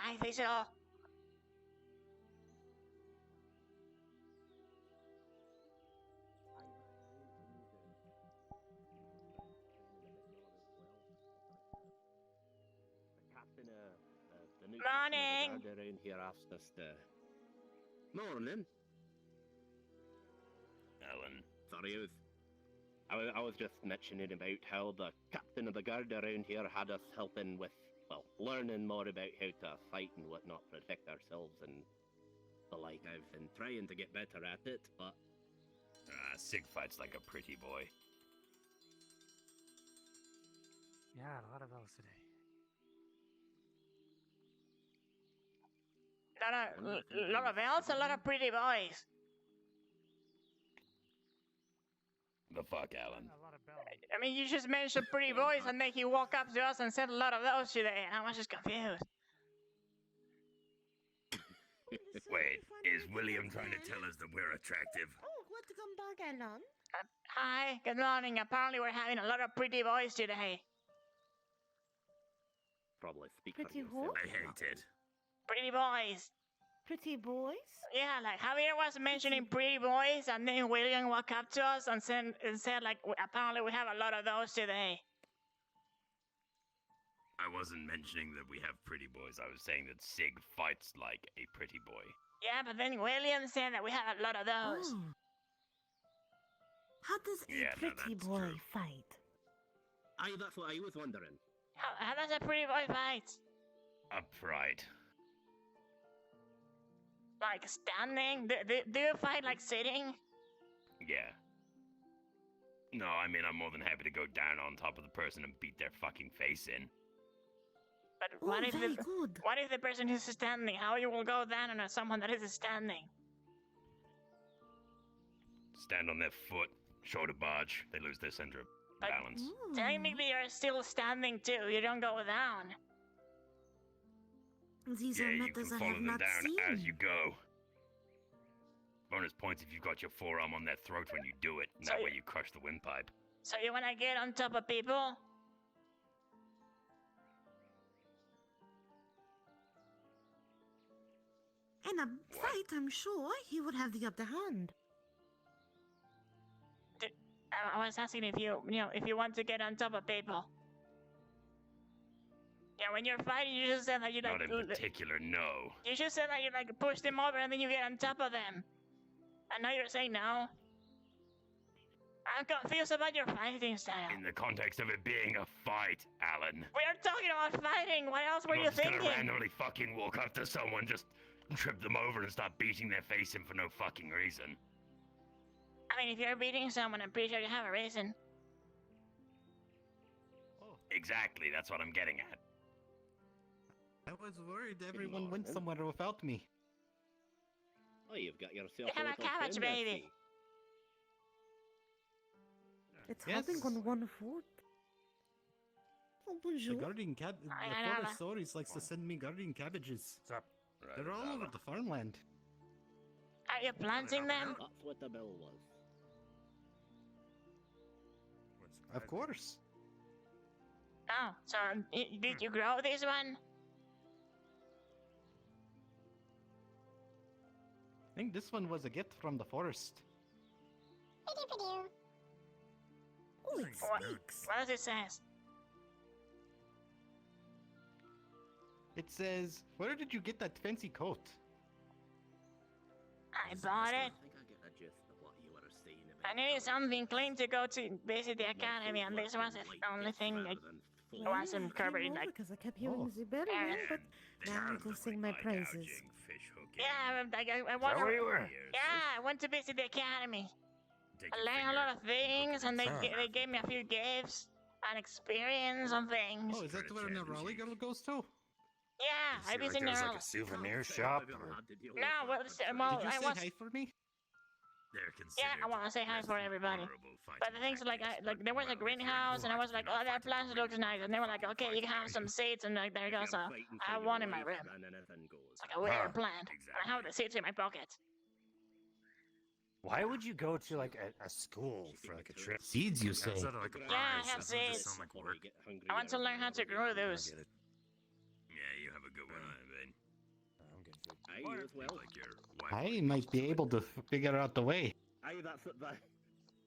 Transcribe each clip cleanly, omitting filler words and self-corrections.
I think so. Morning. Around here asked us to... Morning. Allan. Sorry, I was just mentioning about how the captain of the guard around here had us helping with, well, learning more about how to fight and whatnot, protect ourselves and the like. I've been trying to get better at it, but... Sig fights like a pretty boy. Yeah, a lot of those today. Lot of elves, a lot of pretty boys. The fuck, Allan? A lot of bells. I mean, you just mentioned pretty boys, and then he walked up to us and said a lot of those today, and I was just confused. Wait, is William trying to tell us that we're attractive? Oh, welcome back, Allan. Hi, good morning. Apparently we're having a lot of pretty boys today. Probably speak Pretty for yourself. I hate it. Pretty boys. Pretty boys? Yeah, like Javier was mentioning pretty boys, and then William walked up to us and said like, apparently we have a lot of those today. I wasn't mentioning that we have pretty boys. I was saying that Sig fights like a pretty boy. Yeah, but then William said that we have a lot of those. Oh. How does a Yeah, no, pretty that's boy true. fight? Aye, that's what I was wondering. How does a pretty boy fight? Upright. Like standing? Do you fight like sitting? Yeah. No, I mean, I'm more than happy to go down on top of the person and beat their fucking face in. But Oh, what if very good. what if the person is standing? How you will go down on someone that is standing? Stand on their foot, shoulder barge, they lose their center of But- balance. Ooh. Technically, you're still standing too. You don't go down. These Yeah, are you can matters I follow have them not down seen. as you go. Bonus points if you've got your forearm on their throat when you do it. And So that you- way you crush the windpipe. So you wanna get on top of people? In a What? fight, I'm sure he would have the upper hand. I was asking if if you want to get on top of people. Yeah, when you're fighting, you just said that you like. Not in particular, no. You just said that you like push them over and then you get on top of them. I know you're saying no. I'm confused about your fighting style. In the context of it being a fight, Allan. We are talking about fighting. What else were I'm you not just thinking? gonna randomly fucking walk up to someone, just trip them over and start beating their face in for no fucking reason. I mean, if you're beating someone, I'm pretty sure you have a reason. Exactly, that's what I'm getting at. I was worried everyone went somewhere without me. Oh, you've got yourself You a have a little cabbage friend, I baby. see. It's Yes. hopping on one foot. Oh, The bonjour. garden I the know forest that. stories likes to send me garden cabbages. What's up? They're all over the farmland. Are you planting them? That's what the bill was. Of course. Oh, so did you grow this one? I think this one was a gift from the forest. Oh, it What? speaks. What does it say? It says, "Where did you get that fancy coat?" I bought it. I think I get a gist of what you were saying about I needed something clean to go to visit the academy, and this was the only thing that Well, wasn't I came covered in over like. because I kept hearing Oh. the bell ring, but now I go sing my praises. Yeah, I Is want that where you were? Yeah, I went to visit the academy. I learned a lot of things, and they gave me a few gifts and experience on things. Oh, is that where the Raleigh girl goes to? Yeah, I visited There's her. like a souvenir shop. Or... No, well, Did you I say was. hi for me? Yeah, I want to say hi for everybody. But the things like, there was a greenhouse, and I was like, oh, that plant looks nice, and they were like, okay, you can have some seeds, and like, there you go. So I have one in my room. It's like a weird Huh, plant. And I have the seeds in my pocket. Why would you go to like a school for like a trip? Seeds, you say? Instead of like a Yeah, I prize, have doesn't it just seeds. sound like work? I want to learn how to grow those. Yeah, you Have a good one, Ivan. I'm good. Aye, you as well. Like your wife. I might be able to figure out the way. Aye, that's it.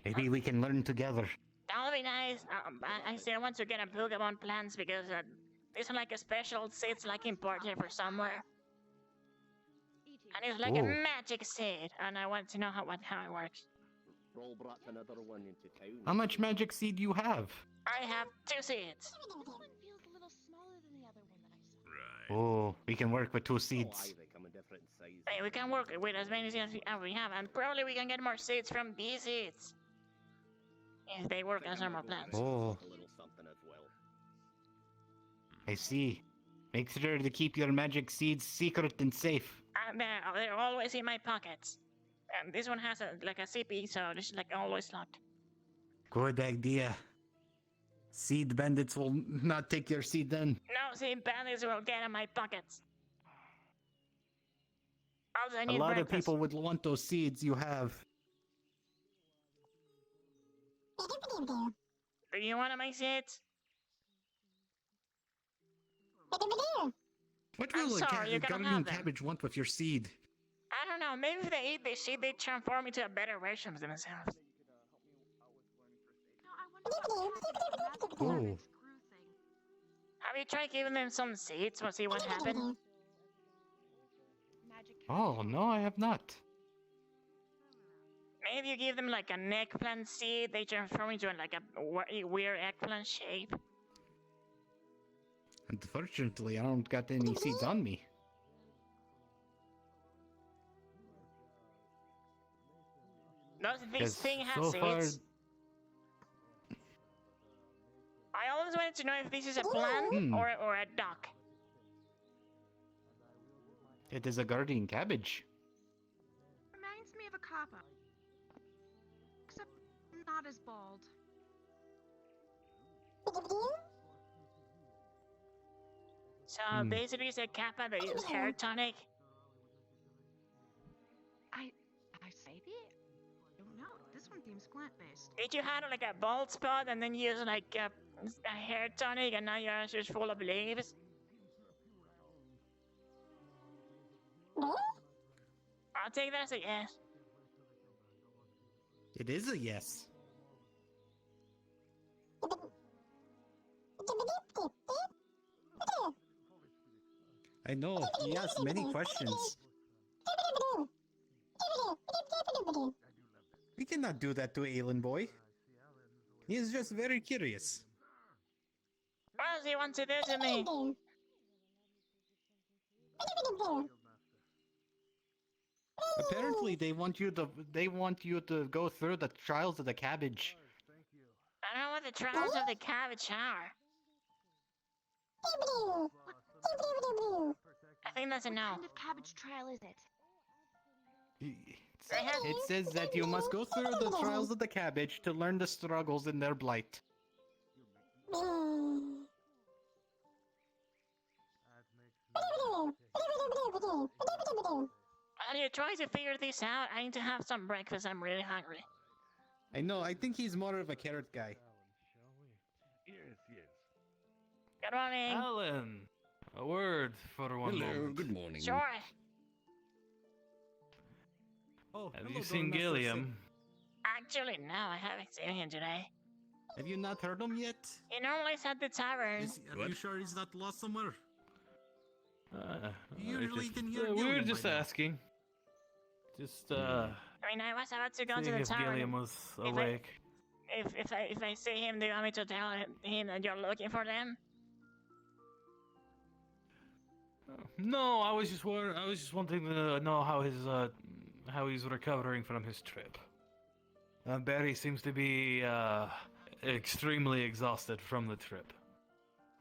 Maybe we can learn together. That would be nice. I still want to get a Pokemon plants because it's like a special seeds like imported for somewhere. And it's like a Whoa. magic seed, and I want to know how it works. Roll brought another one into town. How much magic seed you have? I have 2 seeds. This one feels a little smaller than the other one that I saw. Right. Oh, we can work with 2 Oh, seeds. aye, they come in different sizes. Hey, we can work with as many seeds as we have, and probably we can get more seeds from these seeds. If they work as normal plants. Oh. A little something as well. I see. Make sure to keep your magic seeds secret and safe. And they're always in my pockets. And this one has like a CP, so it's like always locked. Good idea. Seed bandits will not take your seed then. No, see, bandits will get in my pockets. Also, I A need lot breakfast. of people would want those seeds you have. Do you want my seeds? What I'm will sorry, you're gonna gardening have them. cabbage want with your seed? I don't know. Maybe if they eat this seed, they transform into a better version of themselves. Oh. Have you tried giving them some seeds to see what happens? Oh, no, I have not. Maybe you give them like an eggplant seed, they transform into like a weird eggplant shape. Unfortunately, I don't got any seeds on me. Does this 'Cause thing have so far, seeds? I always wanted to know if this is a plant Hmm. or a duck. it is a gardening cabbage. Reminds me of a kappa. Except not as bald. So Hmm. basically it's a kappa that uses hair tonic. I say that? Don't know. This one seems plant-based. Did you have like a bald spot and then use like a hair tonic and now yours is full of leaves? I'll take that as a yes. It is a yes. I know, he asked many questions. We cannot do that to Allan boy. He is just very curious. What does he want to do to me? Apparently they want you to go through the trials of the cabbage. I don't know what the trials of the cabbage are. I think that's a What no. kind of cabbage trail is it? It says that you must go through the trials of the cabbage to learn the struggles in their blight. While you're trying to figure this out, I need to have some breakfast. I'm really hungry. I know, I think he's more of a carrot guy. Yes, yes. Good morning. Allan, a word for one moment. good morning. Sure. Oh, Have hello, you seen Donna Gilliam? Actually, no, I haven't seen him today. Have you not heard him yet? He normally is at the tavern. Are you sure he's not lost somewhere? I Usually just, can hear we were Gilliam just by now. asking. Just I mean, I was about to go to seeing the if tavern. Gilliam was I- awake. If I see him, do you want me to tell him that you're looking for them? No, I was just wanting to know how he's recovering from his trip. Barry seems to be extremely exhausted from the trip.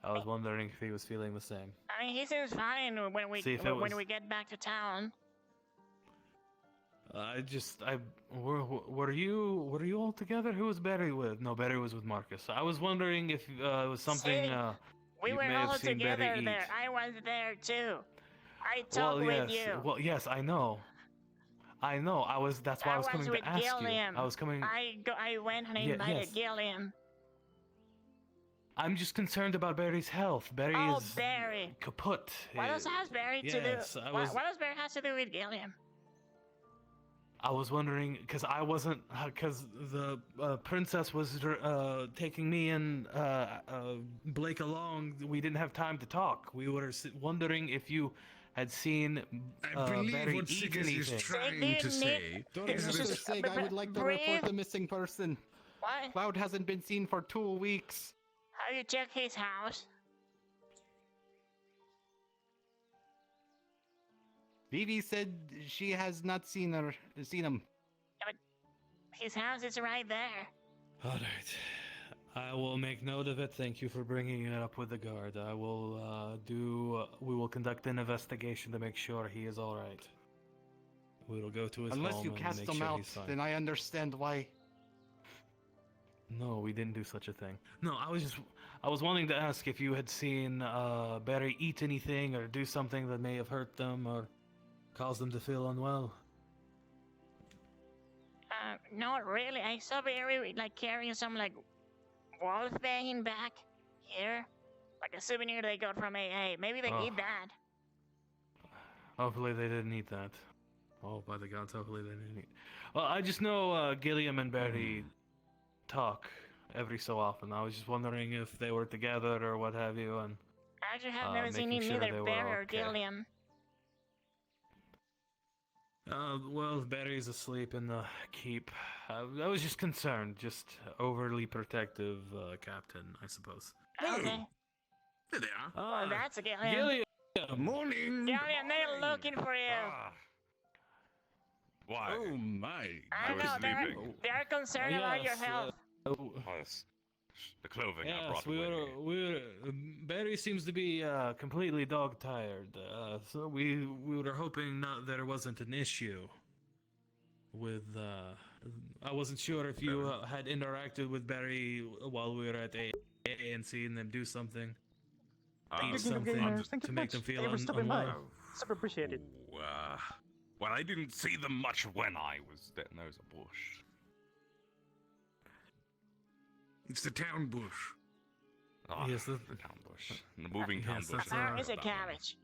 I was wondering if he was feeling the same. I mean, he seems fine when we See if it was- get back to town. Were you all together? Who was Barry with? No, Barry was with Marcus. I was wondering if it was something. See, We you were may have all seen Barry together eat. there. I was there too. I talked with you. Well, yes, I know. That's why I was coming with to ask Gilliam. you. I was coming. I went and I Yeah, invited yes. Gilliam. I'm just concerned about Barry's health. Barry Oh, is Barry. kaput. What does Barry to do? Yes, What does Barry has to do with Gilliam? I was wondering because I wasn't because the princess was taking me and Blake along. We didn't have time to talk. We were wondering if you had seen I believe Barry what eat Sigurd is anything. trying to say. Mr. Sig, I would like to report the missing person. What? Cloud hasn't been seen for 2 weeks. Have you checked his house? Vivi said she has not seen him. Yeah, but his house is right there. All right. I will make note of it. Thank you for bringing it up with the guard. I will we will conduct an investigation to make sure he is all right. We will go to his Unless home you and cast make him sure out, he's fine. then I understand why. No, we didn't do such a thing. No, I was wanting to ask if you had seen Barry eat anything or do something that may have hurt them or caused them to feel unwell. Not really. I saw Barry like carrying some like wolf bane back here, like a souvenir they got from AA. Maybe they eat that. Hopefully they didn't eat that. Oh, by the gods, hopefully they didn't eat. Well, I just know Gilliam and Barry talk every so often. I was just wondering if they were together or what have you, and I actually have never seen making sure neither they were Barry or okay. Gilliam. well, Barry's asleep in the keep. I was just concerned, just overly protective captain, I suppose. Okay. There they are. Well, that's a Gilliam. Gilliam! Morning. Gilliam, they're looking for you. Why? Oh my. I was know sleeping. they're concerned about your health. Yes. The clothing I Yes, brought we with were. me. Barry seems to be completely dog tired, so we were hoping there wasn't an issue with. I wasn't sure if you had interacted with Barry while we were at AA and seen them do something, eat something to make them feel unwell. Super appreciated. Well, I didn't see them much when I was there. There's a bush. It's the town bush. Ah, Yes, the town bush. The moving town Yes, bush. that's, It's a cabbage.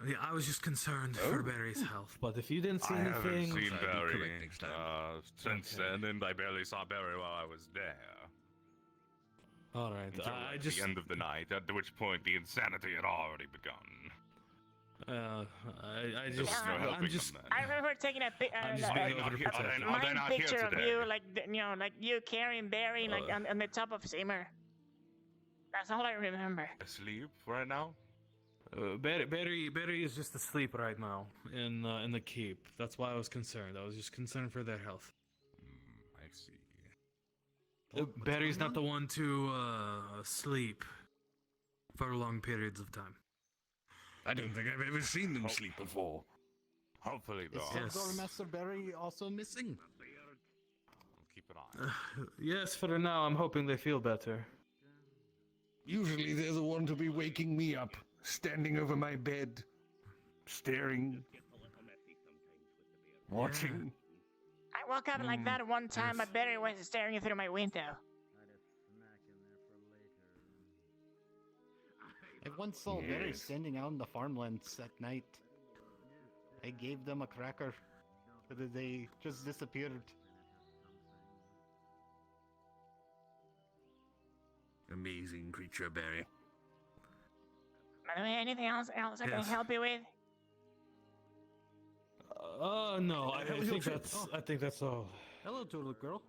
Yeah, I was just concerned for Barry's health, but if you didn't see I haven't anything, seen I'll be Barry correct next time. since Okay. then, and I barely saw Barry while I was there. all right. Until I like, just the end of the night, at which point the insanity had already begun. I There was just, no I'm helping just, them I then. remember taking a I'm just being overprotective. Are they not here picture of today? you, like like you carrying Barry like on the top of Simmer. That's all I remember. Asleep right now? Barry is just asleep right now in the keep. That's why I was concerned. I was just concerned for their health. I see. Barry's not the one to sleep for long periods of time. I don't think I've ever seen them sleep before. Hopefully, though. Yes. Master Barry also missing? I'll keep an eye. Yes, for now, I'm hoping they feel better. Usually they're the one to be waking me up, standing over my bed, staring, watching. I woke up like that one time, but Barry was staring through my window. I once saw Barry standing out in the farmlands at night. I gave them a cracker, but they just disappeared. Amazing creature, Barry. By the way, anything else I can Yes. help you with? No, I How was your think trip? that's all. Hello, Turtle Girl.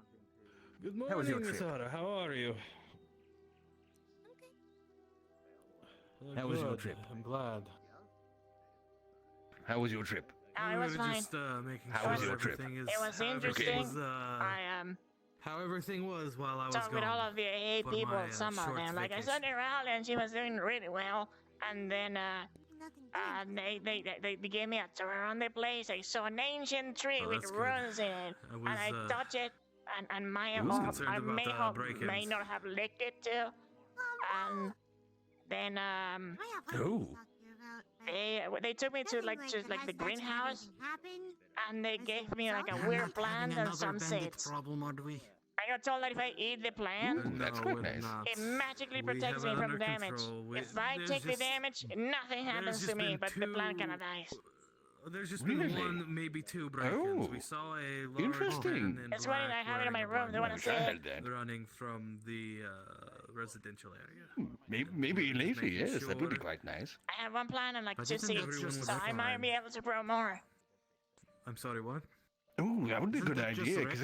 Good How was your morning, trip? Sarah. How are you? How was your Good. trip? I'm glad. How was your trip? Oh, it We was were fine. just making How sure was your trip? everything is. It was how everything interesting. was, I how everything was while I was talked gone. with all of the AA for people, my, some of short them. Like I vacation. saw Neral and she was doing really well. And then they gave me a tour around the place. I saw an ancient tree Oh, with that's good. runes in it, I was, and I touched it, and I was concerned I about may the have break-ins. may not have licked it too. And then Oh. they took me to like the greenhouse, and they gave me like a weird plant and some seeds. problem, are we? I I got told that if I eat the plant, Ooh, that's quite nice. it magically We protects have me it from under damage. control. If I There's take the just- damage, nothing happens there's to just me, been but the plant kinda two- dies. There's just Really? been one, maybe two break-ins. Oh, We saw a large interesting. man in It's funny, black I have it in my wearing a room. They wanna black see I it. heard that. running from the residential area. Maybe later, Making yes, that would be sure- quite nice. I have one plant and like But 2 isn't seeds, everyone so I fine? might be able to grow more. I'm sorry, what? Oh, that would be a Isn't good that just idea. right? Because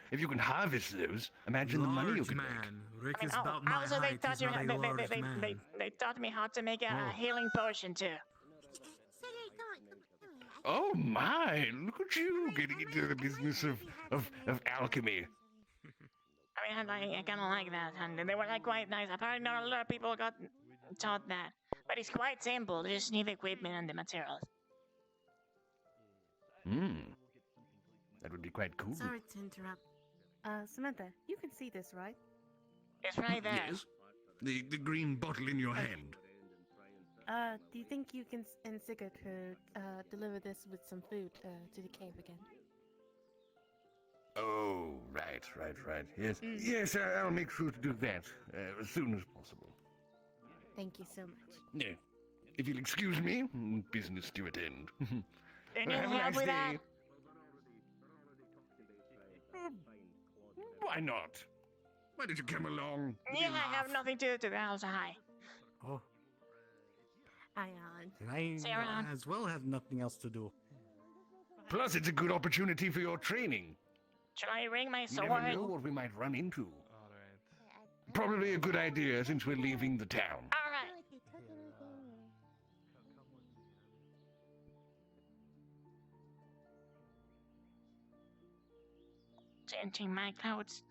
if you can harvest those, imagine the money you Large could man. Rick I mean, is about my also they height. taught He's you not a large man. they taught me how to make a Oh. healing potion too. Oh my! Look at you getting into the business of alchemy. I mean, I kind of like that, and they were like quite nice. Apparently, not a lot of people got taught that, but it's quite simple. You just need the equipment and the materials. Hmm. That would be quite cool. Sorry to interrupt. Samantha, you can see this, right? It's right there. Yes. The green bottle in your hand. Do you think you can and Sigurd could deliver this with some food to the cave again? Oh, right. Yes, yes. I'll make sure to do that as soon as possible. Thank you so much. No, if you'll excuse me, business to attend. Do you need Have a help nice with that? day. Why not? Why don't you come along? Yeah, I have nothing to do to the house. Hi. Oh, Hi, Allan. and I See you around. as well have nothing else to do. Plus, it's a good opportunity for your training. Should I ring my You never know sword? what we might run into. Alright. Probably a good idea since we're leaving the town. All right. Changing my clothes.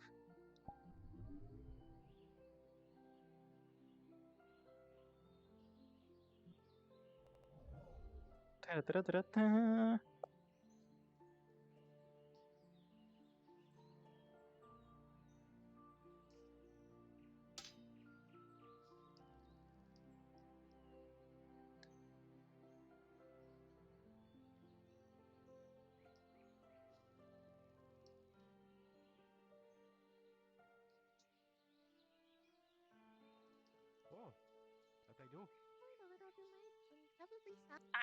Ta-da-da-da-da. Oh, what I do?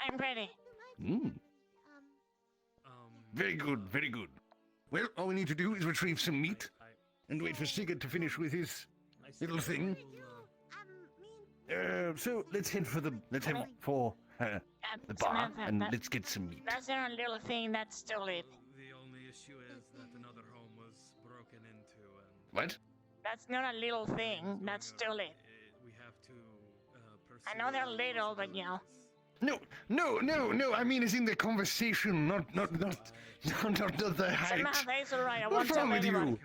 I'm ready. Hmm. Very good, very good. Well, all we need to do is retrieve some meat and wait for Sigurd to finish with his little thing. So let's head for the bar Samantha, and let's get some meat. that's not a little thing. That's still it. The only issue is that another home was broken into and What? That's not a little thing. That's still it. we have to I know they're little, but you know. No. I mean, it's in the conversation, not the height. Samantha, it's alright. I What's won't tell wrong with anyone. you?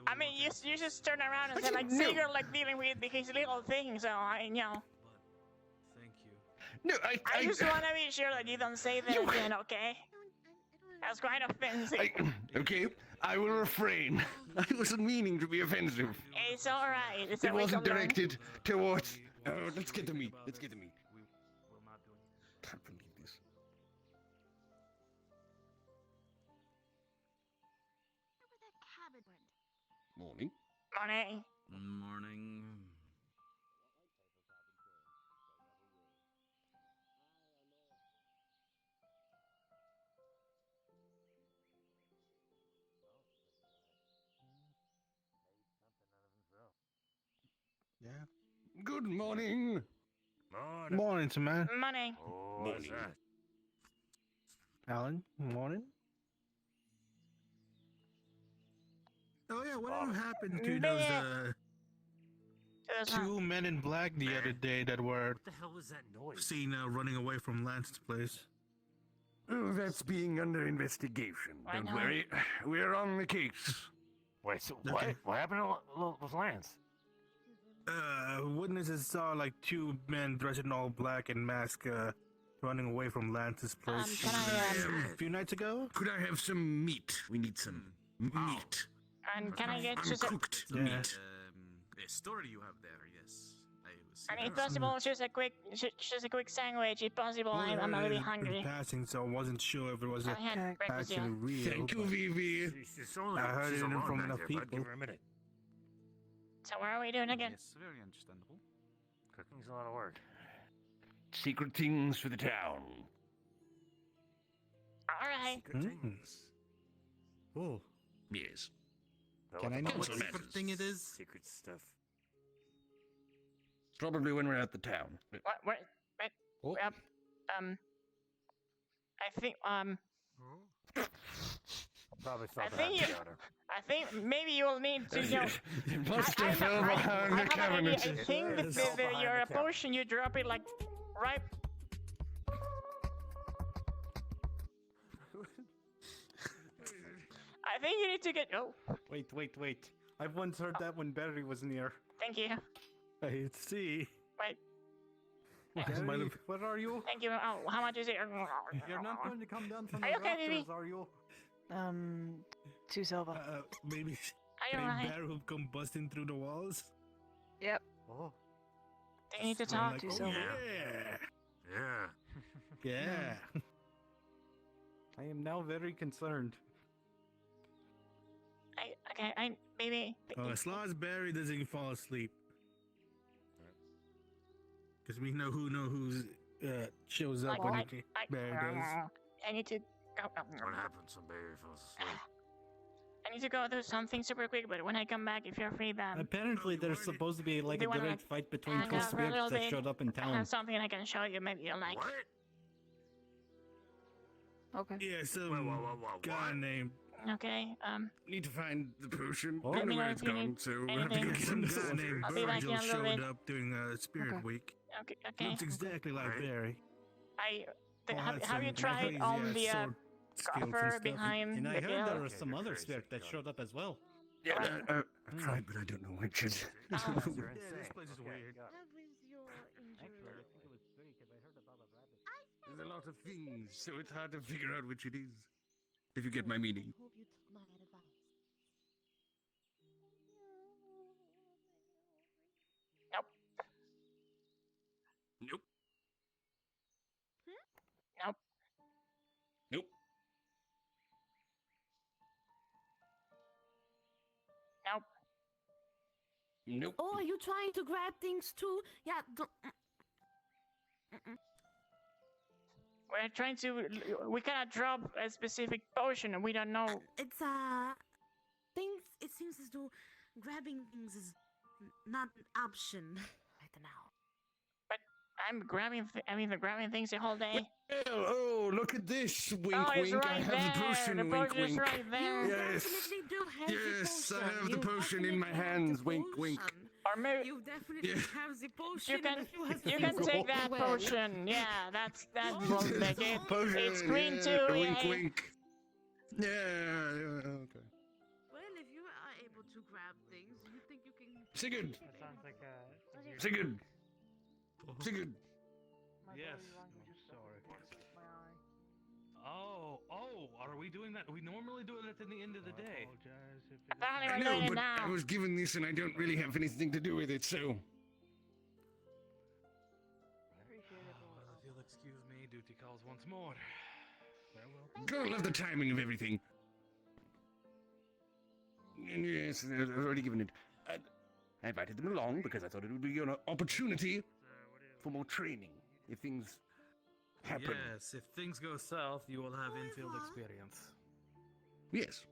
I mean, you just turn around and I say like didn't know. Sigurd like dealing with his little thing. So I know. Thank you. No, I just want to be sure that you don't say that You- again, okay? That's quite offensive. Okay, I will refrain. I wasn't meaning to be offensive. It's alright. It's It a way to wasn't learn. directed towards. Let's get the meat. Let's get the meat. We will not do it. Can't believe this. Where that cabin went. Morning. Morning. Morning. Yeah. Good morning. Morning. Morning, man. Morning. Oh, Morning. that? Alan, morning. Oh yeah, whatever happened to those Just, two men in black the other day that were What the hell was that noise? seen running away from Lance's place? Oh, that's being under investigation. I Don't know. worry. We're on the case. Wait, so Okay. what? What happened with Lance? Witnesses saw like two men dressed in all black and masked running away from Lance's place can I, a few nights ago. Could I have some meat? We need some meat. and can I get you some? Uncooked Yeah. meat. A story you have there, yes. I was And if possible, just a quick sandwich. If possible, I'm a little bit hungry. Passing, so I wasn't sure if it was I had breakfast, actually yeah. real. Thank you, Vivi. I heard it from enough people. Give her a minute. So what are we doing again? Yes, very understandable. Cooking's a lot of work. Secret things for the town. All right. Secret things. Oh, Yes. can I know what Council secret matters. thing it is? Secret stuff. Probably when we're at the town. What? Wait. Oh. I think Probably I felt think that you- about her. I think maybe you will need to, It must have fell I behind have the an idea. cabinet. I think that It's all behind your the cabinet. potion, you drop it like right. I think you need to get. Oh, Wait. I've once heard that when Barry was near. thank you. I see. Wait, Barry, where are you? thank you. Oh, how much is it? You're not going to come down from Are the you okay, Vivi? rafters, are you? 2 silver. Maybe Are you alright? Bear will come busting through the walls. Yep. Oh, Do you need to I'm talk? like, Two oh, silver. yeah. Yeah. I am now very concerned. Maybe. As long as Barry doesn't fall asleep. Because we know who's shows up when Barry does. I need to go. What happens when Barry falls asleep? I need to go do something super quick, but when I come back, if you're free, then Apparently, there's supposed to be like They a wanna, direct fight between hang two out for a spirits little that bit. showed up in I town. have something I can show you. Maybe you'll like. What? Okay. Yeah, some Whoa, guy what? named. Okay. Need to find the potion. Oh. Don't know Let me know where if it's you gone, need so we'll have to go anything. get Some this guy one. named I'll be back in Virgil a little showed bit. up during Spirit Okay. Week. Okay. Looks exactly like Alright. Barry. Have you tried on the coffer behind And I the heard hill? there was Okay, some you're other crazy. spirit that Got showed up as well. Yeah, I've tried, but I don't know which is. Oh. Yeah, this place is weird. got it. How is your injury? I think it was three because I heard about a rabbit. There's a lot of things, so it's hard to figure out which it is. If you get my meaning. Hope you took my advice. Nope. Nope. Nope. Nope. Nope. Oh, are you trying to grab things too? Yeah. We're trying to. We cannot drop a specific potion, and we don't know. It's things. It seems as though grabbing things is not an option right now. I'm grabbing. I've been grabbing things the whole day. Well, oh, look at this. Wink, Oh, it's wink. right I have there. the potion. The Wink, potion is wink. right there. You Yes. definitely do have Yes, the I potion. have the You potion in my definitely have hands. the Wink, wink. potion. Or maybe You definitely Yeah. have the potion. you can. and you have You the can take potion. that Well, potion. Yeah, that Oh, won't make it. Potion, It's green yeah, too. Wink, Yeah. wink. Yeah, okay. Well, if you are able to grab things, you think you can. Sigurd! That sounds like a. Sigurd! Sigurd! Yes. Oh, are we doing that? We normally do it at the end of the day. Apparently I we're know, doing it but now. I was given this and I don't really have anything to do with it, so. Well, if you'll excuse me, duty calls once more. Gotta love the timing of everything. And yes, I've already given it. I invited them along because I thought it would be an opportunity for more training if things happen. Yes, if things go south, you will have infield experience. Yes.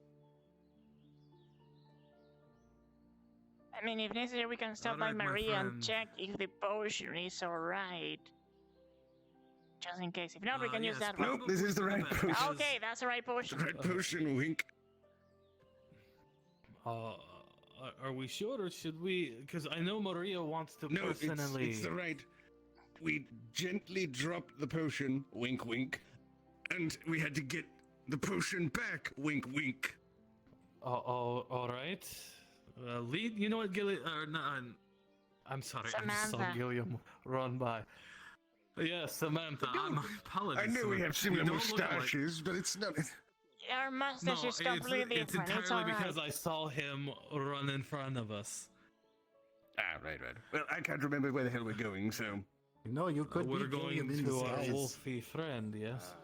I mean, if necessary, we can stop by Alright, my Maria and friend. check if the potion is alright. Just in case. If not, we can use yes, that one. Nope, this is the right Probably potion. Okay, that's the right The potion. right potion, wink. Are we sure, or should we? Because I know Maria wants to No, personally. it's the right. We gently dropped the potion, wink, wink, and we had to get the potion back, wink, wink. All right. Lead. You know what, Gilliam? No, I'm sorry. I just saw Samantha. Gilliam run by. Yes, Samantha. My apologies. I know we Samantha. have similar don't look alike. mustaches, but it's not. Our mustache No, is completely it's different. It's entirely alright. because I saw him run in front of us. Ah, right. Well, I can't remember where the hell we're going, so... No, you could We're be going in to our disguise. wolfy friend, yes?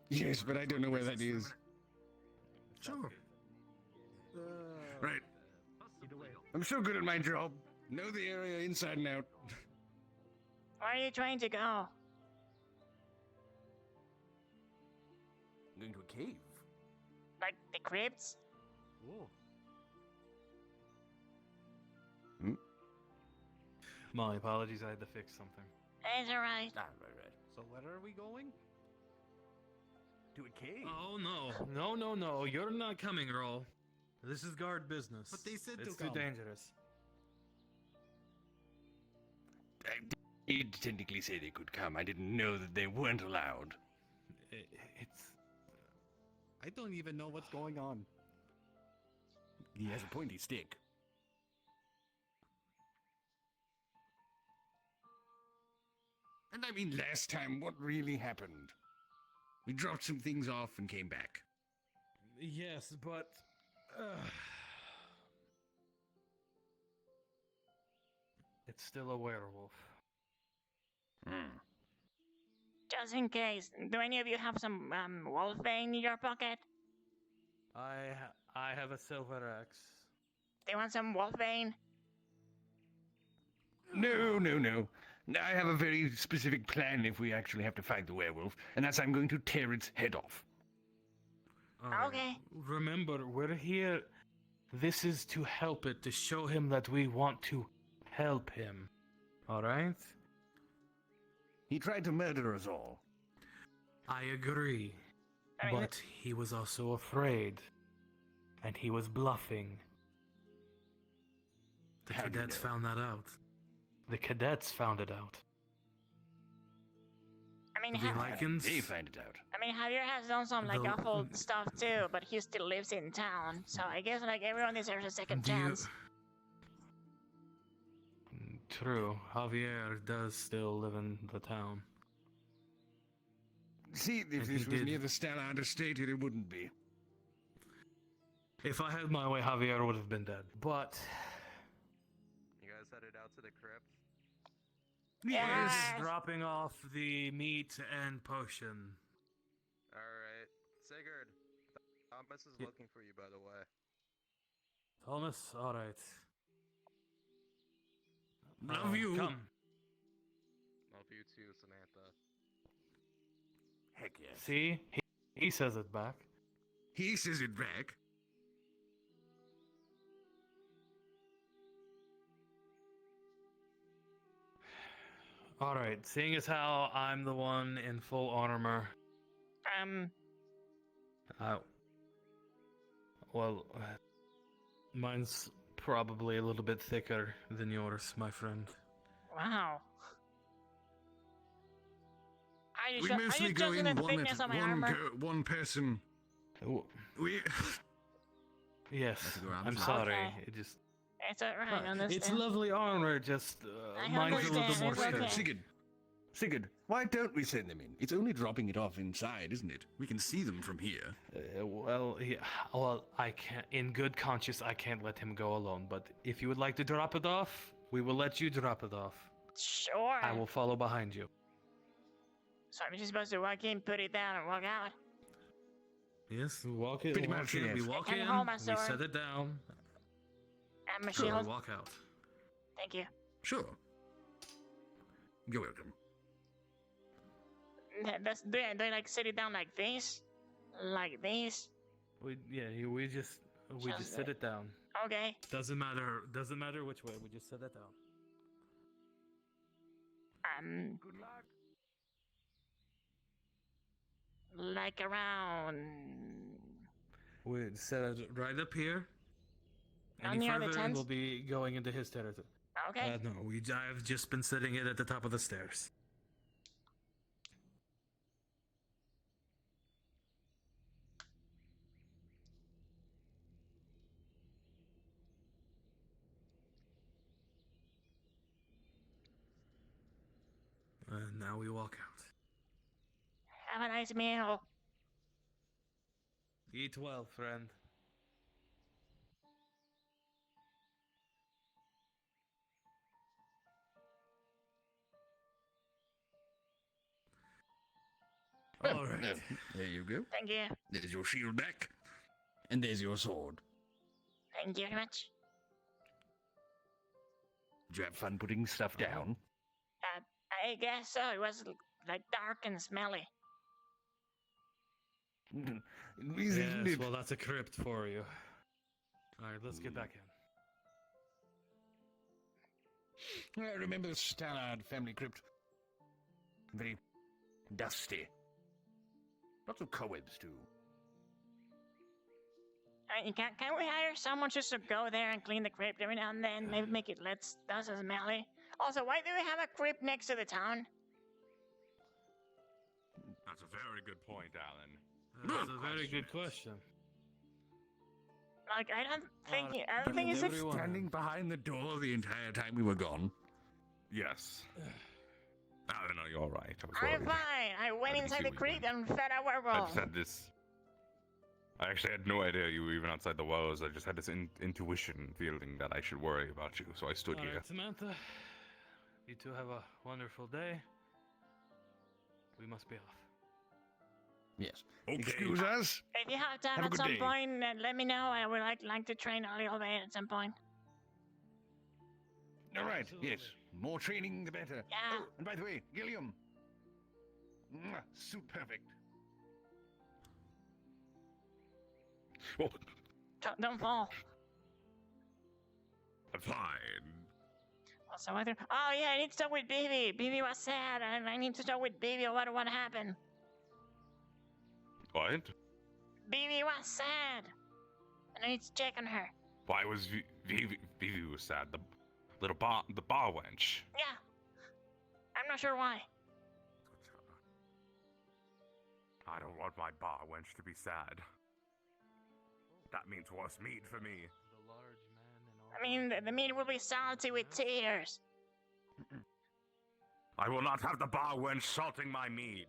Yes, but I don't know where that is. Sure. Right. I'm so good at my job. Know the area inside and out. Where are you trying to go? Going to a cave. Like the crypts? Whoa. My apologies, I had to fix something. It's alright. Ah, right. So where are we going? To a cave? Oh, no, you're not coming, Earl. This is guard business. But they said it's to too come. dangerous. I did technically say they could come. I didn't know that they weren't allowed. It's... I don't even know what's going on. He has a pointy stick. And I mean, last time, what really happened? We dropped some things off and came back. Yes, but... It's still a werewolf. Just in case, do any of you have some wolfbane in your pocket? I have a silver axe. Do you want some wolfbane? No. I have a very specific plan if we actually have to fight the werewolf, and that's I'm going to tear its head off. Okay. Remember, we're here. This is to help it, to show him that we want to help him. Alright? He tried to murder us all. I agree. I mean, But he was also afraid. And he was bluffing. The cadets found that out. The cadets found it out. I mean, The Lycans? They find it out. I mean, Javier has done some like The- awful stuff too, but he still lives in town. So I guess like everyone deserves a second Do you- chance. True. Javier does still live in the town. See, if And he this was did. near the Stella Understated, it wouldn't be. If I had my way, Javier would have been dead. But You guys headed out to the crypt? Yeah. he's dropping off the meat and potion. Alright. Sigurd, Thomas is Yeah. looking for you, by the way. Thomas, alright. Love you. Come. Love you too, Samantha. Heck yes. See? He says it back. He says it back. Alright, seeing as how I'm the one in full armor, well, mine's probably a little bit thicker than yours, my friend. Wow. Are you, We are mostly you go judging in the one thickness at of my armor? one person. W- We Yes, That's a good I'm answer. sorry. Okay. It just It's alright, I understand. it's lovely armor, just I mine's a little understand, more it's sturdy. okay. Sigurd, why don't we send them in? It's only dropping it off inside, isn't it? we can see them from here. Well, I can't. In good conscience, I can't let him go alone. But if you would like to drop it off, we will let you drop it off. Sure. I will follow behind you. So I'm just supposed to walk in, put it down, and walk out? Yes, walk it. Pretty walk much, in, yes. We walk I can in. hold my We sword. set it down. And my Sure, shield. walk out. Thank you. Sure. You're welcome. Do I like sit it down like this? Like this? We just Just set it down. Okay. Doesn't matter. Doesn't matter which way. We just set it down. Good luck. Like around. We set it right up here. Down Any near the further, and tents? we'll be going into his territory. Okay. No, I've just been sitting it at the top of the stairs. And now we walk out. Have a nice meal. Eat well, friend. All right. There you go. Thank you. There's your shield back. And there's your sword. Thank you very much. Did you have fun putting stuff down? I guess so. It was like dark and smelly. Isn't Yes, it? well, that's a crypt for you. All right, let's get back in. I remember the Stannard family crypt. Very dusty. Lots of cobwebs, too. Can we hire someone just to go there and clean the crypt every now and then? Maybe make it less smelly. Also, why do we have a crypt next to the town? That's a very good point, Alan. That's a very good question. Like, I don't think it's everyone- Standing behind the door the entire time we were gone. Yes. Alan, are you alright? I was I'm worried. fine. I went didn't inside see the what you crypt and fed a I werewolf. just had this. I actually had no idea you were even outside the walls. I just had this intuition feeling that I should worry about you, so I stood All here. right, Samantha. You two have a wonderful day. We must be off. Yes. Okay. Excuse us. If you have time Have a at good some day. point, let me know. I would like to train a little bit at some point. All right. Absolutely. Yes. More training, the better. Yeah. Oh, and by the way, Gilliam. Suit perfect. Oh, Don't fall. I'm fine. Also, oh yeah, I need to talk with Baby. Baby was sad, and I need to talk with Baby about what happened. What? Baby was sad, and I need to check on her. Why was Vivi was sad? The little bar wench. Yeah. I'm not sure why. I don't want my bar wench to be sad. That means worse meat for me. The large man in all. I mean, the meat will be salty with tears. I will not have the bar wench salting my mead.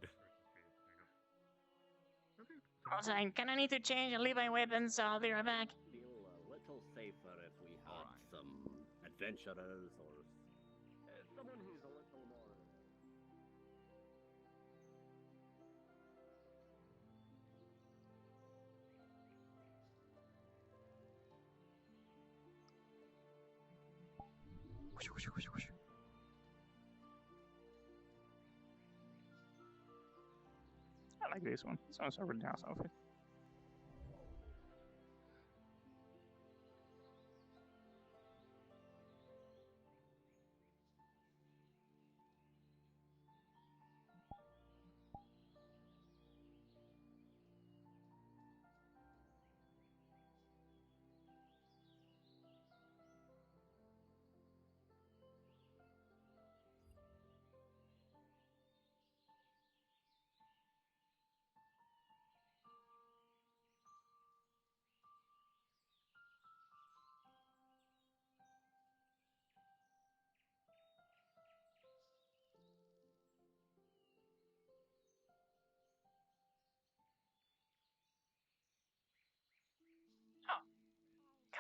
Also, I kinda need to change and leave my weapons, so I'll be right back. Feel a little safer if we had some adventurers or someone who's a little more. I like this one. Sounds a really nice outfit.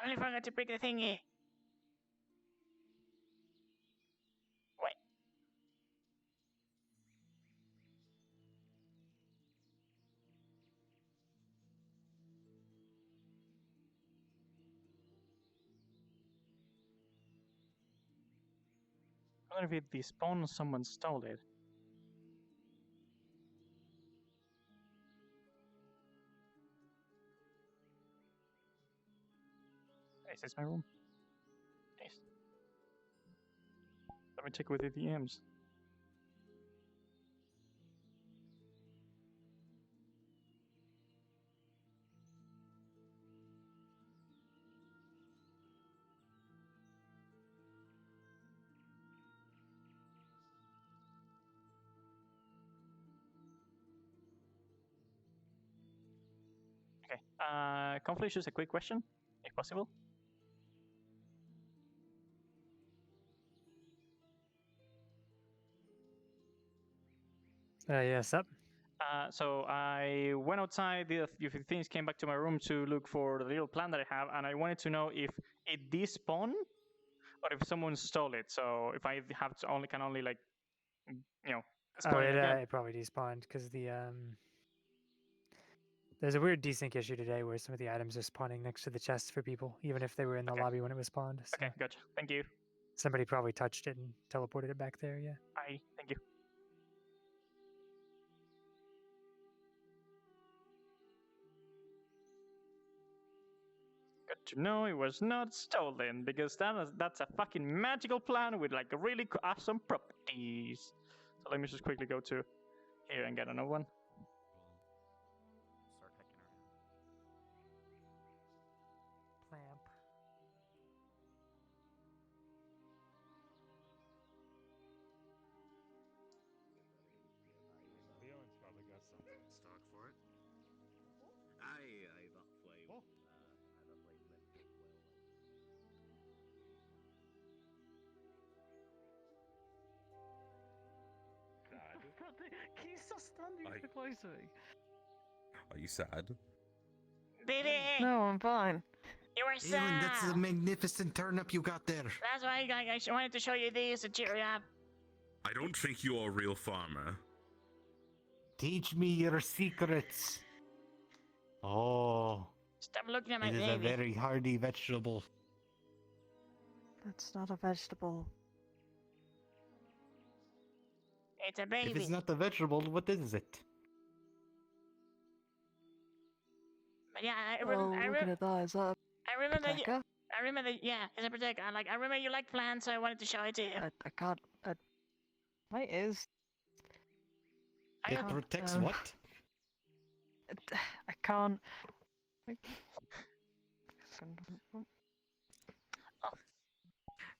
Completely forgot to break the thingy. Wait. I wonder if it despawned someone stole it. Is this my room? Yes. Let me check with the DMs. Okay. Conflict, just a quick question, if possible. Yes, up. So I went outside, did a few things, came back to my room to look for the little plant that I have, and I wanted to know if it despawned or if someone stole it. So if I have to can only like, you know, Oh, it probably despawned because the There's a weird desync issue today where some of the items are spawning next to the chests for people, even if they were in the lobby when it was spawned. So Okay, gotcha. Thank you. somebody probably touched it and teleported it back there, yeah. Aye, thank you. Good to know it was not stolen, because that's a fucking magical plan with like really awesome properties. So let me just quickly go to here and get another one. Start hacking around. Clamp. Leon's probably got something in stock for it. Aye, that's why advertisement as well. He's just standing I- so close to me. Are you sad? Baby, No, I'm fine. you were sad. Allan, that's a magnificent turnip you got there. That's why I wanted to show you these to cheer you up. I don't think you're a real farmer. Teach me your secrets. Oh, Stop looking at my it is baby. a very hardy vegetable. That's not a vegetable. It's a baby. If it's not a vegetable, what is it? But yeah, I Well, remember. looking at that, is that a I remember that. Protector? I remember that. Yeah, it's a protector. I remember you like plants, so I wanted to show it to you. I can't. It is. It can't, protects um, what? I can't.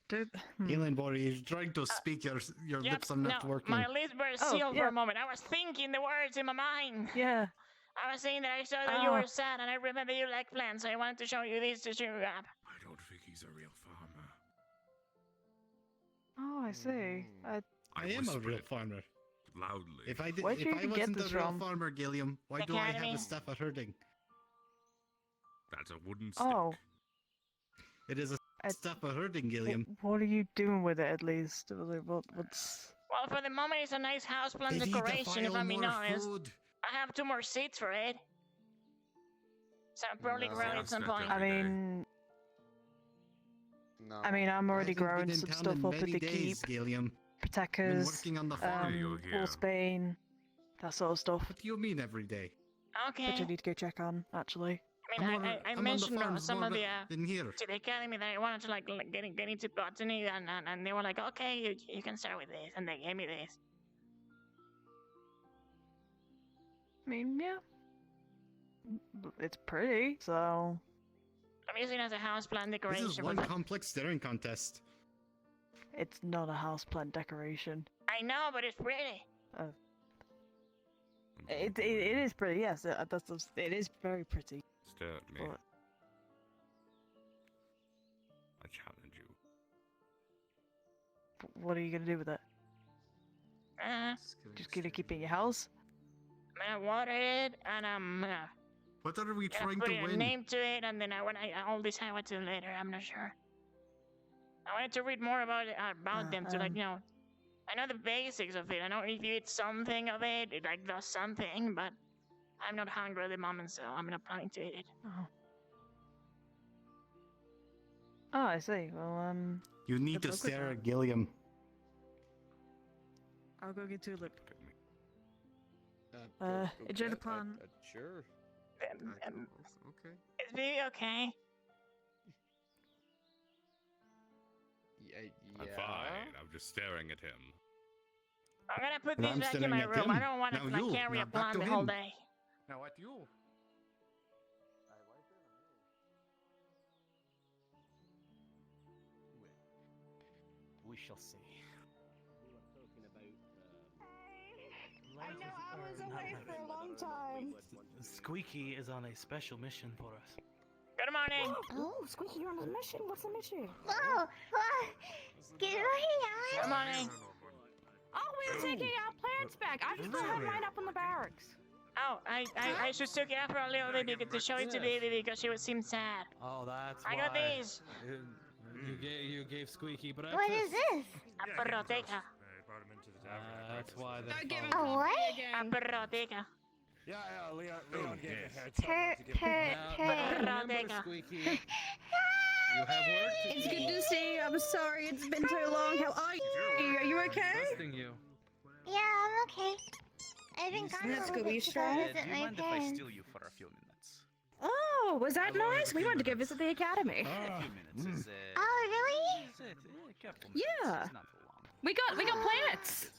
Dude. Alien boy is trying to speak. Your Yep, lips are not no, working. my lips were Oh, sealed for yeah. a moment. I was thinking the words in my mind. Yeah. I was saying that I saw that you Ah. were sad, and I remember you like plants, so I wanted to show you these to cheer you up. I don't think he's a real farmer. Oh, I see. I am a real farmer. Loudly. If I Where'd you even get wasn't a this real from? farmer, Gilliam, why The do I have Academy. a staff of herding? That's a wooden stick. Oh. It is a I- staff of herding, Gilliam. What are you doing with it, at least? Like, what's? Well, for the moment, it's a nice houseplant They need to decoration, if file I'm being more honest. food. I have 2 more seats for it. So I'm probably No, growing at that's some not point. every I day. mean, No. I'm already I haven't been growing in some town stuff in up at many the days, keep, Gilliam. Been Protectors, working on the farm. you're here. Wolfsbane, that sort of stuff, What do you mean every day? Okay. which I need to go check on, actually. I mean, I'm I on the mentioned farms some more of the than here. to the academy that I wanted to like get into botany, and they were like, okay, you can start with this, and they gave me this. I mean, yeah. It's pretty, so. I'm using it as a houseplant decoration. This is one complex staring contest. It's not a houseplant decoration. I know, but it's pretty. It is pretty, yes. It is very pretty. Stare at me. But I challenge you. what are you gonna do with it? Just gonna keep it in your house? I'm gonna water it, and I'm What are we gonna trying put to a win? name to it, and then I'll decide what to do later. I'm not sure. I wanted to read more about them to like I know the basics of it. I know if you eat something of it, it like does something, but I'm not hungry at the moment, so I'm not planning to eat it. Oh, I see. Well, You need Good to luck with stare that. at Gilliam. I'll go get Tulip. enjoy the plan. Sure. Okay. Is baby okay? I'm fine. I'm just staring at him. I'm gonna put And these I'm back in staring my at room. him. I don't want to Now like you. carry Now a back plant to the whole him. day. Now at you. We shall see. We were talking about. I know I was away for a long time. Squeaky is on a special mission for us. Good morning. Oh, Squeaky, you're on a mission. What's the mission? Whoa! Get over here! Good morning. Oh, we're taking our plants back. I just had mine up in the barracks. Oh, I just took it out for a little bit to show it to baby because she seemed sad. Oh, that's I got why. these. You gave Squeaky breakfast. What is this? A proteca. I brought him into the tavern. That's why Don't they're give him called- A what? A proteca. Yeah, Leon gave a heads up Her, to give her. Squeaky. You have work to It's do. good to see you. I'm sorry it's been so long. How are you? Are you okay? You. Yeah, I'm okay. I've been gone That's a good. little Be bit to strong. go visit my parents. you for a few minutes? Oh, was that nice? We went to go visit the academy. A few minutes is Oh, really? a couple Yeah. It's not too long. We got plants.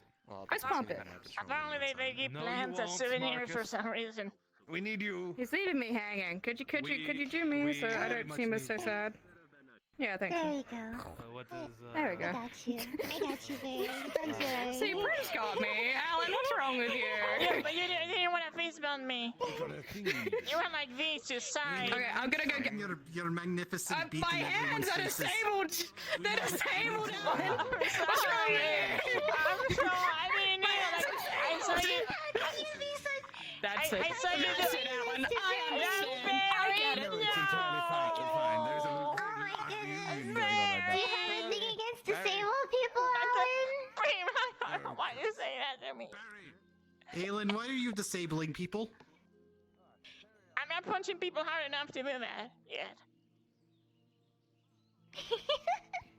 Ice pumping. Apparently they keep No, plants you as won't, souvenirs for Marcus. some reason. We need you. He's leaving me hanging. Could you do me so I very don't much seem as need so you. sad? Yeah, thank There you. we go. What is, There we I go. got you. I got you, babe. Thanks, babe. See, Bruce got me. Alan, what's wrong with you? Yeah, but you didn't want to face bump me. You went like these to side. Okay, I'm gonna go get. Your magnificent beat My in hands everyone's are faces. disabled. They're disabled, Alan. I'm What's wrong sorry. with you? I'm sorry. I didn't know. Like, I saw you. That's I it. saw you That's do- it, Alan. I understand. I get it. No, it's entirely fine. It's fine. There's a. Oh my goodness. Do you have anything against disabled people, Alan? Why you say that to me? Alan, why are you disabling people? I'm not punching people hard enough to do that yet.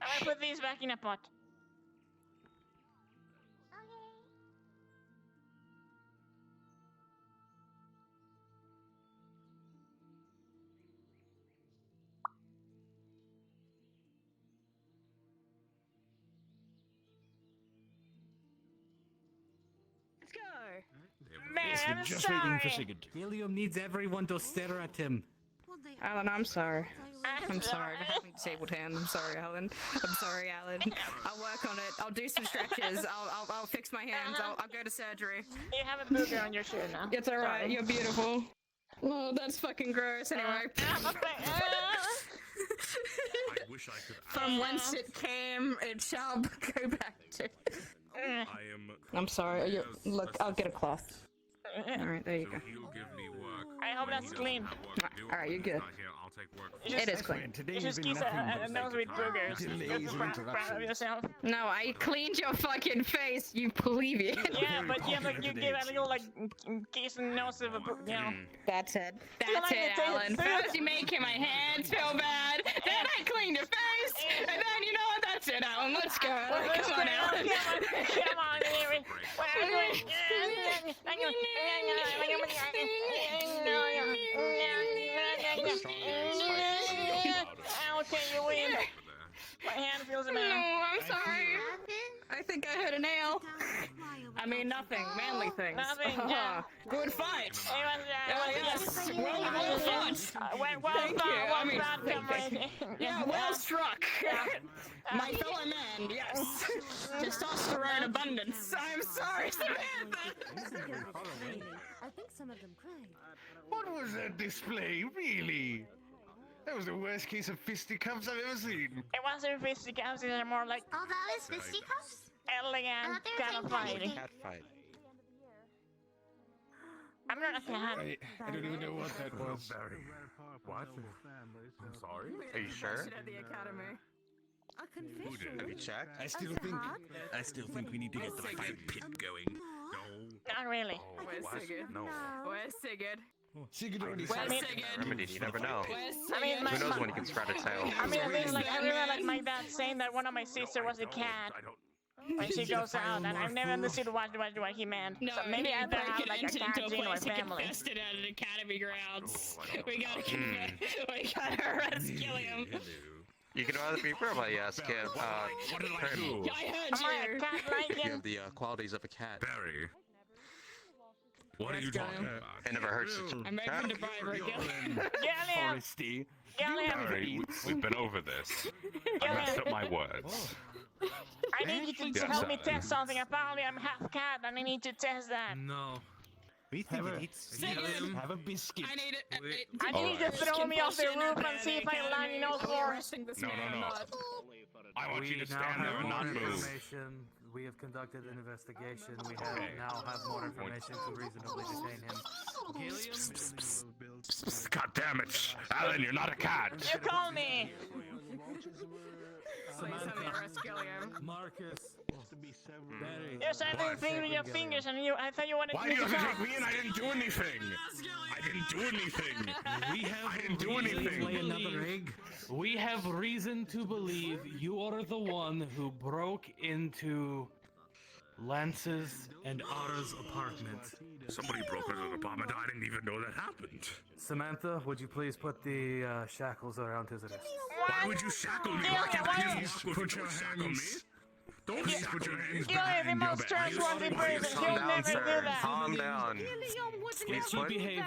I'm gonna put these back in a pot. Let's go. Man, I'm Just waiting for sorry. Sigurd. Helium needs everyone to stare at him. Alan, I'm sorry. I'm I'm sorry for having disabled hands. I'm sorry, Alan. I'm sorry, Alan. I'll work on it. I'll do some stretches. I'll fix my hands. I'll go to surgery. You have a booger on your shoe now. It's alright. Sorry. You're beautiful. Oh, that's fucking gross. Anyway. I wish I could. From whence it came, it shall go back to. I am. I'm sorry. Look, I'll get a cloth. Alright, there you go. He'll give me work. I hope that's clean. Alright, you're good. I'll take work. It is clean. You just keep a nose with boogers. Just proud of yourself. No, I cleaned your fucking face, you plebeian. Yeah, but you give a little like kiss and nose of a you know. That's it. You That's like it, to take Alan. food? First you making my hands feel bad, then I cleaned your face, and then you know what? That's it, Alan. Let's go. Come on, Alan. Come on, Larry. What are you doing? I'll take you in. My hand feels No, bad. I'm sorry. I think I hurt a nail. I mean, nothing. Manly things. Nothing, yeah. Good fight. It was, Yes. Well fought. well Thank fought, you. well I mean, fought, thank you. comrade. Yeah, well struck. My fellow man, yes. Testosterone abundance. I'm sorry, Samantha. I think some of them cried. What was that display, really? That was the worst case of fisticuffs I've ever seen. It wasn't fisticuffs, these are more like Oh, that was fisticuffs? elegant kind of fighting. Cat fight. I'm not a cat. I don't even know what that was. What? I'm sorry? Are you sure? At the academy. A confession. Have you checked? I still think we need to get the fight pit going. Not really. Where's Sigurd? No. Where's Sigurd? Sigurd already Where's said Sigurd? Remedy, you never know. Where's I mean, Sigurd? Who knows when he can spread a tail? I mean, like, I really like my dad saying that one of my sister was a cat. When she goes out, and I've never understood what he meant. No, So maybe I don't have like a entered cat into a in my place and family. confessed it out of the academy grounds. We gotta arrest Gilliam. You can either be verbal, yes, kid. What did I do? I heard Am I a you. cat You like have the qualities of a cat. Barry. What are you talking about? It never hurts to... I'm open to bribery, Gilliam. Gilliam! Foresty. Gilliam! Barry, we've been over this. I messed up my words. I need you to Yes, help me sir. test something. Apparently I'm half cat and I need to test that. No. We think it eats. Sigurd! Have a biscuit. I need it. I need you to throw me off the roof and see if I land in all fours. No. I want you to stand there and not move. We have conducted an investigation. We now have more information to reasonably detain him. God damn it. Alan, you're not a cat. You call me. Marcus. Barry. Yes, I didn't finger your fingers, and I thought you wanted Why me do you to have to talk. take me in? I didn't do anything. I didn't do anything. I didn't do anything. We have reason to believe you are the one who broke into Lance's and Ara's apartment. Somebody broke into an apartment. I didn't even know that happened. Samantha, would you please put the shackles around his wrist? Why would you shackle me? Why can't I just walk with you? Don't shackle me. Don't just put your hands behind your back. Trustworthy person. He'll never do that. Calm down. Sketchy behavior.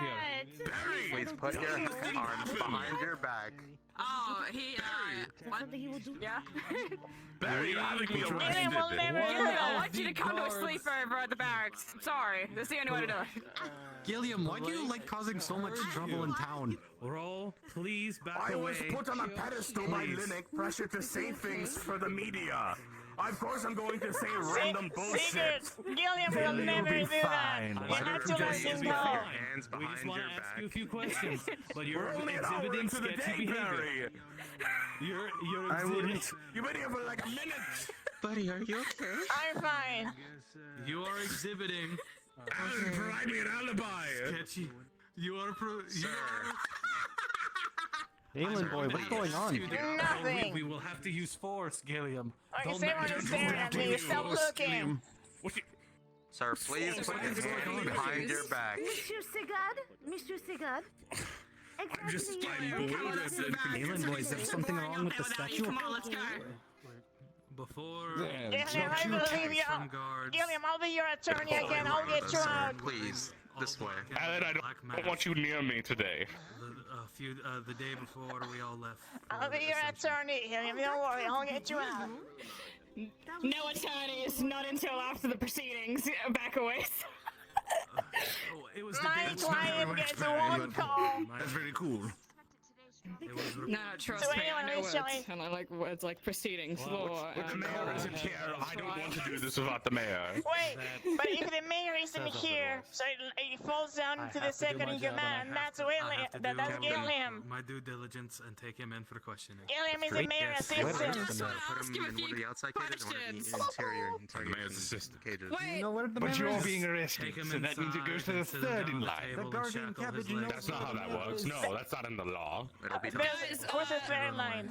Please put your arms behind your back. Oh, what? Yeah. Barry, you're having me Gilliam arrested. will never do I that. want you to come to a sleepover at the barracks. I'm sorry. That's the only way to do it. Gilliam, why do you like causing so much trouble in town? Roll, please back I away. was put on a pedestal by Linux, pressure to say things for the media. Of course I'm going to say random bullshit. Gilliam will never do that. You have to let him go. Hands We just behind want your to ask back. you a few questions, but you're We're only an hour exhibiting into the sketchy day, behavior. Barry. You're I exhibiting. wouldn't. You've been here for like a minute. Buddy, are you okay? I'm fine. You are exhibiting. Allan, provide me an alibi. Sketchy. You are. Alien boy, what's going on? Nothing. We will have to use force, Gilliam. Okay, say what you're staring at me. Stop looking. Sir, please put your hands behind your back. Monsieur Sigurd? Monsieur Sigurd? I'm just. Exactly. I'm bewildered. Alien boy, is there something wrong with the statue? Come on, let's go. Before Gilliam, I believe you. from guards. Gilliam, I'll be your attorney again. I'll get you out. Please, this way. Allan, I don't want you near me today. The day before we all left. I'll be your attorney, Gilliam. Don't worry. I'll get you out. No attorneys, not until after the proceedings. Back away. It was My client gets one call. That's very cool. No, trust So me, anyone I know words. recently- And I like words like proceedings, law, But the and mayor isn't here. I don't want to do this without the mayor. Wait, but if the mayor isn't here, so it falls down to the second in command, that's William. That's Gilliam. My due diligence and take him in for questioning. Gilliam is the mayor's assistant. Put him in one of the outside cages or one of the interior mayor's assistant cages. Wait, know where the But you're mayor all is? being arrested, so that means it goes to the third in line. The guardian cabbage, you know. That's not how that works. No, that's not in the law. It'll be Guys, What's the third line?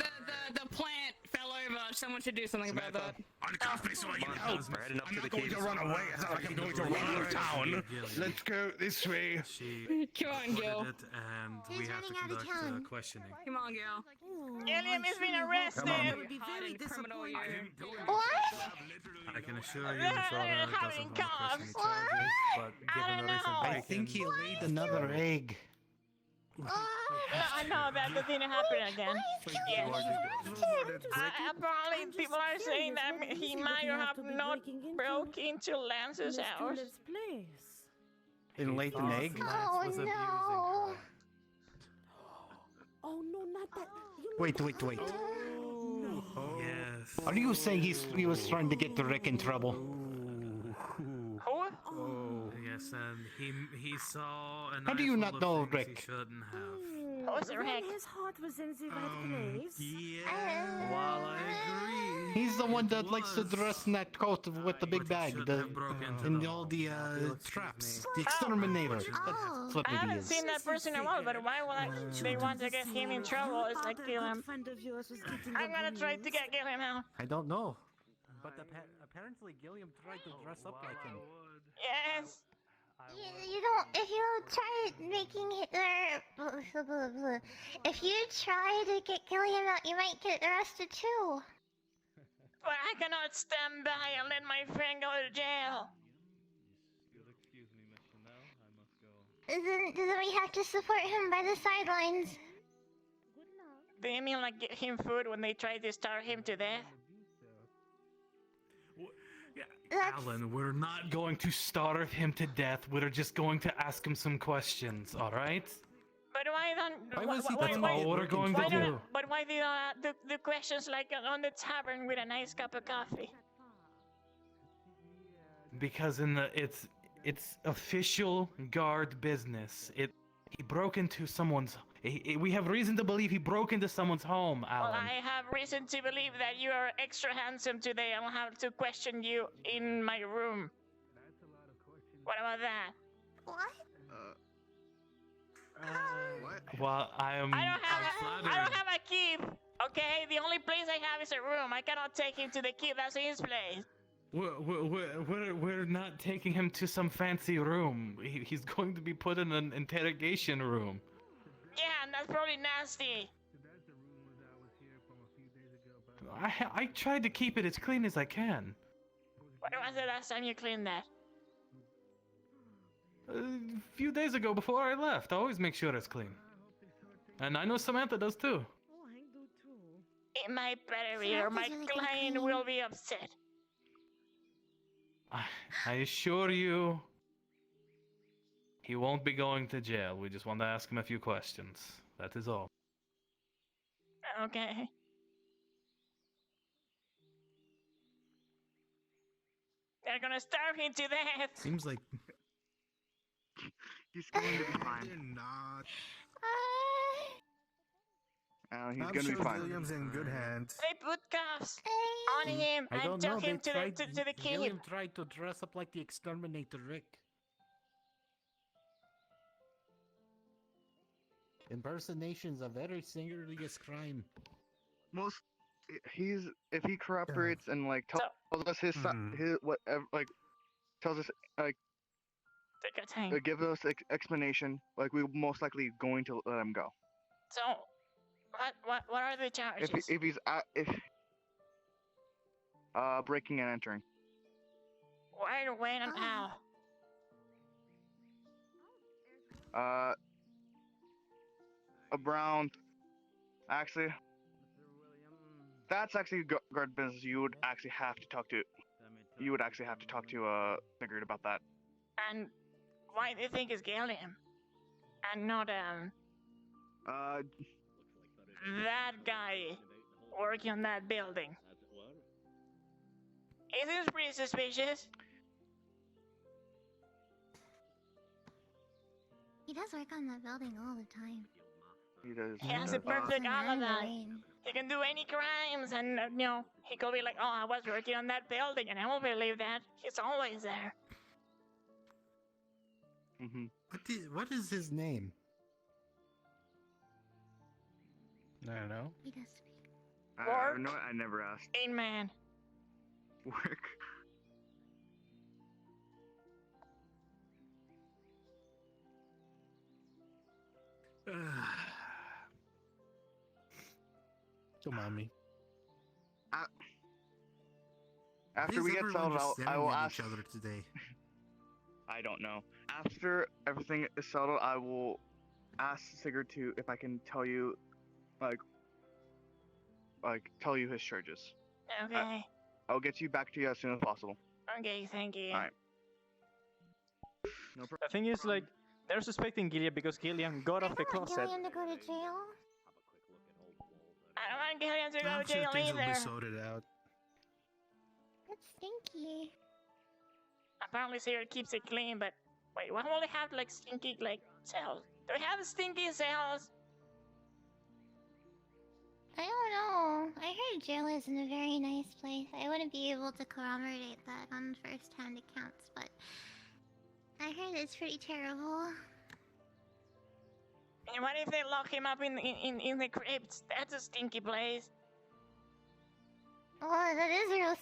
the plant fell over. Someone should do something about that. Uncuff me so I can help. We're heading up I'm to the not going cages. to run away. It's not like I'm going to run out of town. Let's go this way. She Come on, Gil. reported it, and we have to conduct questioning. Come on, Gil. Gilliam has been arrested. I would be very Criminal disappointed. What? I can assure you, Miss Rhoda doesn't having want to press any coughs. charges, but I given don't the recent know. I break-in, think he laid another egg. No, that didn't happen again. Yes. Apparently, people are saying that he might have not broke into Lance's house. And laid an egg? Oh no! Oh no, not that. Wait. yes. Are you saying he was trying to get Rick in trouble? Who? Yes, and he saw a How do you knife not full know of things Rick? he shouldn't have. Who's Rick? His heart was in the right place. Yeah, while I agree. He's the one that likes to dress in that coat with the big bag, and all the traps. The exterminator. That's what I it haven't is. seen that person in a while, but why would they want to get him in trouble? It's like Gilliam. I'm gonna try to get Gilliam out. I don't know. But apparently Gilliam tried to dress up like him. Yes. You don't. If you try making Hitler, if you try to get Gilliam out, you might get arrested too. But I cannot stand by and let my friend go to jail. You'll excuse me, Miss Chanel. I must go. Then we have to support him by the sidelines. Do you mean like get him food when they try to starve him to death? Allan, we're not going to starve him to death. We're just going to ask him some questions, all right? But why don't? Why was he That's doing all that? we're going to Why do. don't? But why do you do questions like on the tavern with a nice cup of coffee? Because it's official guard business. He broke into someone's We have reason to believe he broke into someone's home, Alan. Well, I have reason to believe that you are extra handsome today. I'll have to question you in my room. What about that? What? What? Well, I don't have a key. Okay, the only place I have is a room. I cannot take him to the key. That's his place. We're not taking him to some fancy room. He's going to be put in an interrogation room. Yeah, and that's probably nasty. I tried to keep it as clean as I can. When was the last time you cleaned that? A few days ago before I left. I always make sure it's clean. And I know Samantha does too. It might better be, or my client will be upset. I assure you, he won't be going to jail. We just want to ask him a few questions. That is all. Okay. They're gonna starve him to death. Seems like he's going to be fine. They're not. He's I'm gonna sure be fine. William's in good hands. They put cuffs on him I and don't know. took him to the key. William tried to dress up like the exterminator, Rick. Impersonation's a very serious crime. If he cooperates and like tells us his whatever, like tells us like give us explanation, like we're most likely going to let him go. So, what are the charges? If he's breaking and entering. Where, when, and how? Around. Actually, that's actually guard business. You would actually have to talk to. You would actually have to talk to Sigurd about that. And why do you think it's Gilliam, and not that guy working on that building? It seems pretty suspicious. He does work on that building all the time. He does. He has a perfect alibi. He can do any crimes, and he could be like, "Oh, I was working on that building," and I will believe that. He's always there. What is his name? I don't know. He does speak. No, I never asked. Man. Work. Don't mind me. After we get settled out, I will ask each other today. I don't know. After everything is settled, I will ask Sigurd if I can tell you, tell you his charges. Okay. I'll get you back to you as soon as possible. Okay, thank you. All right. The thing is, like, they're suspecting Gilliam because Gilliam got off the closet. Gilliam to go to jail? I don't want Gilliam to go I'm to jail sure things will be either. sorted out. That's stinky. Apparently, Sigurd keeps it clean, but wait, why don't we have like stinky cells? Do we have stinky cells? I don't know. I heard jail isn't a very nice place. I wouldn't be able to corroborate that on first-hand accounts, but I heard it's pretty terrible. And what if they lock him up in the crypts? That's a stinky place. Well, that is a real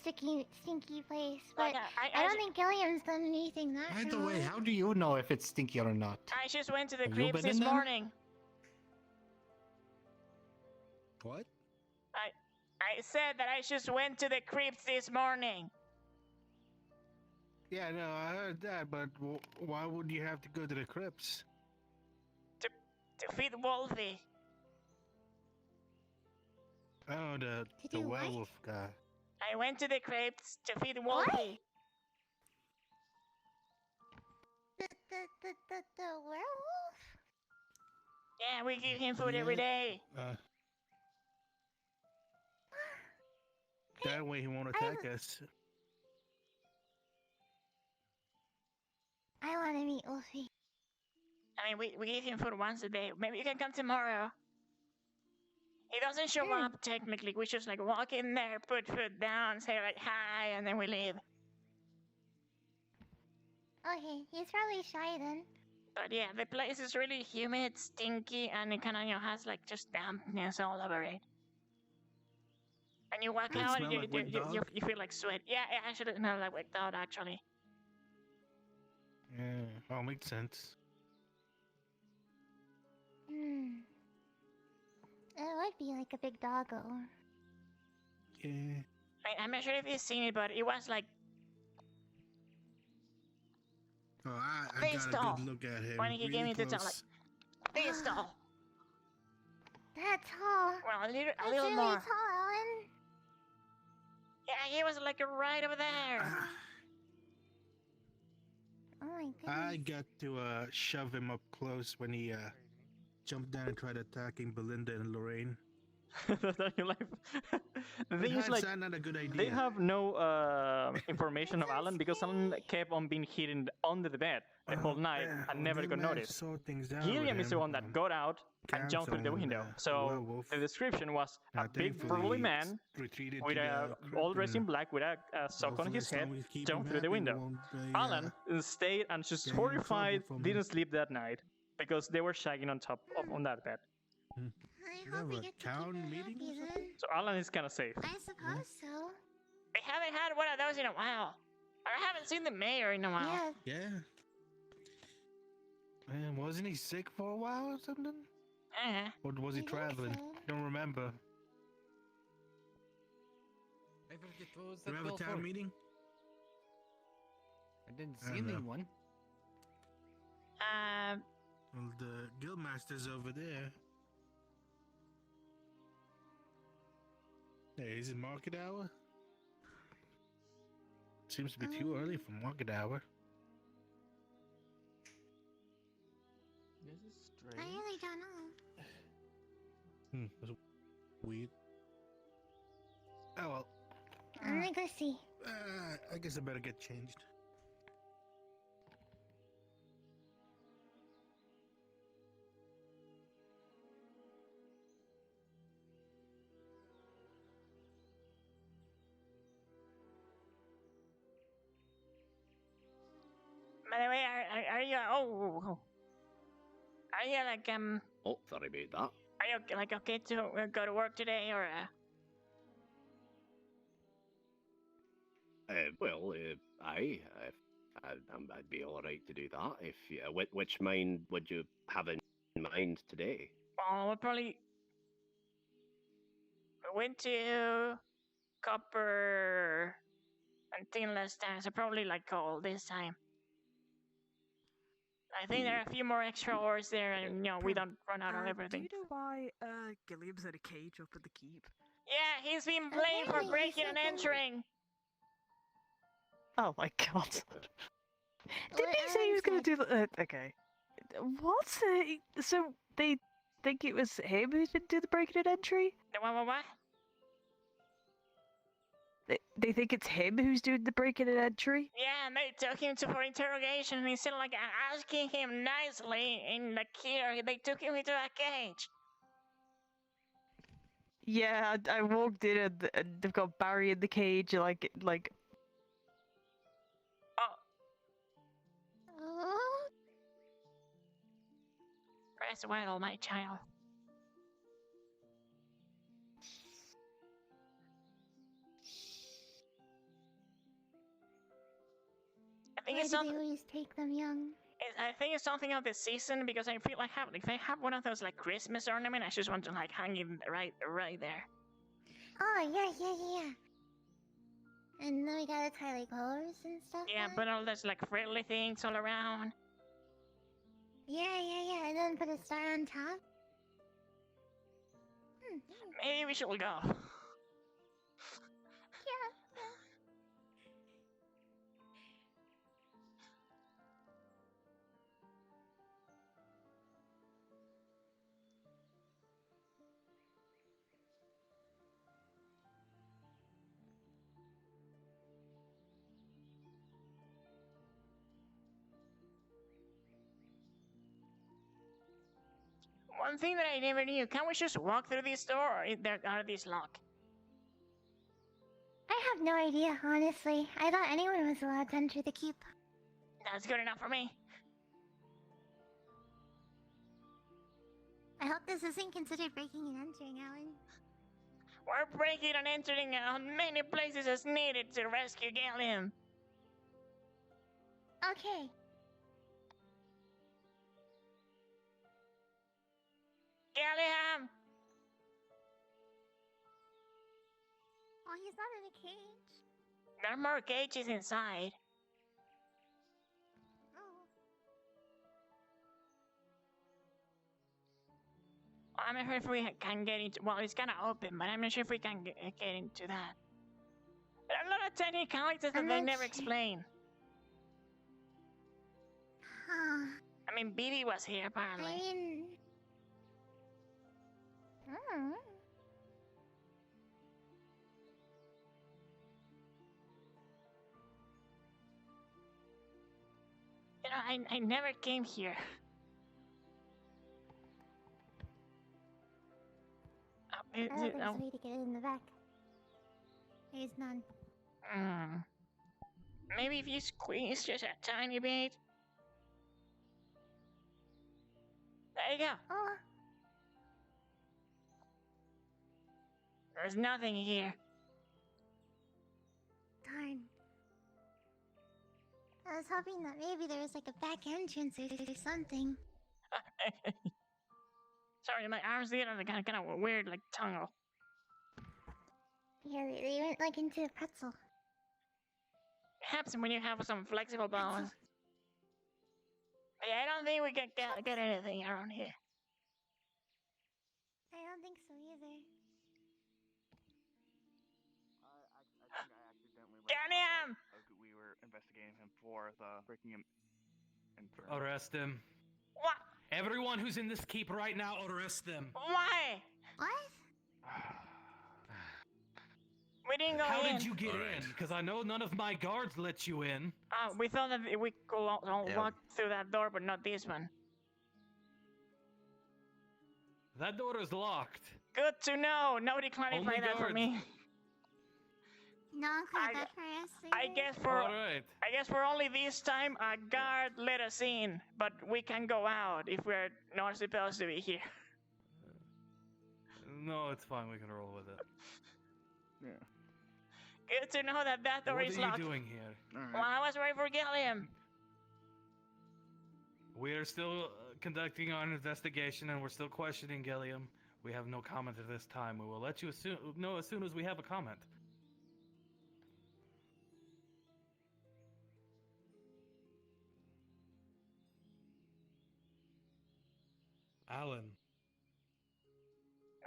stinky place, but I don't think Gilliam's done anything that By the way, how do you know if it's stinky or not? I just went to the Have you crypts been this in them? morning. What? I said that I just went to the crypts this morning. Yeah, no, I heard that, but why would you have to go to the crypts? To feed Wolfie. Oh, the werewolf guy. I went to the crypts to feed Wolfie. The werewolf? Yeah, we give him food every day. That way he won't attack us. I want to meet Wolfie. I mean, we give him food once a day. Maybe you can come tomorrow. He doesn't show up technically. We just like walk in there, put food down, say like hi, and then we leave. Okay, he's probably shy then. But yeah, the place is really humid, stinky, and it kind of has like just dampness all over it. And you walk Does it out, smell like wet dog? you feel like sweat. Yeah, it actually smells like wet dog actually. Yeah, all makes sense. It would be like a big doggo. Yeah. I'm not sure if you've seen it, but it was like Oh, I this got a tall good look at him. when he really gave me the close. towel, like this tall. That tall. Well, a little That's more. really tall, Allan. Yeah, he was like right over there. Oh my goodness. I got to shove him up close when he jumped down and tried attacking Belinda and Lorraine. The thing is, like, not a good idea. they have no information of Allan because Allan kept on being hidden under the bed the whole night and never got noticed. Gilliam is the one that got out and jumped through the window. So the description was a big burly man with all dressed in black with a sock on his head, jumped through the window. Allan stayed and just horrified, didn't sleep that night because they were shagging on top of on that bed. I hope we get to keep him happy then. So Allan is kind of safe. I suppose so. We haven't had one of those in a while. I haven't seen the mayor in a while. Yeah. Yeah. Man, wasn't he sick for a while or something? Or was he traveling? Don't remember. What Do we have a town meeting? I didn't I see don't know. anyone. Well, the guildmaster's over there. Hey, is it market hour? Seems to be too early for market hour. This is I strange. really don't know. That's weird. Oh well. I'm gonna go see. I guess I better get changed. By the way, are you? Oh. Are you like Oh, sorry about that. Are you like okay to go to work today or? I'd be all right to do that. If which mine would you have in mind today? Well, we'll probably we went to copper and tin last time, so probably like coal this time. I think there are a few more extra ores there, and we don't run out of everything. Do you know why Gilliam's in a cage up at the keep? Yeah, he's been blamed for breaking and entering. Oh my god. Didn't he say he was going to do that? Okay. What? So they think it was him who didn't do the breaking and entry? What? They think it's him who's doing the breaking and entry? Yeah, and they took him to for interrogation, and instead of like asking him nicely in the key, they took him into a cage. Yeah, I walked in and they've got Barry in the cage, like. Oh. Rest well, my child. I think Why it's do they something. always take them young? I think it's something of the season because I feel like if I have one of those like Christmas ornament, I just want to like hang it right there. Oh, yeah. And then we gotta tie like bows and stuff. Yeah, on? but all those like friendly things all around. Yeah. And then put a star on top. Maybe we should go. Yeah. one thing that I never knew. Can we just walk through this door, or are these locked? I have no idea, honestly. I thought anyone was allowed to enter the keep. That's good enough for me. I hope this isn't considered breaking and entering, Allan. We're breaking and entering many places as needed to rescue Gallium. Okay. Gallium! Oh, he's not in a cage. There are more cages inside. Oh. I'm not sure if we can get into... Well, it's kind of open, but I'm not sure if we can get into that. There are a lot of tiny characters that they never explain. Huh. I mean, Bibi was here, apparently. You know, I never came here. I don't think there's a way to get it in the back. There's none. Maybe if you squeeze just a tiny bit. There you go. Oh. There's nothing here. Darn. I was hoping that maybe there was like a back entrance or something. Sorry, my arms get on the kind of weird, like, tongue. Yeah, they went like into a pretzel. It happens when you have some flexible bones. Yeah, I don't think we can get anything around here. I don't think so either. Gallium! We were investigating him for the breaking him. Arrest him. What? Everyone who's in this keep right now, arrest them. Why? What? We didn't go in. How did you get in? Because I know none of my guards let you in. We thought that we could walk through that door, but not this one. That door is locked. Good to know. Nobody clarified that for me. No one cleared that for us. I guess for only this time a guard let us in, but we can go out if we're not supposed to be here. No, it's fine. We can roll with it. Yeah. Good to know that door is locked. What are you doing here? Well, I was ready for Gallium. We are still conducting our investigation, and we're still questioning Gilliam. We have no comment at this time. We will let you know as soon as we have a comment. Allan.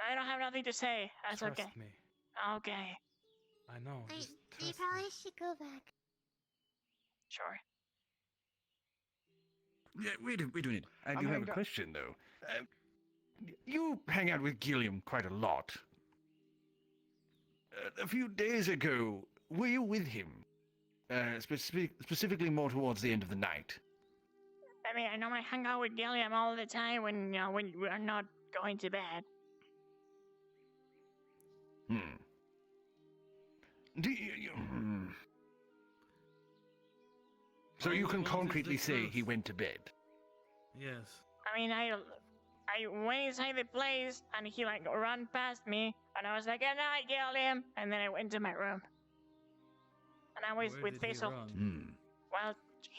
I don't have nothing to say. That's Trust okay. me. Okay. I know. We probably should go back. Sure. Yeah, wait a minute. I do have a question, though. You hang out with Gilliam quite a lot. A few days ago, were you with him? Specifically more towards the end of the night. I mean, I normally hang out with Gallium all the time when we're not going to bed. Do you... So you can concretely say he went to bed? Yes. I mean, I went inside the place and he like ran past me and I was like, "Good night, Gallium," and then I went to my room. And I was with Thistle. Well,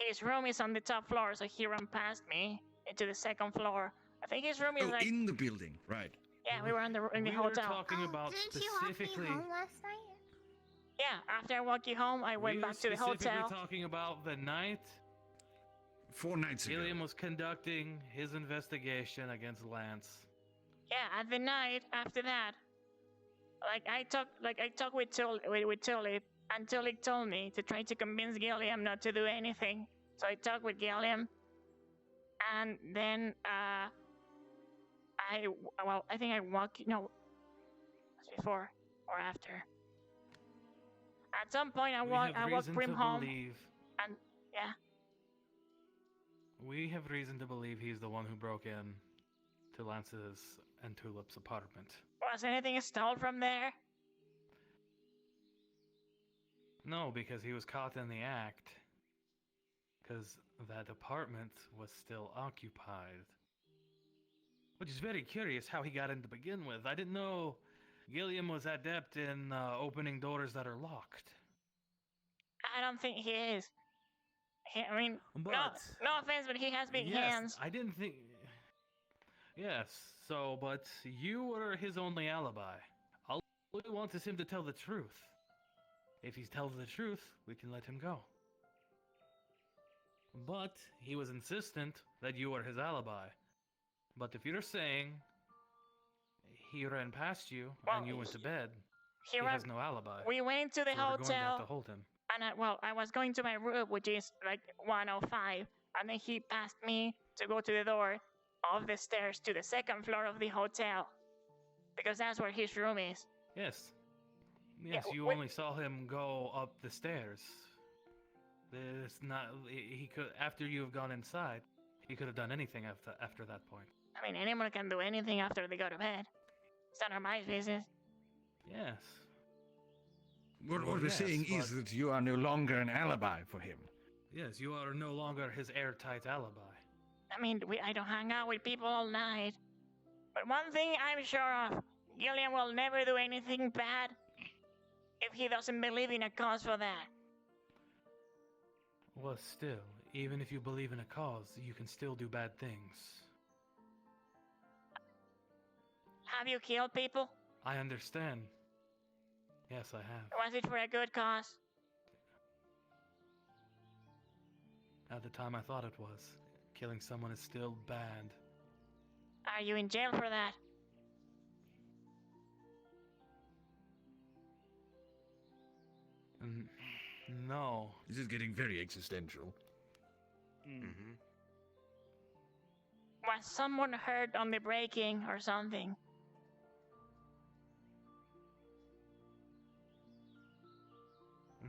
his room is on the top floor, so he ran past me into the second floor. I think his room is like in the building, right? Yeah, we were in the hotel. We were talking about Didn't you specifically. walk me home last night? Yeah, after I walked you home, I went back to the hotel. Specifically talking about the night 4 nights ago. Gilliam was conducting his investigation against Lance. Yeah, at the night after that, I talked with Tulip, and Tulip told me to try to convince Gilliam not to do anything. So I talked with Gilliam, and then I think I walked. No, before or after. At some point, I walked Prim home, and yeah. We have reason to believe he's the one who broke in to Lance's and Tulip's apartment. Was anything stolen from there? No, because he was caught in the act. Because that apartment was still occupied. Which is very curious how he got in to begin with. I didn't know Gilliam was adept in opening doors that are locked. I don't think he is. I mean, But, no offense, but he has big yes, hands. I didn't think... Yes, so, but you were his only alibi. All we want is him to tell the truth. If he tells the truth, we can let him go. But he was insistent that you were his alibi. But if you're saying he ran past you and you went to bed, he has no alibi. We went to the so we're going to have hotel, to hold him. and I was going to my room, which is like 105, and then he passed me to go to the door of the stairs to the second floor of the hotel, because that's where his room is. Yes. Yeah, You only saw him go up the stairs. It's not. He could, after you have gone inside, he could have done anything after that point. I mean, anyone can do anything after they go to bed. It's none of my business. Yes. What we're yes, saying is that you are no longer an alibi for him. Yes, you are no longer his airtight alibi. I mean, I don't hang out with people all night. But one thing I'm sure of, Gilliam will never do anything bad if he doesn't believe in a cause for that. Well, still, even if you believe in a cause, you can still do bad things. Have you killed people? I understand. Yes, I have. Was it for a good cause? At the time I thought it was. Killing someone is still bad. Are you in jail for that? No. This is getting very existential. Was someone hurt on the breaking or something?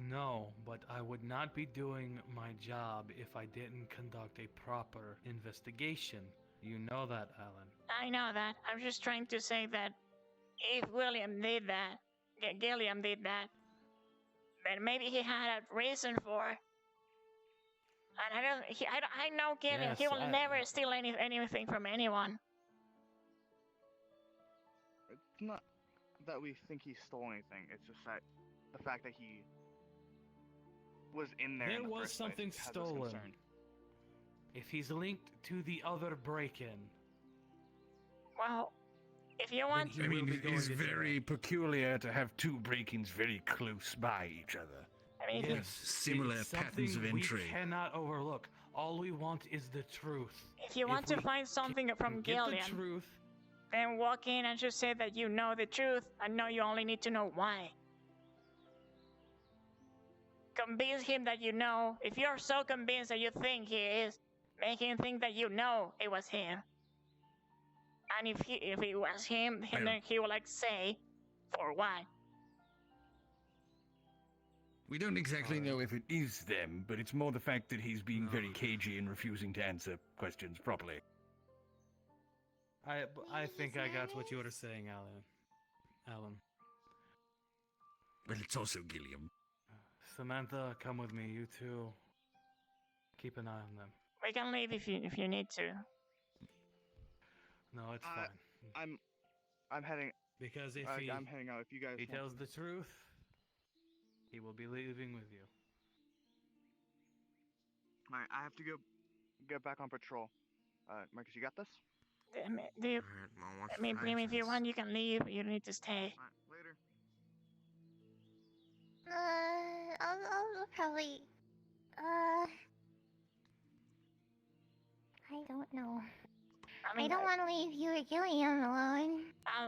No, but I would not be doing my job if I didn't conduct a proper investigation. You know that, Allan. I know that. I'm just trying to say that if William did that, Gilliam did that, then maybe he had a reason for it. And I know Gilliam. Yes, He will never steal anything from anyone. It's not that we think he stole anything. It's just that the fact that he was in there. There in the was first place something has us stolen. concerned. If he's linked to the other break-in, Well, if you want, I mean, it is very peculiar to have two break-ins very close by each other. I mean, yes, similar it's patterns of something entry. we cannot overlook. All we want is the truth. if you want to we find something from get Gilliam, the truth, then walk in and just say that you know the truth and know you only need to know why. Convince him that you know. If you're so convinced that you think he is, make him think that you know it was him. And if it was him, then he will say, for what? We don't exactly know if it is them, but it's more the fact that he's being very cagey and refusing to answer questions properly. I think I got what you were saying, Allan. Well, it's also Gilliam. Samantha, come with me. You two. Keep an eye on them. We can leave if you need to. No, it's fine. I'm heading. Because if I'm heading out. If you guys he want tells to. the truth, he will be leaving with you. Alright, I have to go get back on patrol. Marcus, you got this? Do you, I mean, if you want, you can leave. You don't need to stay. Later. I'll probably. I don't know. I don't want to leave you or Gilliam alone.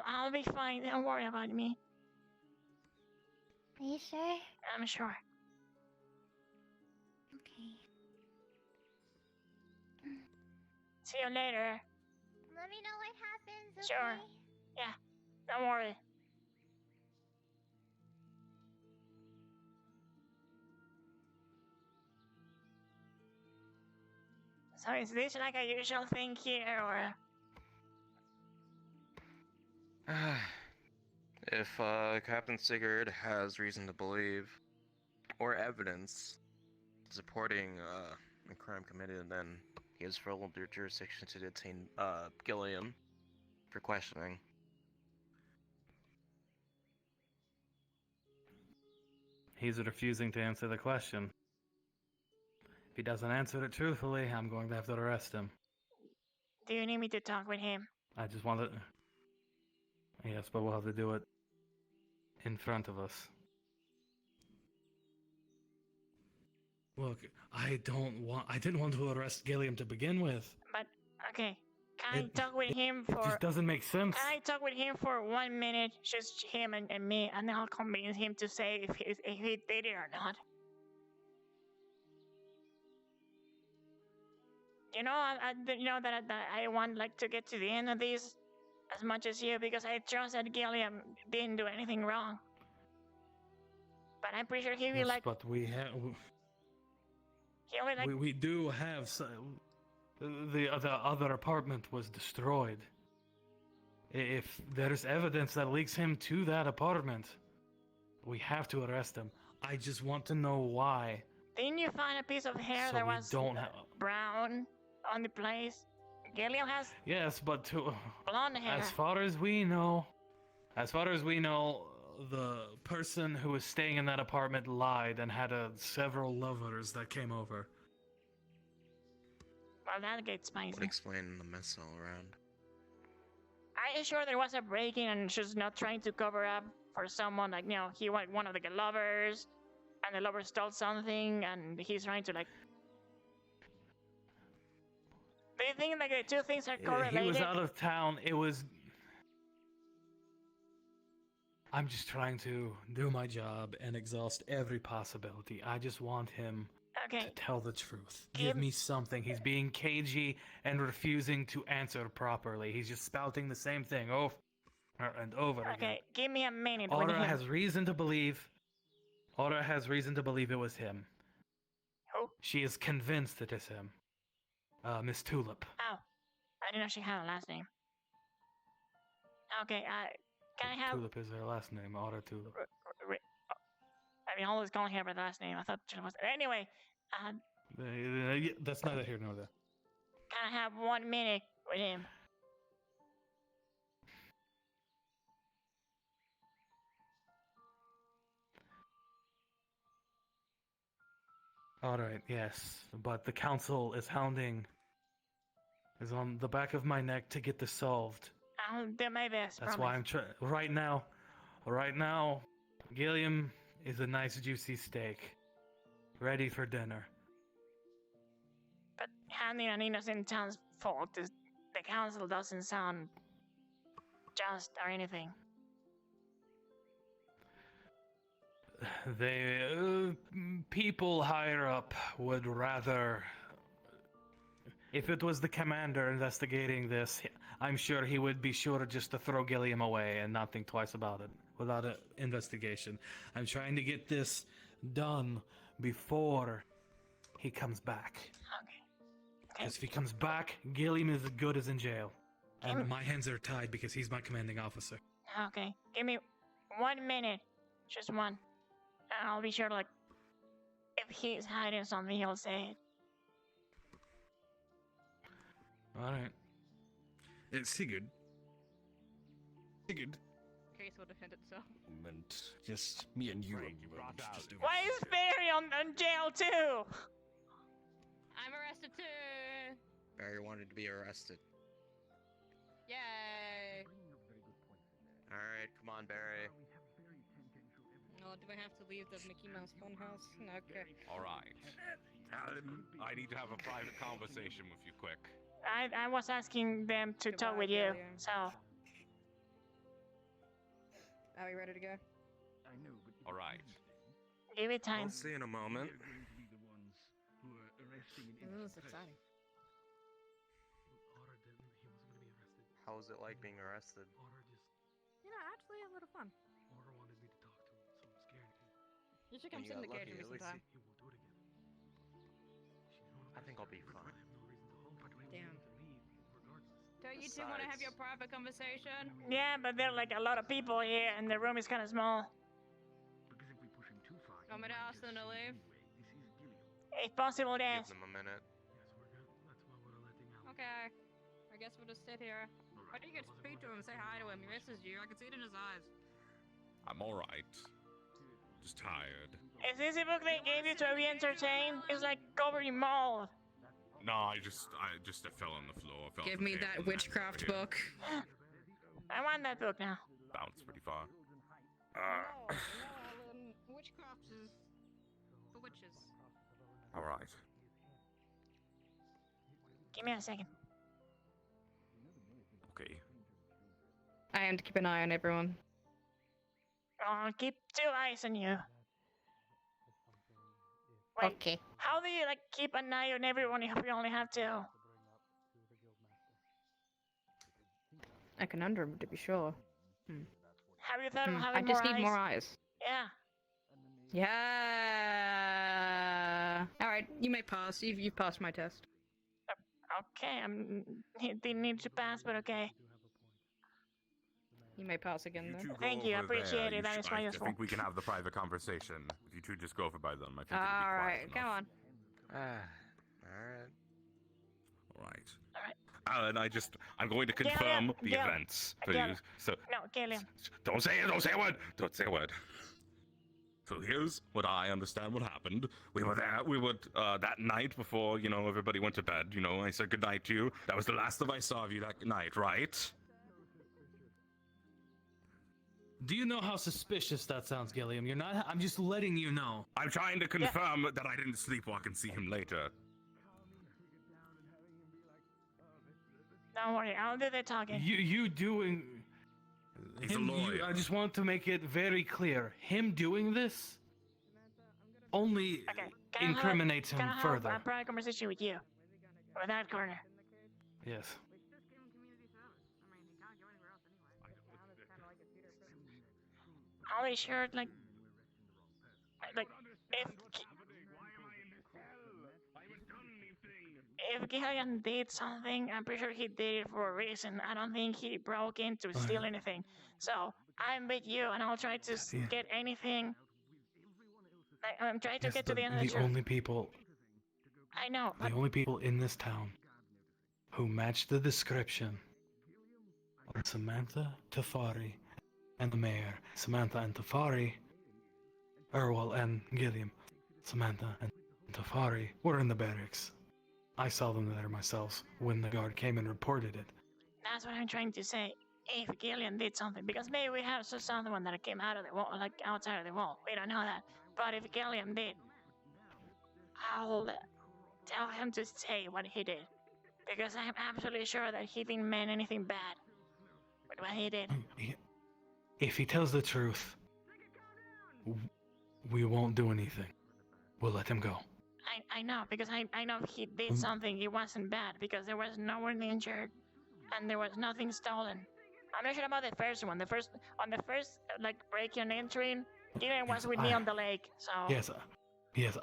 I'll be fine. Don't worry about me. Are you sure? I'm sure. Okay. See you later. Let me know what happens. Sure. Okay? Yeah. Don't worry. So is this like a usual thing here, or? If Captain Sigurd has reason to believe, or evidence supporting a crime committed, then he has full jurisdiction to detain Gilliam for questioning. He's refusing to answer the question. If he doesn't answer it truthfully, I'm going to have to arrest him. Do you need me to talk with him? I just want to... Yes, but we'll have to do it in front of us. Look, I didn't want to arrest Gilliam to begin with. But, okay. Can I talk with him for... It just doesn't make sense. Can I talk with him for 1 minute? Just him and me, and then I'll convince him to say if he did it or not. You know, you know that I want like to get to the end of this as much as you, because I trust that Gilliam didn't do anything wrong. But I'm pretty sure he will Yes, like... but we have... He will like... We do have... The other apartment was destroyed. If there's evidence that links him to that apartment, we have to arrest him. I just want to know why. Didn't you find a piece of hair So that we was don't brown on the place? Gilliam has Yes, but to... blonde hair. As far as we know, the person who was staying in that apartment lied and had several lovers that came over. Well, that gets spicy. Would explain the mess all around. Are you sure there was a break-in and she's not trying to cover up for someone, like, you know, he was one of the lovers, and the lover stole something, and he's trying to, like... Do you think, like, the two things are correlated? He was out of town. It was... I'm just trying to do my job and exhaust every possibility. I just want him to tell the truth. Give me something. He's being cagey and refusing to answer properly. He's just spouting the same thing over and over again. Okay, give me a minute. Aura has reason to believe... Aura has reason to believe it was him. Who? She is convinced it is him. Miss Tulip. Oh, I didn't know she had a last name. Okay, can I have... Tulip is her last name, Aura Tulip. I mean, always calling her by the last name. I thought she was... Anyway, that's neither here nor there. Can I have 1 minute with him? Alright, yes, but the council is is on the back of my neck to get this solved. I'll do my best, That's why I'm trying. Right now, Gilliam is a nice juicy steak, ready for dinner. But handing an innocent townsfolk to the council doesn't sound just or anything. People higher up would rather... If it was the commander investigating this, I'm sure he would be sure just to throw Gilliam away and not think twice about it without an investigation. I'm trying to get this done before he comes back. Okay. Because if he comes back, Gilliam is as good as in jail. And my hands are tied because he's my commanding officer. Okay, give me 1 minute. Just one. And I'll be sure, like, if he's hiding something, he'll say it. Alright. It's Sigurd. Sigurd. Case will defend itself. And just me and you. Why is Barry on jail too? I'm arrested too. Barry wanted to be arrested. Yay! Alright, come on, Barry. Oh, do I have to leave the Mickey Mouse funhouse? No, okay. Alright. I need to have a private conversation with you quick. I was asking them to talk with you, so... Are we ready to go? Alright. Give it time. We'll see in a moment. This is exciting. How was it like being arrested? You know, actually a little fun. You should come sit in the cage with me sometime. I think I'll be fine. Damn. Tell you two want to have your private conversation? Yeah, but there are like a lot of people here, and the room is kind of small. Want me to ask them to leave? If possible, yes. Give them a minute. Okay. I guess we'll just sit here. Why don't you get to speak to him and say hi to him? He misses you. I can see it in his eyes. I'm alright. Just tired. Is this a book they gave you to be entertained? It's like covered in mold. No, I just fell on the floor. Fell Give off the me table that and witchcraft over here. book. I want that book now. Bounced pretty far. No, Alan. Witchcraft is for witches. Alright. Give me a second. Okay. I am to keep an eye on everyone. I'll keep 2 eyes on you. Wait, Okay. how do you like keep an eye on everyone if you only have 2? A conundrum, to be sure. Have you thought of I having just more need eyes? more eyes. Yeah. Yeah. All right, you may pass. You've passed my test. Okay, he didn't need to pass, but okay. You may pass again You then. two go Thank you, I over there. appreciate it. That is quite I useful. think we can have the private conversation. If you two just go over by them, I think All it'll be quiet right, enough. come on. Alright. Alright. Alan, I'm going to confirm the events for you. So No, Gilliam. don't say a word. Don't say a word. So here's what I understand what happened. We were there. We were that night before, everybody went to bed. I said goodnight to you. That was the last of I saw of you that night, right? Do you know how suspicious that sounds, Gilliam? You're not. I'm just letting you know. I'm trying to confirm that I didn't sleepwalk and see him later. Don't worry, I'll do the talking. You doing. He's a lawyer. I just want to make it very clear. Him doing this only incriminates him Can I further. have a private conversation with you? With that corner. Yes. I'll be sure, like if Gillian did something, I'm pretty sure he did it for a reason. I don't think he broke in to steal anything. So I'm with you, and I'll try to get anything. I'm trying to get to the end of the truth. only people. I know. The only people in this town who match the description of Samantha Tafari and the mayor. Samantha and Tafari, and Gilliam. Samantha and Tafari were in the barracks. I saw them there myself when the guard came and reported it. That's what I'm trying to say. If Gillian did something, because maybe we have someone that came out of the wall, like outside of the wall. We don't know that. But if Gillian did, I'll tell him to say what he did. Because I'm absolutely sure that he didn't mean anything bad with what he did. If he tells the truth, we won't do anything. We'll let him go. I know, because I know if he did something, it wasn't bad, because there was no one injured, and there was nothing stolen. I'm not sure about the first one. On the first break-in and entering, Gillian was with me on the lake, so... Yes,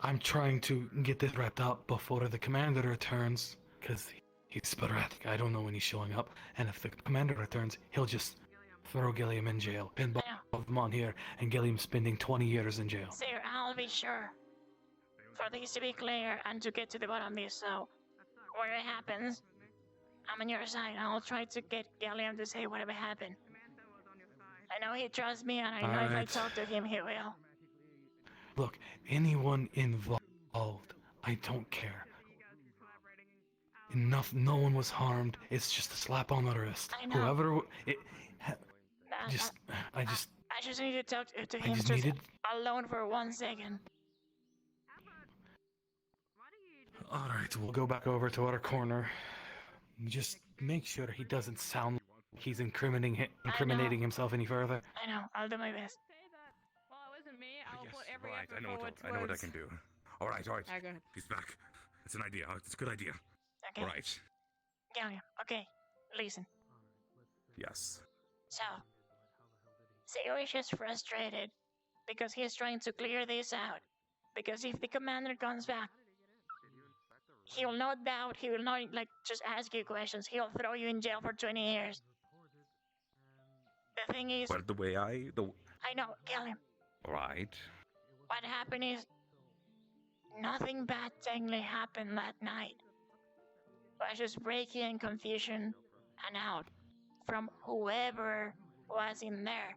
I'm trying to get this wrapped up before the commander returns, because he's sporadic. I don't know when he's showing up, and if the commander returns, he'll just throw Gilliam in jail, pin both of them on here, and Gilliam spending 20 years in jail. Sir, I'll be sure for this to be clear and to get to the bottom of this, so whatever happens, I'm on your side. I'll try to get Gilliam to say whatever happened. I know he trusts me, and I know if I talk to him, he will. Look, anyone involved, I don't care. No one was harmed. It's just a slap on the wrist. I know. I just need to talk to him just alone for 1 second. Alright, we'll go back over to our corner. Just make sure he doesn't sound like he's incriminating himself any further. I know, I'll do my best. Well, it wasn't me. I'll put every Right, effort I know forward what I can do. Alright. Go ahead. He's back. It's an idea. It's a good idea. Okay. Alright. Gilliam, okay, listen. Yes. So, Zero is just frustrated because he's trying to clear this out. Because if the commander comes back, He'll not doubt. He will not like just ask you questions. He'll throw you in jail for 20 years. The thing is, But I know, kill him. Right. What happened is, nothing bad technically happened that night. It was just breaking and confusion and out from whoever was in there.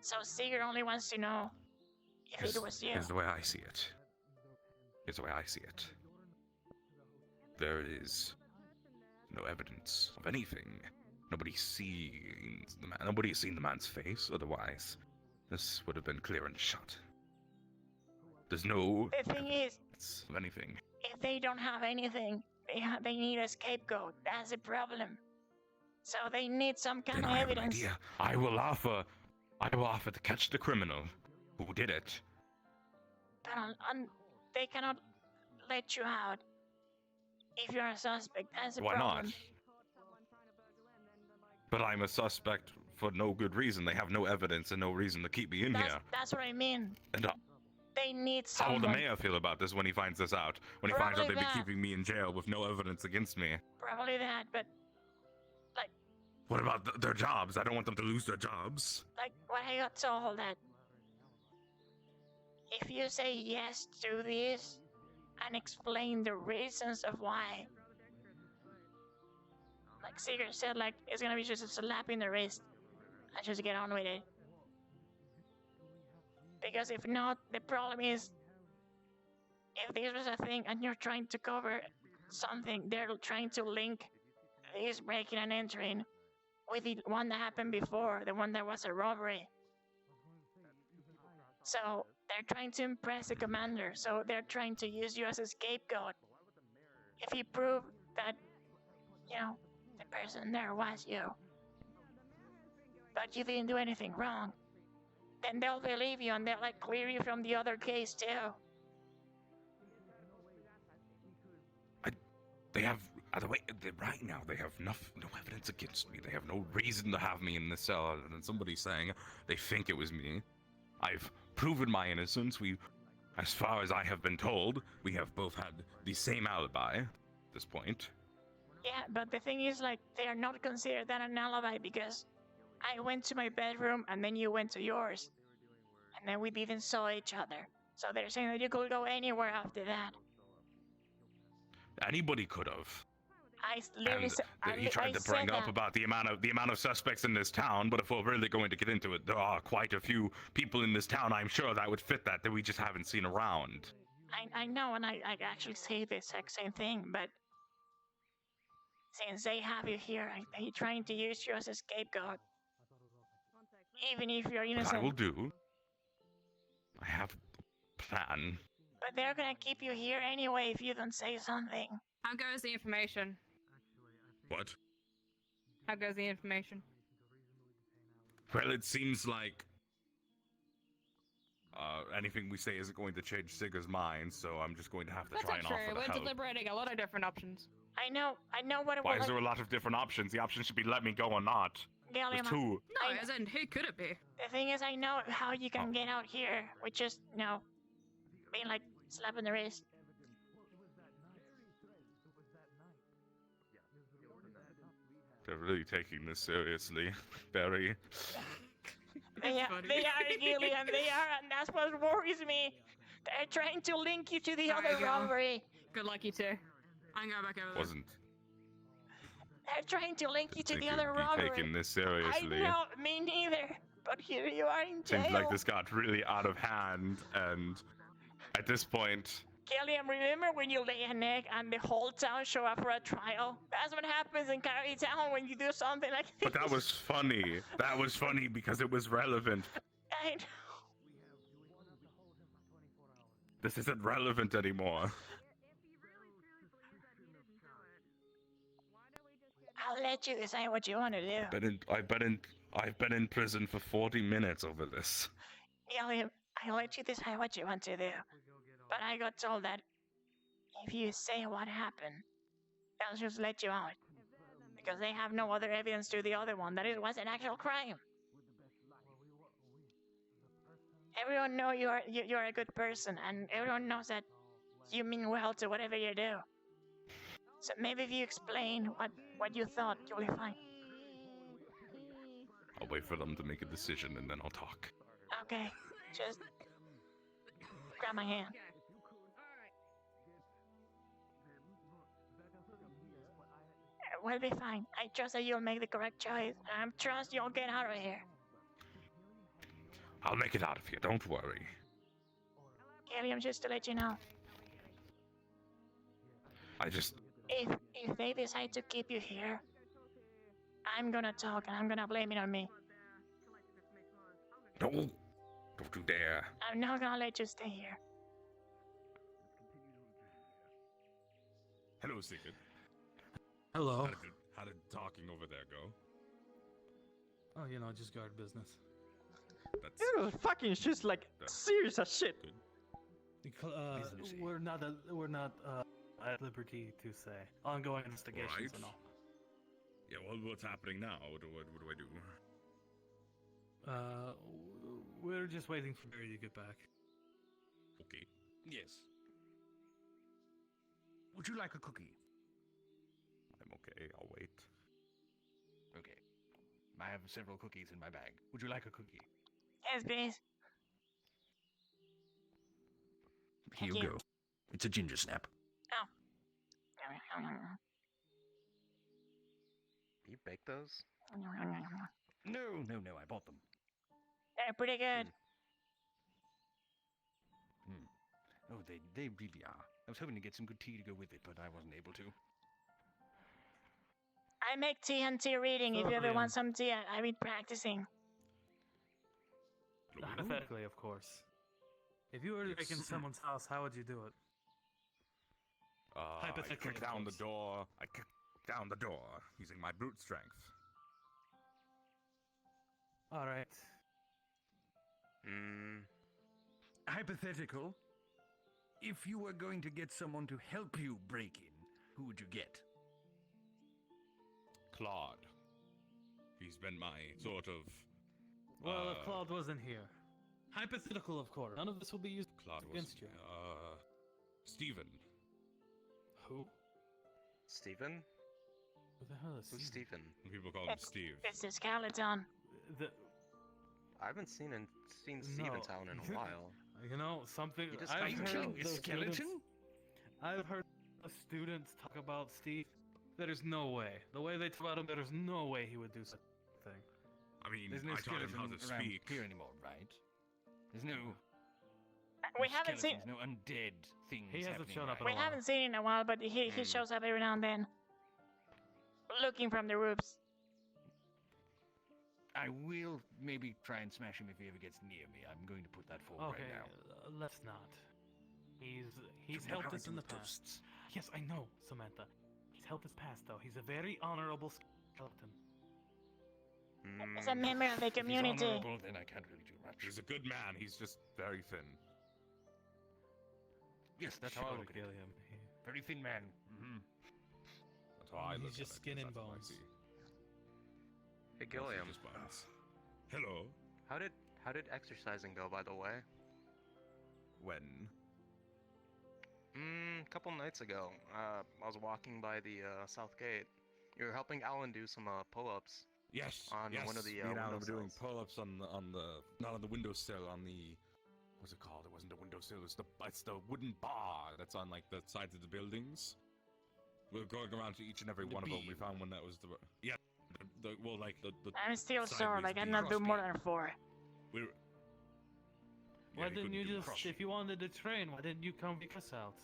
So Sigurd only wants to know if it was you. Here's the way I see it. Here's the way I see it. There is no evidence of anything. Nobody's seen the man's face. Otherwise, this would have been clear and shut. There's no The thing is, evidence of anything. if they don't have anything, they need a scapegoat. That's the problem. So they need some kind Then of I have an evidence. idea. I will offer to catch the criminal who did it. But they cannot let you out if you're a suspect. That's the Why problem. not? But I'm a suspect for no good reason. They have no evidence and no reason to keep me in here. That's what I mean. And They need how someone. will the mayor feel about this when he finds this out? When he finds out Probably they've been that. keeping me in jail with no evidence against me? Probably that, but What about their jobs? I don't want them to lose their jobs. like what I got told that if you say yes to this and explain the reasons of why, like Sigurd said, like it's gonna be just a slap in the wrist and just get on with it. Because if not, the problem is if this was a thing and you're trying to cover something, they're trying to link this breaking and entering with the one that happened before, the one that was a robbery. So they're trying to impress the commander, so they're trying to use you as a scapegoat. If you prove that, the person there was you, but you didn't do anything wrong, then they'll believe you and they'll like clear you from the other case too. They have, right now, they have no evidence against me. They have no reason to have me in this cell other than somebody saying they think it was me. I've proven my innocence. As far as I have been told, we have both had the same alibi at this point. Yeah, but the thing is, like, they are not considered that an alibi because I went to my bedroom and then you went to yours. And then we didn't saw each other. So they're saying that you could go anywhere after that. Anybody could have. I literally said, He tried to bring up about the amount of suspects in this town, but if we're really going to get into it, there are quite a few people in this town, I'm sure, that would fit that we just haven't seen around. I know, and I actually say the exact same thing, but since they have you here, they're trying to use you as a scapegoat. Even if you're innocent. What I will do, I have a plan. But they're gonna keep you here anyway if you don't say something. How goes the information? What? How goes the information? Well, it seems like anything we say isn't going to change Sigur's mind, so I'm just going to have to That's try not and true. offer to We're help. deliberating a lot of different options. I know what it Why was. is there a lot of different options? The option should be let me go or not. There's two. No, as in, who could it be? The thing is, I know how you can get out here with just, being like slapping the wrist. They're really taking this seriously, Barry. They are, Gillian, they are, and that's what worries me. They're trying to link you to the Alright, other go. robbery. Good luck, you two. I'm going back over there. Wasn't They're trying to link you to the other robbery. taking this seriously. I know, me neither. But here you are in jail. Seems like this got really out of hand, and at this point, Gilliam, remember when you lay an egg and the whole town show up for a trial? That's what happens in Cari town when you do something like this. but that was funny. That was funny because it was relevant. I know. This isn't relevant anymore. I'll let you decide what you want to do. I've been in prison for 40 minutes over this. Gilliam, I'll let you decide what you want to do. But I got told that if you say what happened, they'll just let you out. Because they have no other evidence to the other one that it was an actual crime. Everyone knows you're a good person, and everyone knows that you mean well to whatever you do. So maybe if you explain what you thought, you'll be fine. I'll wait for them to make a decision and then I'll talk. Okay, just grab my hand. We'll be fine. I trust that you'll make the correct choice. I trust you'll get out of here. I'll make it out of here, don't worry. Gilliam, just to let you know. If they decide to keep you here, I'm gonna talk and I'm gonna blame it on me. No, don't you dare. I'm not gonna let you stay here. Hello, Sigurd. Hello. How did talking over there go? Oh, just guard business. That's It was fucking just like serious as shit. We're not at liberty to say ongoing investigations Right. and all. Yeah, well, what's happening now? What do I do? We're just waiting for Barry to get back. Okay. Yes. Would you like a cookie? I'm okay, I'll wait. Okay. I have several cookies in my bag. Would you like a cookie? Yes, please. Here you go. It's a ginger snap. Oh. You bake those? No, I bought them. They're pretty good. Oh, they really are. I was hoping to get some good tea to go with it, but I wasn't able to. I make tea and tea reading. If you ever want some tea, I've been practicing. Hypothetically, of course. If you were to break in someone's house, how would you do it? I kick down the door. I kick down the door using my brute strength. All right. Hypothetical. If you were going to get someone to help you break in, who would you get? Claude. He's been my sort of... Well, if Claude wasn't here. Hypothetical, of course. None of this will be used Claude against you. Steven. Who? Steven? Who the hell is Who's Steven? People call him Steve. It's the skeleton. I haven't seen Steventown in a while. Something. You just I've got heard a those skeleton? students- I've heard students talk about Steve. There's no way. The way they talk about him, there's no way he would do such a thing. I mean, There's no I taught him how to skeleton around speak. here anymore, right? There's no. We haven't seen. No undead things. He hasn't happening, shown up in right? We haven't seen him in a while, but he shows up every now and then, looking from the roofs. I will maybe try and smash him if he ever gets near me. I'm going to put that forward Okay, right now. let's not. He's You know helped how I us do in the with past. ghosts. Yes, I know, Samantha. He's helped us past, though. He's a very honorable skeleton. He's a member of the If he's community. honorable, then I can't really do much. He's a good man. He's just very thin. Yes, that's how I Sure, look at it. Gilliam. Very thin man. That's how I look He's just at it. skin and That's what I bones. see. Hey Gilliam, Just bones. Hello. how did exercising go, by the way? When? A couple nights ago, I was walking by the south gate. You were helping Allan do some pull-ups. Yes. On yes. one of the Me and Alan window were doing sills. pull-ups on the not on the windowsill, on the what's it called? It wasn't a windowsill. It's the wooden bar that's on like the sides of the buildings. We were going around to each and every The one of them. We beam. found one that was the the I'm still sore. sideways Like I beam. cannot do more than 4. We were, Why Yeah, he didn't you couldn't do just, cross if you wanted to train, why didn't you come pick us out?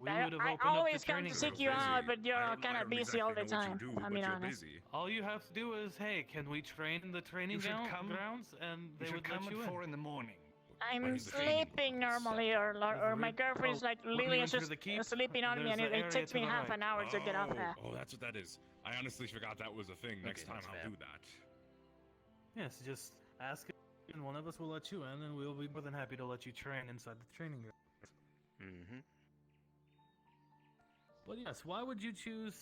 We I would have opened up the always come training to ground. seek you out, but you're I kind don't of busy exactly all the know what you time. do, I but mean, you're honest. busy. All you have to do is, hey, can we train in the training You should come- grounds? And You they should would come let at you 4 in. in the morning. I'm When is the training? sleeping normally, or my girlfriend is like when literally you is enter just the keep, sleeping on me, there's and the it area takes to me the half right. an hour to get off there. Oh, that's what that is. I honestly forgot that was a thing. Next Okay, time that's I'll fair. do that. Yes, just ask it, and one of us will let you in, and we'll be more than happy to let you train inside the training ground. Mm-hmm. But yes, why would you choose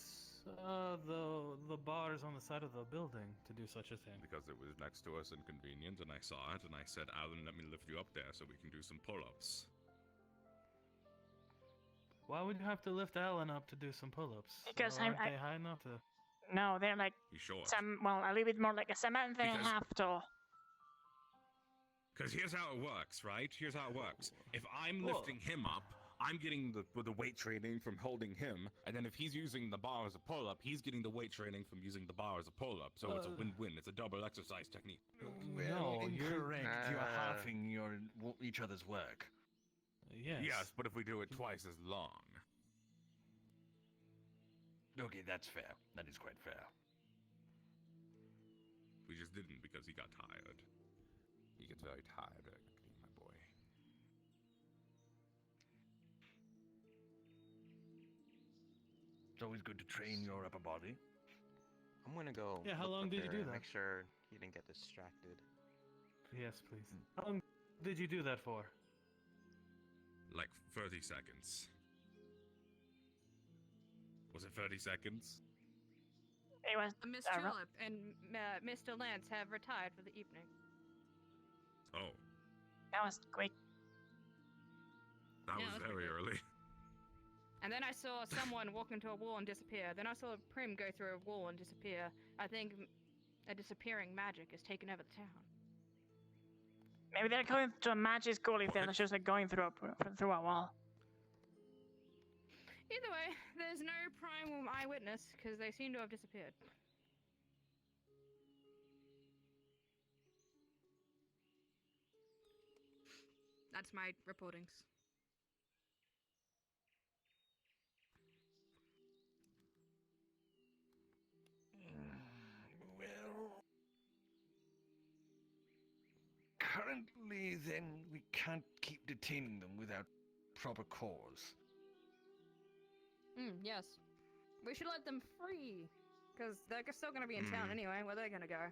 the bars on the side of the building to do such a thing? Because it was next to us and convenient, and I saw it, and I said, Alan, let me lift you up there so we can do some pull-ups. Why would you have to lift Allan up to do some pull-ups? Because Aren't they high enough to... No, they're like You sure? a little bit more like a Samantha and a half tall. Because here's how it works, right? Here's how it works. If I'm lifting him up, I'm getting the weight training from holding him, and then if he's using the bar as a pull-up, he's getting the weight training from using the bar as a pull-up. So it's a win-win. It's a double exercise technique. Well, incorrect. You're halving each other's work. Yes. Yes, but if we do it twice as long. Okay, that's fair. That is quite fair. We just didn't because he got tired. He gets very tired very quickly, my boy. It's always good to train your upper body. I'm gonna go. Yeah, how look long did you up do there, that? Make sure you didn't get distracted. Yes, please. How long did you do that for? Like 30 seconds. Was it 30 seconds? It was. Miss Tulip and Mr. Lance have retired for the evening. Oh, That was quick. that Yeah, was that's very pretty good. early. And then I saw someone walk into a wall and disappear. Then I saw Prim go through a wall and disappear. I think a disappearing magic has taken over the town. Maybe they're going to a magic school if they're just like going through a wall. Either way, there's no prime eyewitness because they seem to have disappeared. That's my reportings. Well, currently, then, we can't keep detaining them without proper cause. Yes. We should let them free. Because they're still going to be in town anyway. Where are they going to go?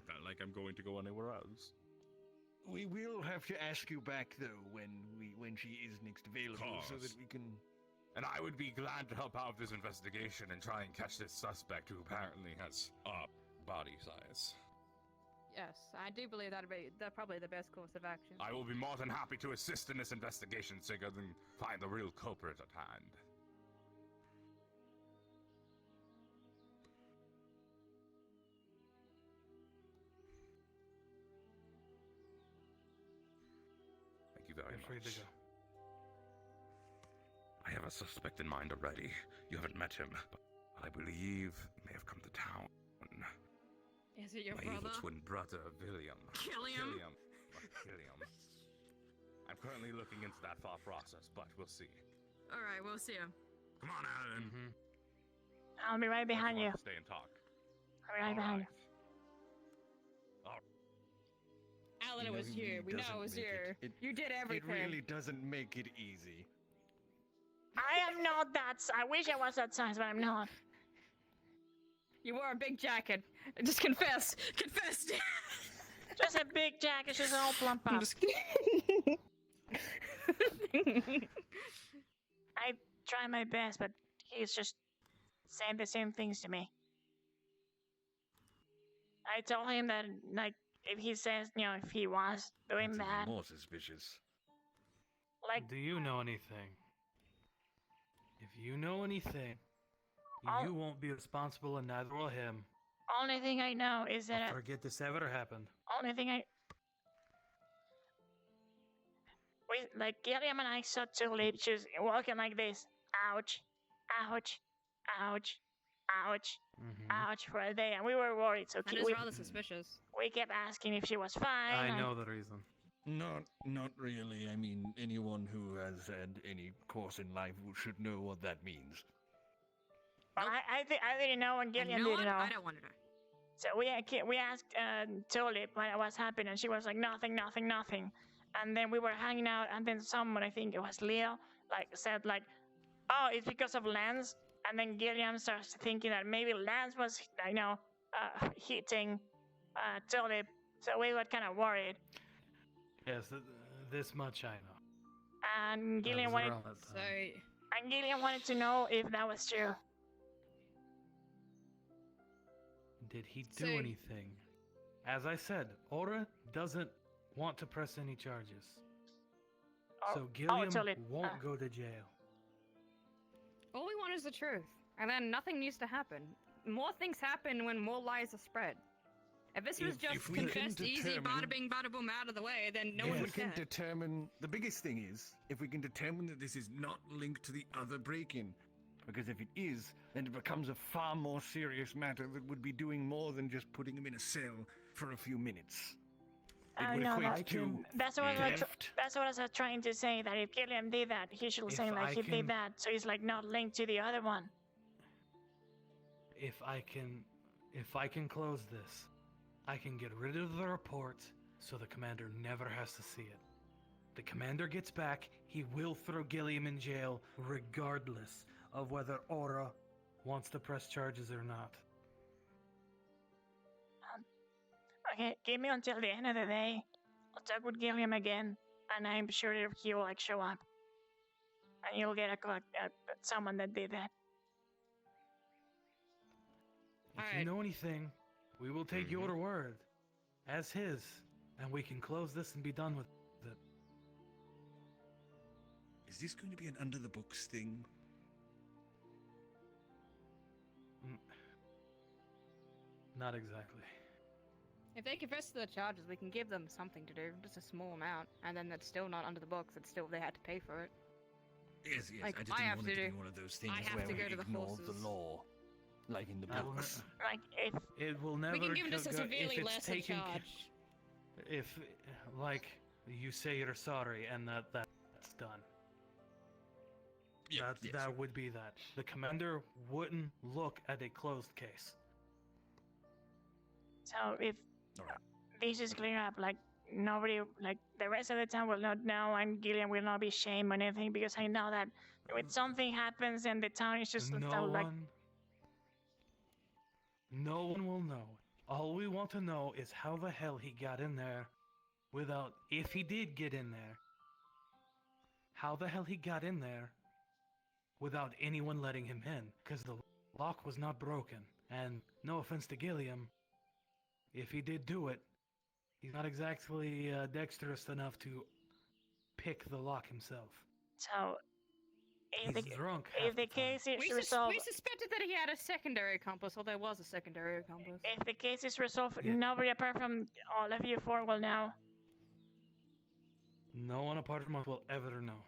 Not like I'm going to go anywhere else. We will have to ask you back, though, when she is next available, so that we can... And I would be glad to help out with this investigation and try and catch this suspect who apparently has body size. Yes, I do believe that'd probably the best course of action. I will be more than happy to assist in this investigation, Sigurd, and find the real culprit at hand. Thank you very Free to much. go. I have a suspect in mind already. You haven't met him, but I believe he may have come to town. Is it your My brother? evil twin brother, William. Killiam? Killiam. I'm currently looking into that thought process, but we'll see. Alright, we'll see him. Come on, Allan. I'll be right behind you. Stay and talk. I'll be right behind you. Allan, it was you. We know it was you. You did everything. It really doesn't make it easy. I am not that. I wish I was that size, but I'm not. You wore a big jacket. Just confess. Confess. Just a big jacket, just all plump up. I try my best, but he's just saying the same things to me. I told him that, like, if he says, if he was doing That's that, even more suspicious. like, Do you know anything? If you know anything, you won't be responsible, and neither will him. only thing I know is that Forget this ever happened. only thing Gilliam and I saw Tulip just walking like this. Ouch, ouch, ouch, ouch, ouch for a day, and we were worried. So That is rather suspicious. we kept asking if she was fine. I know the reason. Not really. I mean, anyone who has had any course in life should know what that means. Well, I didn't know, and Gilliam you know didn't what? know. I don't want to know. So we asked Tulip what was happening, and she was like, nothing. And then we were hanging out, and then someone, I think it was Leo, said oh, it's because of Lance. And then Gilliam starts thinking that maybe Lance was, hitting Tulip. So we were kind of worried. Yes, this much I know. And Gilliam was wanted, around that time. and Gilliam wanted to know if that was true. Did he do anything? As I said, Aura doesn't want to press any charges. So Gilliam Tulip, won't go to jail. All we want is the truth, and then nothing needs to happen. More things happen when more lies are spread. If this was just we can confessed easy, determine- bada bing, bada boom, out of the way, then no one If we would can care. determine, the biggest thing is, if we can determine that this is not linked to the other break-in. Because if it is, then it becomes a far more serious matter that would be doing more than just putting him in a cell for a few minutes. It would No, equate to that's what theft. that's what I was trying to say. That if Gilliam did that, he should If say like I he can- did that, so he's like not linked to the other one. If I can close this, I can get rid of the report so the commander never has to see it. The commander gets back, he will throw Gilliam in jail regardless of whether Aura wants to press charges or not. Okay, give me until the end of the day. I'll talk with Gilliam again, and I'm sure that he'll like show up, and you'll get someone that did that. If you know anything, we will take your word as his, and we can close this and be done with it. Is this going to be an under-the-books thing? Not exactly. If they confess to the charges, we can give them something to do, just a small amount, and then that's still not under the books. It's still they had to pay for it. Yes, yes. Like, I just I didn't have want to it to do- be one of those things I have where to we go to the ignore horses. the law, like in the I will books. Like if It will never. We can give just a go- severely if it's lesser taken ca- charge. If, like, you say you're sorry and that's done. Yeah, that would be that. The commander wouldn't look at a closed case. so, if Alright. this is clear up, like nobody, like the rest of the town will not know, and Gilliam will not be shamed or anything, because I know that when something happens and the town is just No like one. No one will know. All we want to know is how the hell he got in there, without. If he did get in there, how the hell he got in there, without anyone letting him in, because the lock was not broken. And no offense to Gilliam, if he did do it, he's not exactly dexterous enough to pick the lock himself. so. If He's the, drunk. if the case is We resolved, suspected that he had a secondary accomplice, or there was a secondary accomplice. if the case is resolved, nobody apart from all of you four will know. No one apart from us will ever know.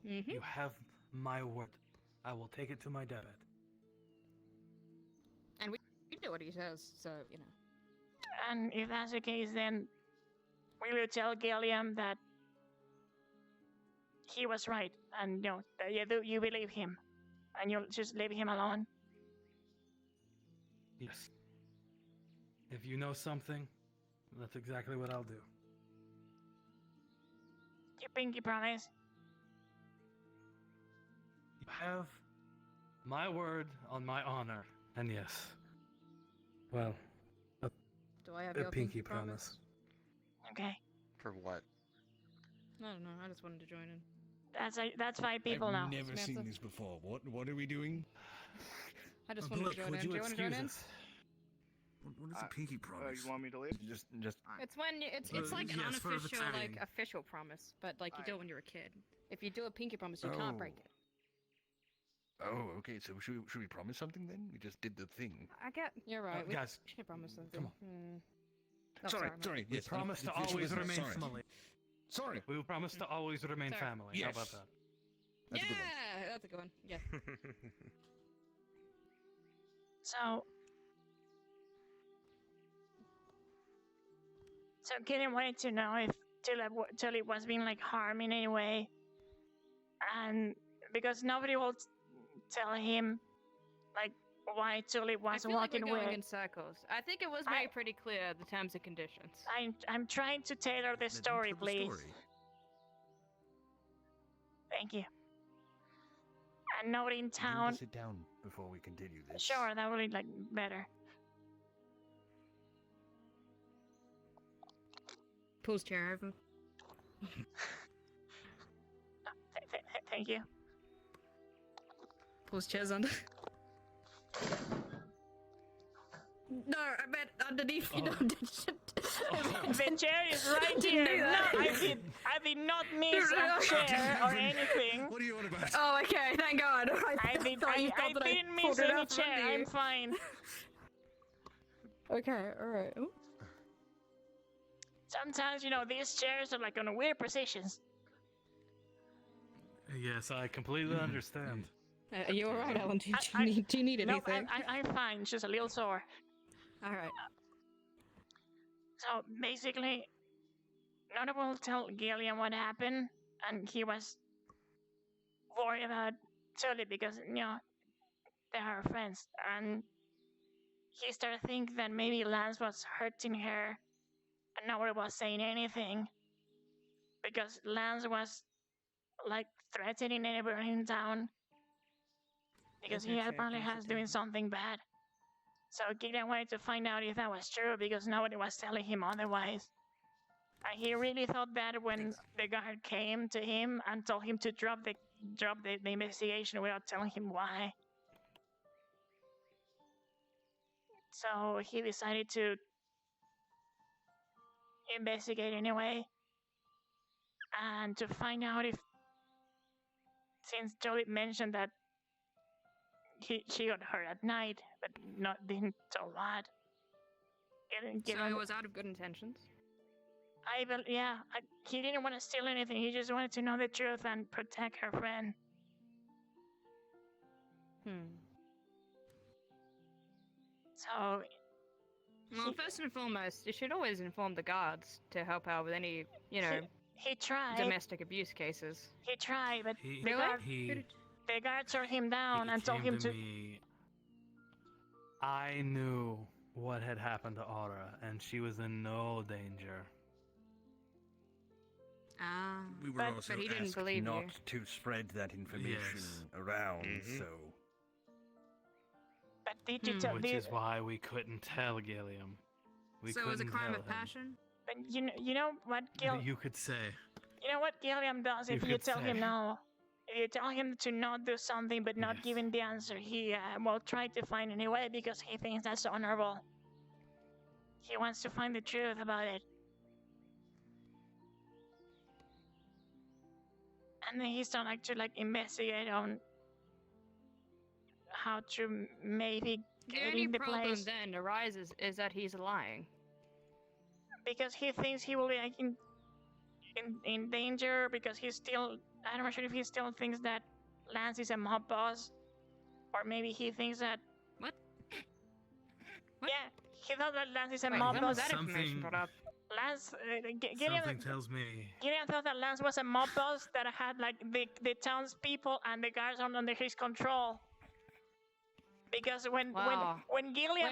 Mm-hmm. You have my word. I will take it to my deathbed. And we do what he says, so, you know. And if that's the case, then will you tell Gilliam that he was right, and that you believe him, and you'll just leave him alone? Yes. If you know something, that's exactly what I'll do. You pinky promise? You have my word on my honor, and yes. Well, Do I have a your pinky promise. Okay, For what? I don't know, I just wanted to join in. that's 5 people I've now. never Samantha? seen this before. What are we doing? I just wanted to join in. Do you want to join in? What is a pinky promise? You want me to leave? Just. It's when it's like an yes, for the unofficial, time like being. official promise, but like you do it when you're a kid. If you do a pinky promise, you can't break it. Oh, okay. So should we promise something then? We just did the thing. I get. You're right. We guys, should promise something. come Oh, sorry. We Yes, promise to yes, always listen, remain sorry. family. Sorry. We will promise to always remain Sorry. family. Yes. How about that? That's a good one. Yeah, that's a good one. Yeah. So Gilliam wanted to know if Tulip was being like harmed in any way, and because nobody will tell him like why Tulip I was feel like walking we're going away. in circles. I think it was made pretty clear the terms and conditions. I'm trying to tailor the story, please. Thank you. And nobody in Do you want town. to sit down before we continue this? Sure, that would be like better. Pulls chair over. Thank you. Pulls chairs under. No, I meant underneath. You know, The chair is right Didn't do here. that. No, I did not miss a chair or anything. What are you on about? Oh, okay, thank God. I didn't miss pulled it any out from chair. under you. I'm fine. Okay, alright. Sometimes, you know, these chairs are like on weird positions. Yes, I completely understand. Are you alright, Alan? Do you need No, anything? I'm fine. It's just a little sore. Alright. So basically, Notable told Gillian what happened, and he was worried about Tully because, you know, they're her friends, and he started thinking that maybe Lance was hurting her, and nobody was saying anything because Lance was like threatening everyone in town because he apparently has doing something bad. So Gillian wanted to find out if that was true because nobody was telling him otherwise. And he really thought that when the guard came to him and told him to drop the investigation without telling him why. So he decided to investigate anyway and to find out if, since Jolie mentioned that she got hurt at night, but didn't tell what. So it was out of good intentions? He didn't want to steal anything. He just wanted to know the truth and protect her friend. So... Well, first and foremost, you should always inform the guards to help out with any, you know, he tried. Domestic abuse cases. He tried, but He- the guard turned him down and told him to... me. I knew what had happened to Aura, and she was in no danger. We were also but he didn't asked believe not you. to spread that information around, so... But did you tell... Which is why we couldn't tell Gilliam. So it was a crime tell of him. passion? But you know what You could say. You know what Gilliam does if You you could tell him say. no? If you tell him to not do something but not give him the answer, he will try to find any way because he thinks that's honorable. He wants to find the truth about it. And then he's done like to investigate on how to maybe The get only in the problem place. then arises is that he's lying. Because he thinks he will be like in danger because he's still... I'm not sure if he still thinks that Lance is a mob boss. Or maybe he thinks that... What? Yeah, he thought that Lance is a Wait, mob when boss. was that information brought up? Lance... Gillian, Something tells me. Gillian thought that Lance was a mob boss that had like the townspeople and the guards under his control. Because when Gillian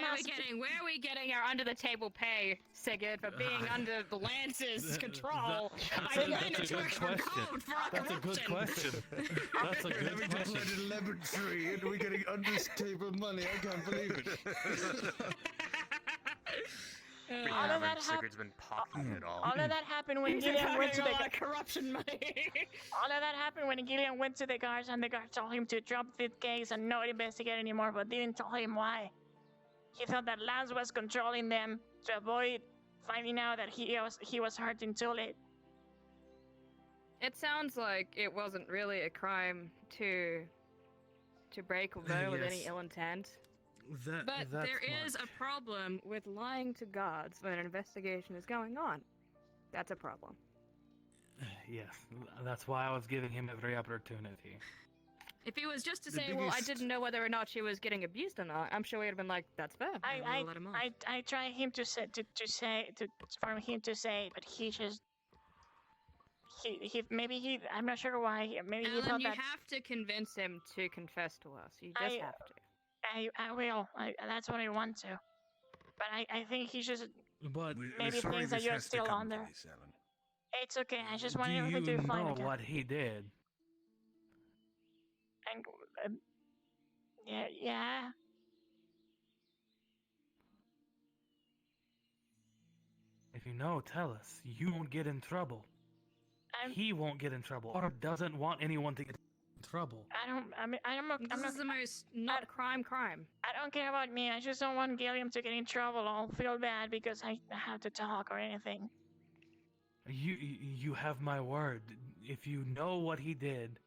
Where are we getting our under the table pay, Sigurd, for being under the Lance's control? That's a good question. That's a good question. That's a good Having to question. plant a lemon tree and we're getting under-table money. I can't believe it. all of that Sigurd's been pocketing it all. All of that happened when He's Gillian went to having the a lot of corruption money. all of that happened when Gillian went to the guards and the guards told him to drop the case and not investigate anymore, but didn't tell him why. He thought that Lance was controlling them to avoid finding out that he was hurting Tully. It sounds like it wasn't really a crime to break a vow with any Yes. ill intent. But that's there is a problem with lying to guards when an investigation is going on. That's a problem. Yes, that's why I was giving him every opportunity. If he was just to The say, well, I biggest- didn't know whether or not she was getting abused or not, I'm sure he'd have been like, that's fair. We'll let him off. I try him for him to say, but he just I'm not sure why. Maybe he Alan, thought you that have to convince him to confess to us. You just have to. I will. That's what I want to. But I think he just But maybe thinks that you're still on there. It's okay. I just want do him you to find know it. what he did? And yeah. If you know, tell us. You won't get in trouble. He won't get in trouble, or doesn't want anyone to get in trouble. This is the most not crime. I don't care about me. I just don't want Gilliam to get in trouble. I'll feel bad because I have to talk or anything. You have my word. If you know what he did,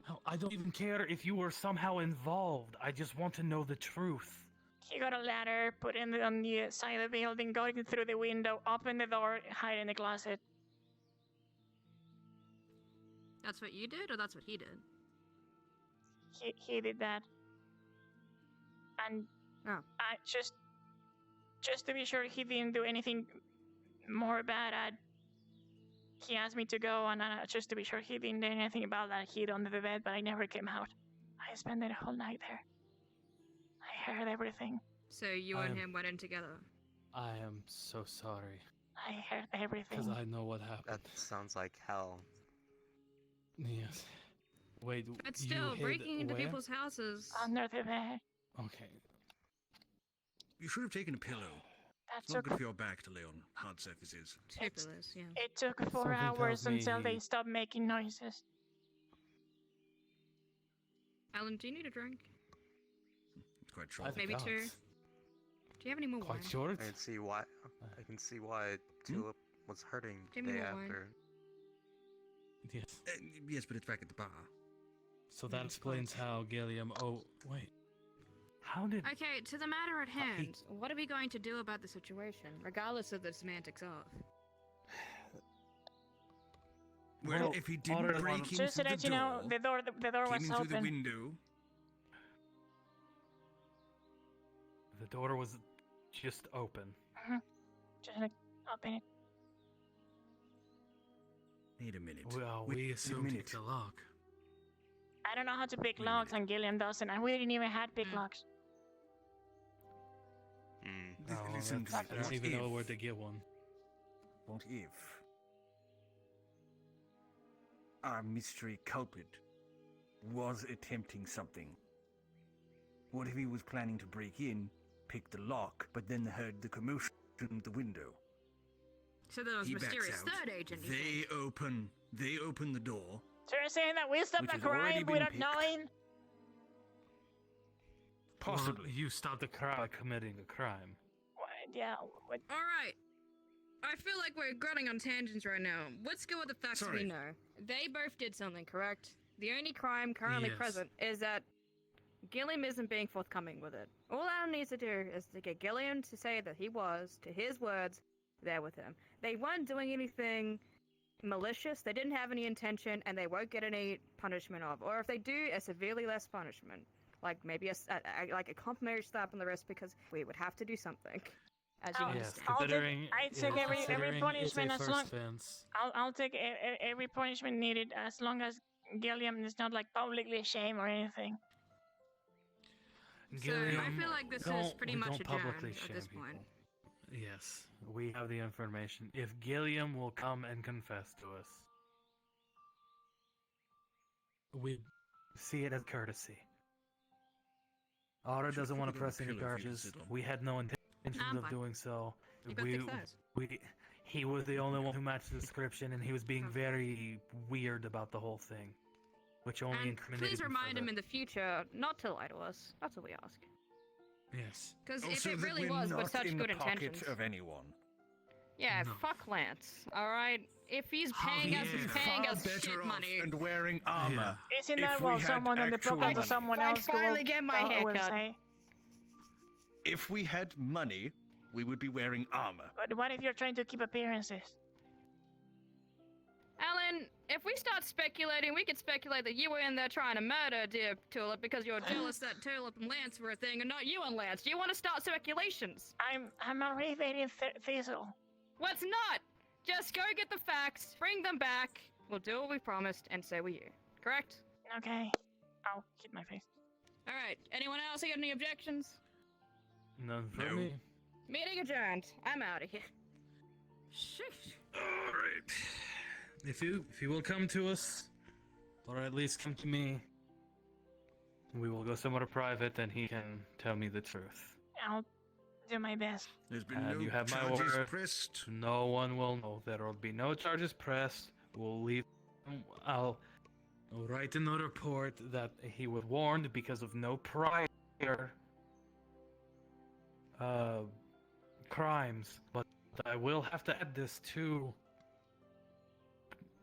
hell, I don't even care if you were somehow involved. I just want to know the truth. He got a ladder, put it on the side of the building, got in through the window, opened the door, hide in the closet. That's what you did, or that's what he did? He did that. And I just to be sure he didn't do anything more bad, he asked me to go, and just to be sure he didn't do anything about that, hid under the bed, but I never came out. I spent the whole night there. I heard everything. So you and him went in together? I am so sorry. I heard everything. Because I know what happened. That sounds like hell. Yes. Wait, But still, breaking into where? people's houses. Under the bed. Okay. You should have taken a pillow. That's It's not good for your back to lay on hard surfaces. Two pillows, yeah. It took 4 Something hours tells me until they he- stopped making noises. Alan, do you need a drink? Quite I think Maybe not. 2. Do you have any more Quite wine? short. I can see why Tulip was hurting Give the me day more wine. after. Yes. Yes, but it's back at the bar. So that explains how Gilliam. Oh, wait. How did? Okay, to the matter at hand. What are we going to do about the situation, regardless of the semantics of? Well, if he didn't Alright, break into Just to the let you know, the door came was in through the open. window. The door was just open. Just like open it. Wait a minute. Well, Wait we a assumed minute. it's a lock. I don't know how to pick locks, and Gilliam doesn't, and we didn't even have pick locks. No, Listen, I don't what even know if- where to get one. What if our mystery culprit was attempting something? What if he was planning to break in, pick the lock, but then heard the commotion at the window? So there was He mysterious backs out. third agent. you They think? open the door. So you're saying that we stopped Which the has already crime been without picked. knowing? Possibly. You stopped the crowd by committing a crime. Yeah. What? All right. I feel like we're running on tangents right now. Let's go with the facts Sorry. we know. They both did something, correct? The only crime currently Yes. present is that Gilliam isn't being forthcoming with it. All Alan needs to do is to get Gilliam to say that he was, to his words, there with him. They weren't doing anything malicious, they didn't have any intention, and they won't get any punishment of. Or if they do, a severely less punishment. Like maybe like a complimentary slap on the wrist, because we would have to do something. As you I'll- understand. I'll Considering, I take every considering punishment it's a as long. first offense. I'll take every punishment needed as long as Gilliam is not like publicly ashamed or anything. So I feel like this is pretty much don't publicly adjourned at shame this people. point. Yes. We have the information. If Gilliam will come and confess to us, we see it as courtesy. Otter Should doesn't want to figure out press a any pillow for you to charges. sit on. We had no intention I'm of fine. doing so. You got thick thighs. He was the only one who matched the description, and he was being very weird about the whole thing, which only And incriminated please him remind him further. in the future not to lie to us. That's all we ask. Yes. Because if Also, it that really we're was with not such in good the pocket intentions. of anyone. Yeah, No. fuck Lance. Alright? If he's How paying us, dare he's you. paying Far us better shit off money. and wearing armor. Isn't If that we what had someone in the actual pocket of money. someone I'd else finally get my will haircut. say? If we had money, we would be wearing armor. But what if you're trying to keep appearances? Alan, if we start speculating, we could speculate that you were in there trying to murder dear Tulip because you're jealous that Tulip and Lance were a thing and not you and Lance. Do you want to start speculations? I'm already dating Thistle. Let's not! Just go get the facts, bring them back, we'll do what we promised, and so will you. Correct? Okay. I'll hit my face. Alright, anyone else got any objections? None for No. me. Meeting adjourned. I'm out of here. Sheesh. Alright. If you will come to us, or at least come to me, We will go somewhere private, and he can tell me the truth. I'll do my best. There's been And no you have my charges word. pressed. No one will know. There will be no charges pressed. We'll leave. I'll I'll write in the report that he was warned because of no prior crimes, but I will have to add this to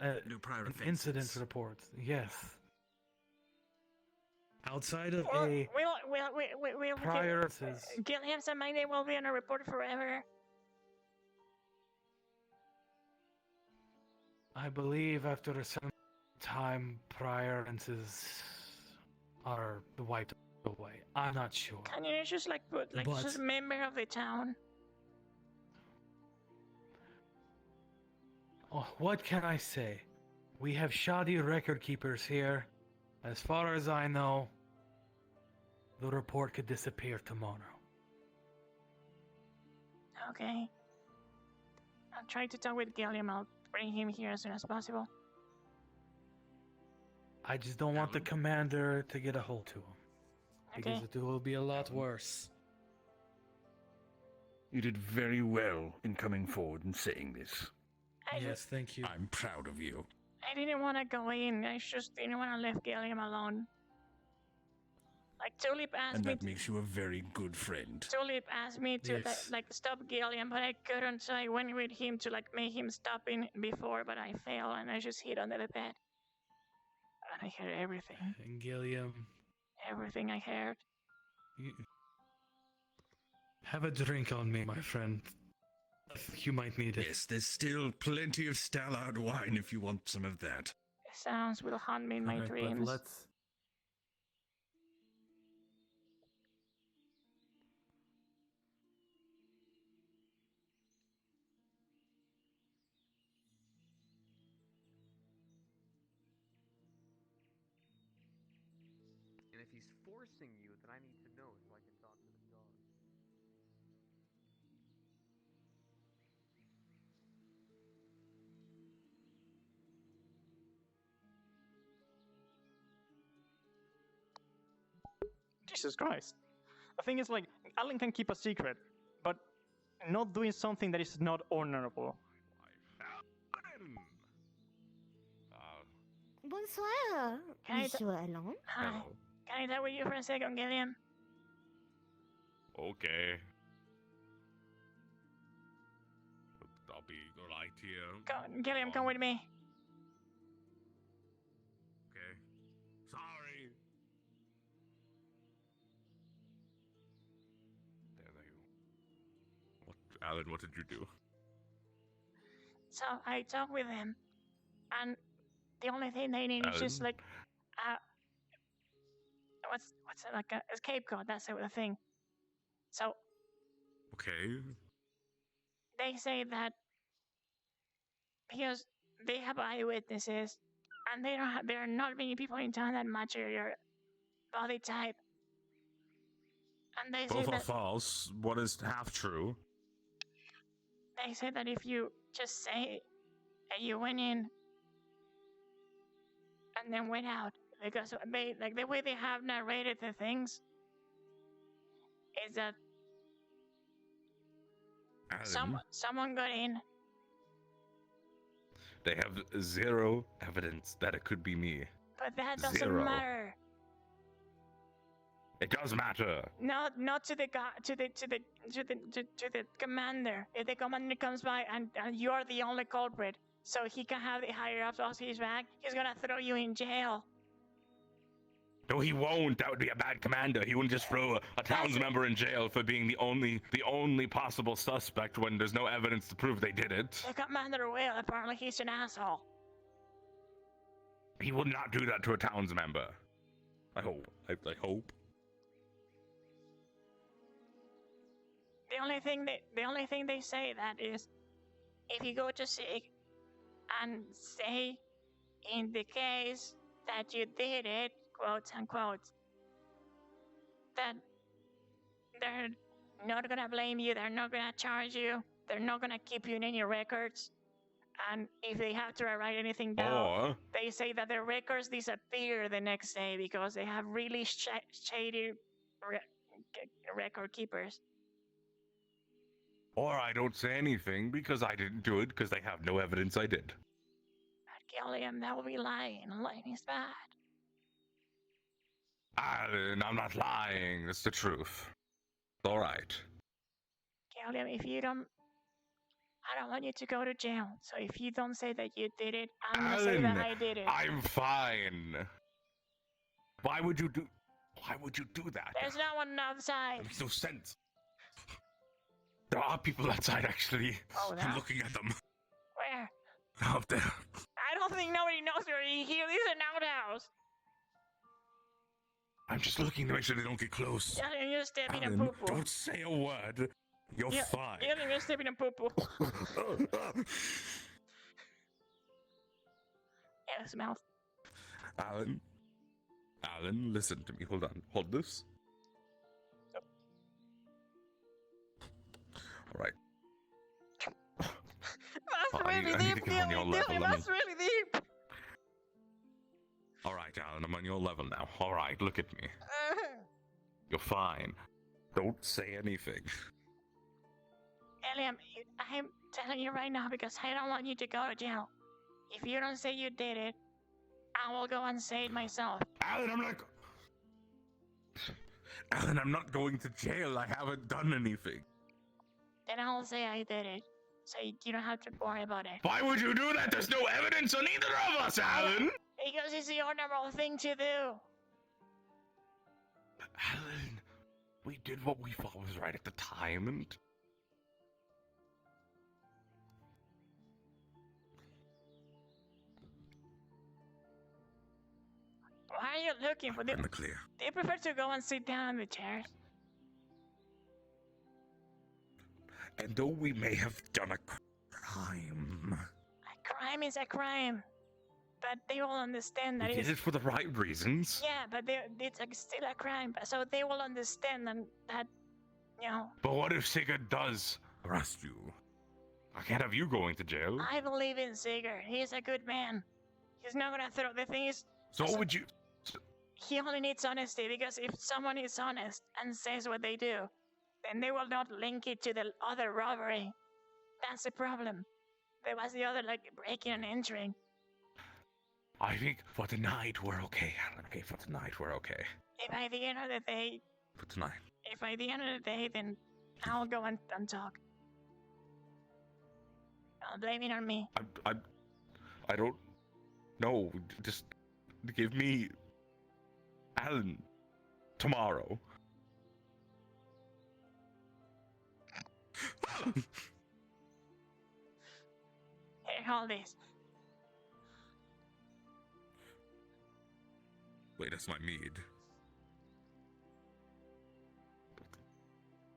No prior an offenses. incident report. Yes. Outside of Well, a we'll prior Gilliam said my name will be on a report forever. I believe after a certain time, prior offenses are wiped away. I'm not sure. Can you just like put like But- just a member of the town? Oh, what can I say? We have shoddy record keepers here. As far as I know, the report could disappear tomorrow. Okay. I'll try to talk with Gilliam. I'll bring him here as soon as possible. I just don't want the commander to get a hold to him. Because Okay. it will be a lot worse. You did very well in coming forward and saying this. Yes, thank you. I'm proud of you. I didn't want to go in. I just didn't want to leave Gilliam alone. Like Tulip asked And me. that makes you a very good friend. Tulip asked me to Yes. like stop Gilliam, but I couldn't. So I went with him to like make him stop in before, but I failed and I just hid under the bed. And I heard everything. And Gilliam, Everything I heard. have a drink on me, my friend. You might need it. Yes, there's still plenty of Stallard wine if you want some of that. The sounds will haunt me in my Alright, but dreams. let's... And if he's forcing you, then I need to know so I can talk to the dog. Jesus Christ. The thing is, like, Allan can keep a secret, but not doing something that is not honorable. Bonsoir, Can I Monsieur Allan. Hi. Can I talk with you for a second, Gilliam? Okay. I'll be right here. Gilliam, come with me. Okay. Sorry. There they go. What, Allan? What did you do? So I talked with him, and the only thing they need is just Allan? like, what's it, like a escape code? That's the thing. So Okay. they say that because they have eyewitnesses, and they don't have, there are not many people in town that match your body type, and they say Both are that false. One is half true. they say that if you just say that you went in and then went out, because they like the way they have narrated the things is that Allan, someone got in. they have zero evidence that it could be me. But that doesn't Zero. matter. It does matter. Not to the commander. If the commander comes by and you're the only culprit, so he can have the higher ups off his back, he's gonna throw you in jail. No, he won't. That would be a bad commander. He wouldn't just throw a town's member in jail for being the only possible suspect when there's no evidence to prove they did it. The commander will. Apparently, he's an asshole. He would not do that to a town's member. I hope. I hope. The only thing they say that is, if you go to SIG and say, in the case that you did it, quotes unquote, that they're not gonna blame you, they're not gonna charge you, they're not gonna keep you in any records, and if they have to write anything down, Or they say that their records disappear the next day because they have really shady record keepers. I don't say anything because I didn't do it because they have no evidence I did. Gilliam, that will be lying. Lying is bad. Allan, I'm not lying. It's the truth. All right. Gilliam, if you don't... I don't want you to go to jail. So if you don't say that you did it, I'm gonna say that I did it. I'm fine. Why would you do that? There's no one outside. That makes no sense. There are people outside, actually. Oh, no? I'm looking at them. Where? Out there. I don't think nobody knows where he is. He's an outhouse. I'm just looking to make sure they don't get close. Yeah, you're stepping in Allan, poo-poo. don't say a word. You're fine. You're stepping in poo-poo. Yeah, it smells. Allan, listen to me. Hold on. Hold this. All right. That's really deep, Gilliam. That's really deep. All right, Allan, I'm on your level now. All right, look at me. You're fine. Don't say anything. Gilliam, I'm telling you right now because I don't want you to go to jail. If you don't say you did it, I will go and say it myself. Allan, I'm not going to jail. I haven't done anything. Then I'll say I did it. So you don't have to worry about it. Why would you do that? There's no evidence on either of us, Allan! Because it's the honorable thing to do. Allan, we did what we thought was right at the time, and... Why are you looking for them? In the clear. They prefer to go and sit down in the chairs. And though we may have done a crime... A crime is a crime. But they will understand that we did it for the right reasons. Yeah, but it's still a crime. So they will understand that, you know... But what if Sigurd does arrest you? I can't have you going to jail. I believe in Sigurd. He's a good man. He's not gonna throw the things... So would you... He only needs honesty, because if someone is honest and says what they do, then they will not link it to the other robbery. That's the problem. There was the other, like, breaking and entering. I think for tonight we're okay, Allan. Okay, for tonight we're okay. If by the end of the day... For tonight. If by the end of the day, then I'll go and talk. I'll blame it on me. I don't know. Just give me... Allan. Tomorrow. Here, hold this. Wait, that's my mead.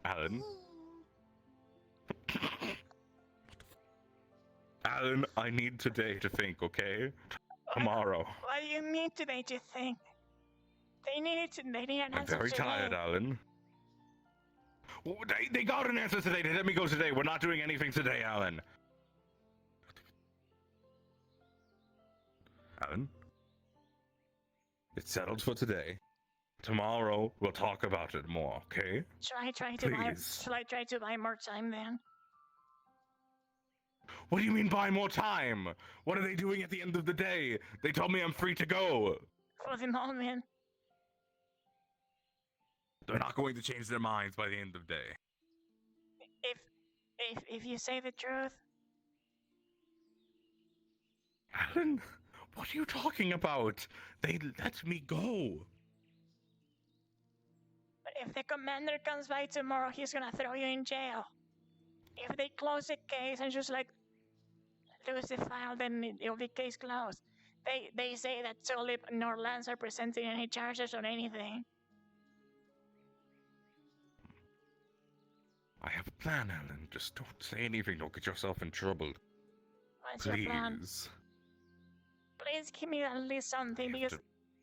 Allan? Allan, I need today to think, okay? Tomorrow. What do you need today to think? They need an I'm answer very today. tired, Allan. Well, they got an answer today. They let me go today. We're not doing anything today, Allan. Allan? It's settled for today. Tomorrow, we'll talk about it more, okay? Shall I try to buy more time then? What do you mean buy more time? What are they doing at the end of the day? They told me I'm free to go. For the moment. They're not going to change their minds by the end of the day. If you say the truth. Allan, what are you talking about? They let me go. But if the commander comes by tomorrow, he's gonna throw you in jail. If they close the case and just like lose the file, then it'll be case closed. They say that Tulip nor Lance are presenting any charges on anything. I have a plan, Allan. Just don't say anything. Don't get yourself in trouble. What's Please. your plan? Please give me at least something, because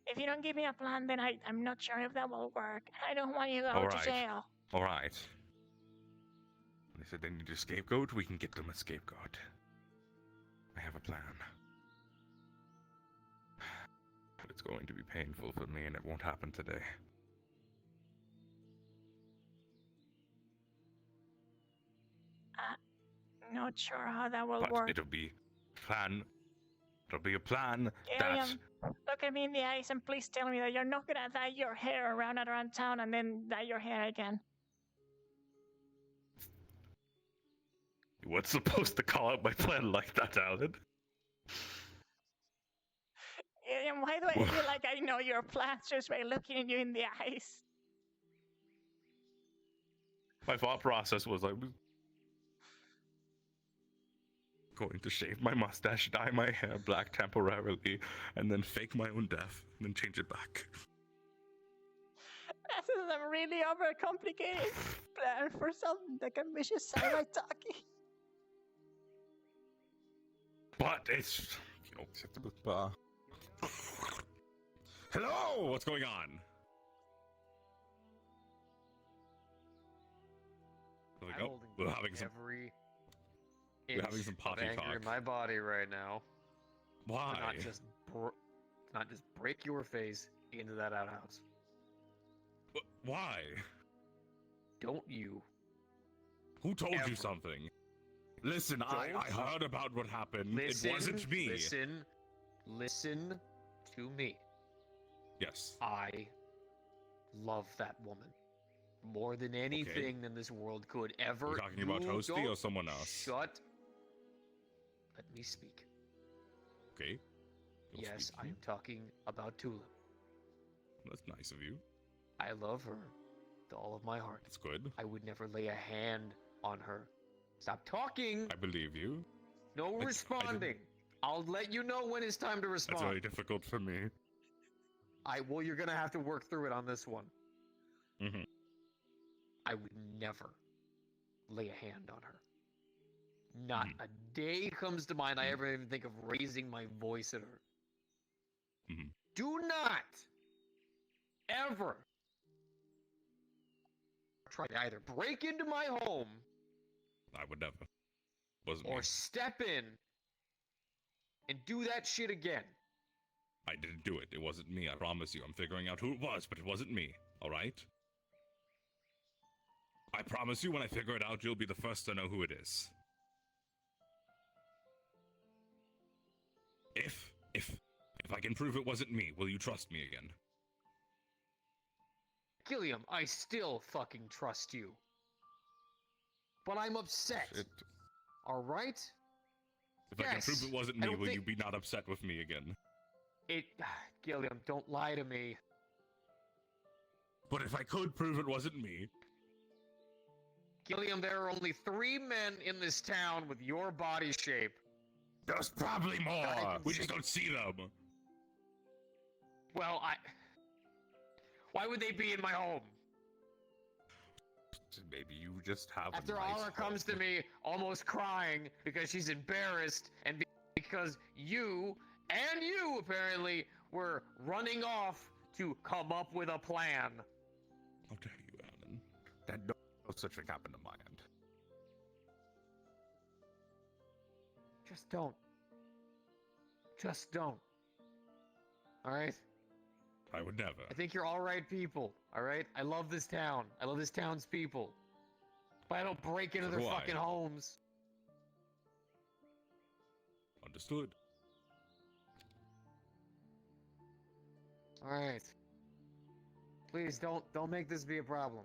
if you don't give me a plan, then I'm not sure if that will work. I don't want you to go to jail. All right. They said they need a scapegoat. We can get them a scapegoat. I have a plan. But it's going to be painful for me, and it won't happen today. Not sure how that will But work. it'll be plan It'll be a plan that... Gilliam, look at me in the eyes and please tell me that you're not gonna dye your hair around town and then dye your hair again. You weren't supposed to call out my plan like that, Allan. Gilliam, why do I feel like I know your plans just by looking at you in the eyes? My thought process was I was going to shave my mustache, dye my hair black temporarily, and then fake my own death, and then change it back. This is a really overcomplicated plan for something that can be just samurai talking. But it's... Hello! What's going on? We're having some... We're having some potty anger talk. in my body right now. Why? Not just break your face into that outhouse. Why? Don't you? Who told you something? Listen, I heard about what happened. It wasn't me. Listen to me. Yes. I love that woman more than anything in this world could ever. Are you talking about Toasty or someone else? Shut. Let me speak. Okay. Yes, I am talking about Tulip. That's nice of you. I love her with all of my heart. That's good. I would never lay a hand on her. Stop talking! I believe you. No responding. I'll let you know when it's time to respond. That's very difficult for me. Well, you're gonna have to work through it on this one. Mm-hmm. I would never lay a hand on her. Not a day comes to mind I ever even think of raising my voice at her. Do not ever try to either break into my home I would never. Wasn't or me. step in and do that shit again. I didn't do it. It wasn't me. I promise you. I'm figuring out who it was, but it wasn't me. All right? I promise you when I figure it out, you'll be the first to know who it is. If I can prove it wasn't me, will you trust me again? Gilliam, I still fucking trust you. But I'm upset. Alright? If I can prove it wasn't me, will you be not upset with me again? Gilliam, don't lie to me. But if I could prove it wasn't me... Gilliam, there are only 3 men in this town with your body shape. There's probably more! We just don't see them! Well, why would they be in my home? Maybe you just have After a nice Aura comes to me almost crying because she's embarrassed and because you apparently were running off to come up with a plan. How dare you, Allan? That no such thing happened on my end. Just don't. Just don't. Alright? I would never. I think you're alright people, alright? I love this town. I love this town's people. But I don't break into their fucking homes. Understood. Alright. Please don't make this be a problem.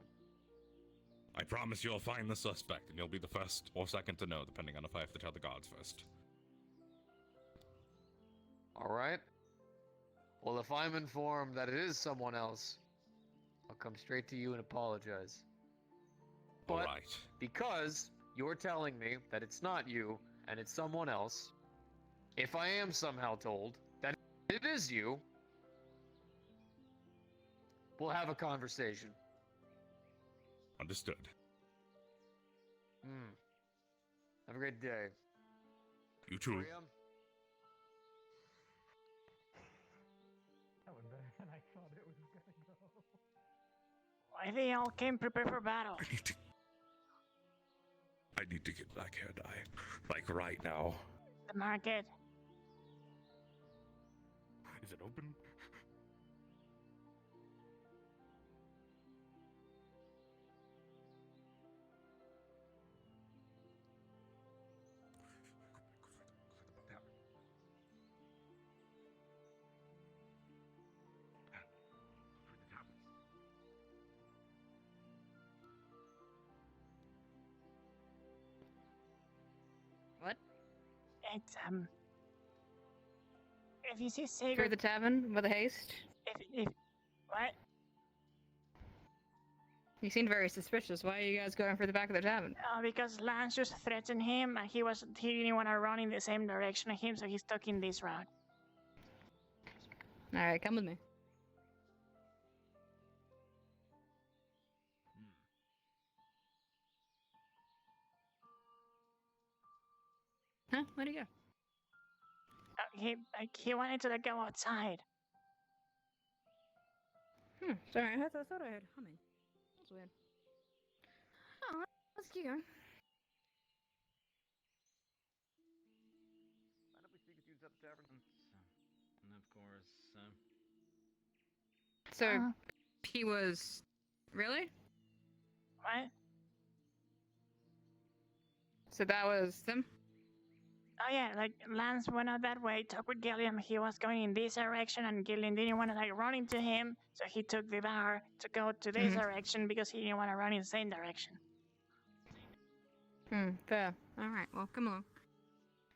I promise you'll find the suspect, and you'll be the first or second to know, depending on if I have to tell the guards first. Alright? Well, if I'm informed that it is someone else, I'll come straight to you and apologize. But because you're telling me that it's not you, and it's someone else, if I am somehow told that it is you, we'll have a conversation. Understood. Have a great day. You too. That went better than I thought it was gonna go. Why they all came prepared for battle? I need to get black hair dye. Like right now. The market. Is it open? Right, if you see Through Sigurd... the tavern with a haste? If... What? You seemed very suspicious. Why are you guys going for the back of the tavern? Because Lance just threatened him, and he didn't want to run in the same direction as him, so he stuck in this route. Alright, come with me. Huh? Where'd he go? He wanted to go outside. Sorry, I thought I heard humming. That's weird. Oh, let's keep going. Mind if we speak with you at the tavern? And of course, So, he was... Really? What? So that was them? Oh yeah, like Lance went out that way, talked with Gilliam. He was going in this direction, and Gilliam didn't want to run into him, so he took the bar to go to this direction because he didn't want to run in the same direction. Fair. Alright, well, come along.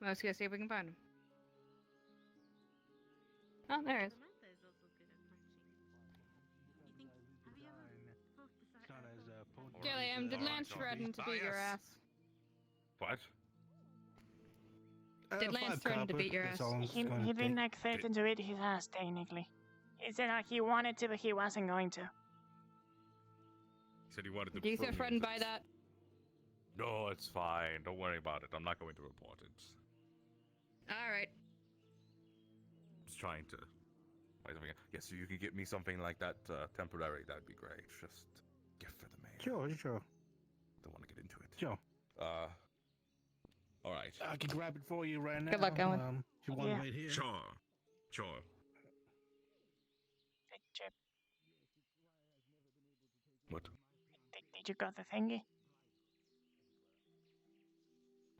Let's go see if we can find him. Oh, there he is. Gilliam, did Lance threaten to beat your ass? What? Did Lance threaten to beat your ass? He didn't threaten to beat his ass, technically. He said he wanted to, but he wasn't going to. He said he wanted to. Do you feel threatened by that? No, it's fine. Don't worry about it. I'm not going to report it. Alright. Just trying to. Yes, so you could get me something like that temporary. That'd be great. Just gift for the mayor. Sure. Don't want to get into it. Sure. All right. I can grab it for you right now. Good luck, Allan. If you want to wait here. Sure. What? Did you got the thingy?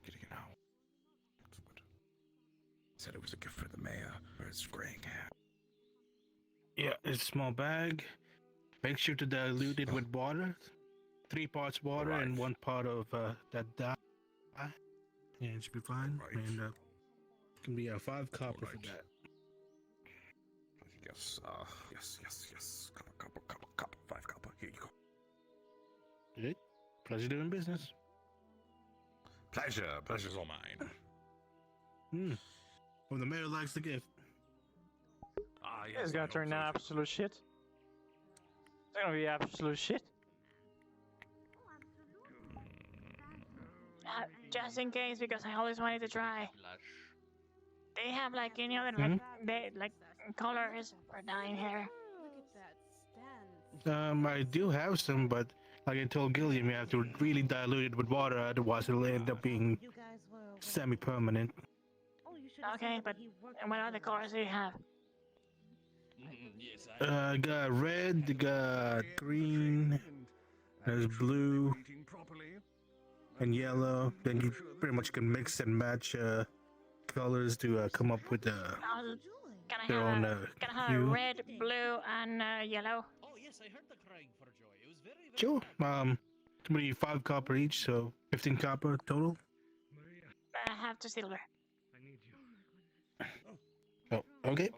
Getting it now. That's good. Said it was a gift for the mayor for his graying hair. Yeah, it's a small bag. Make sure to dilute it with water. 3 parts water and 1 part of that dye. Yeah, it should be fine. Right. And it can be 5 copper for that. Yes. Yes. Copper. 5 copper. Here you go. Good. Pleasure doing business. Pleasure's all mine. Well, the mayor likes the gift. Yes, it's gonna turn out absolute shit. It's gonna be absolute shit. Just in case, because I always wanted to try. They have colors for dyeing hair. I do have some, but like I told Gilliam, you have to really dilute it with water, otherwise it'll end up being semi-permanent. Okay, but what other colors do you have? Got red, got green, there's blue, and yellow. Then you pretty much can mix and match colors to come up with their own Can I have hue. red, blue, and yellow? Oh yes, I heard the crying for joy. It was very Sure. Maybe 5 copper each, so 15 copper total. I have 2 silver. I need you. Oh, okay.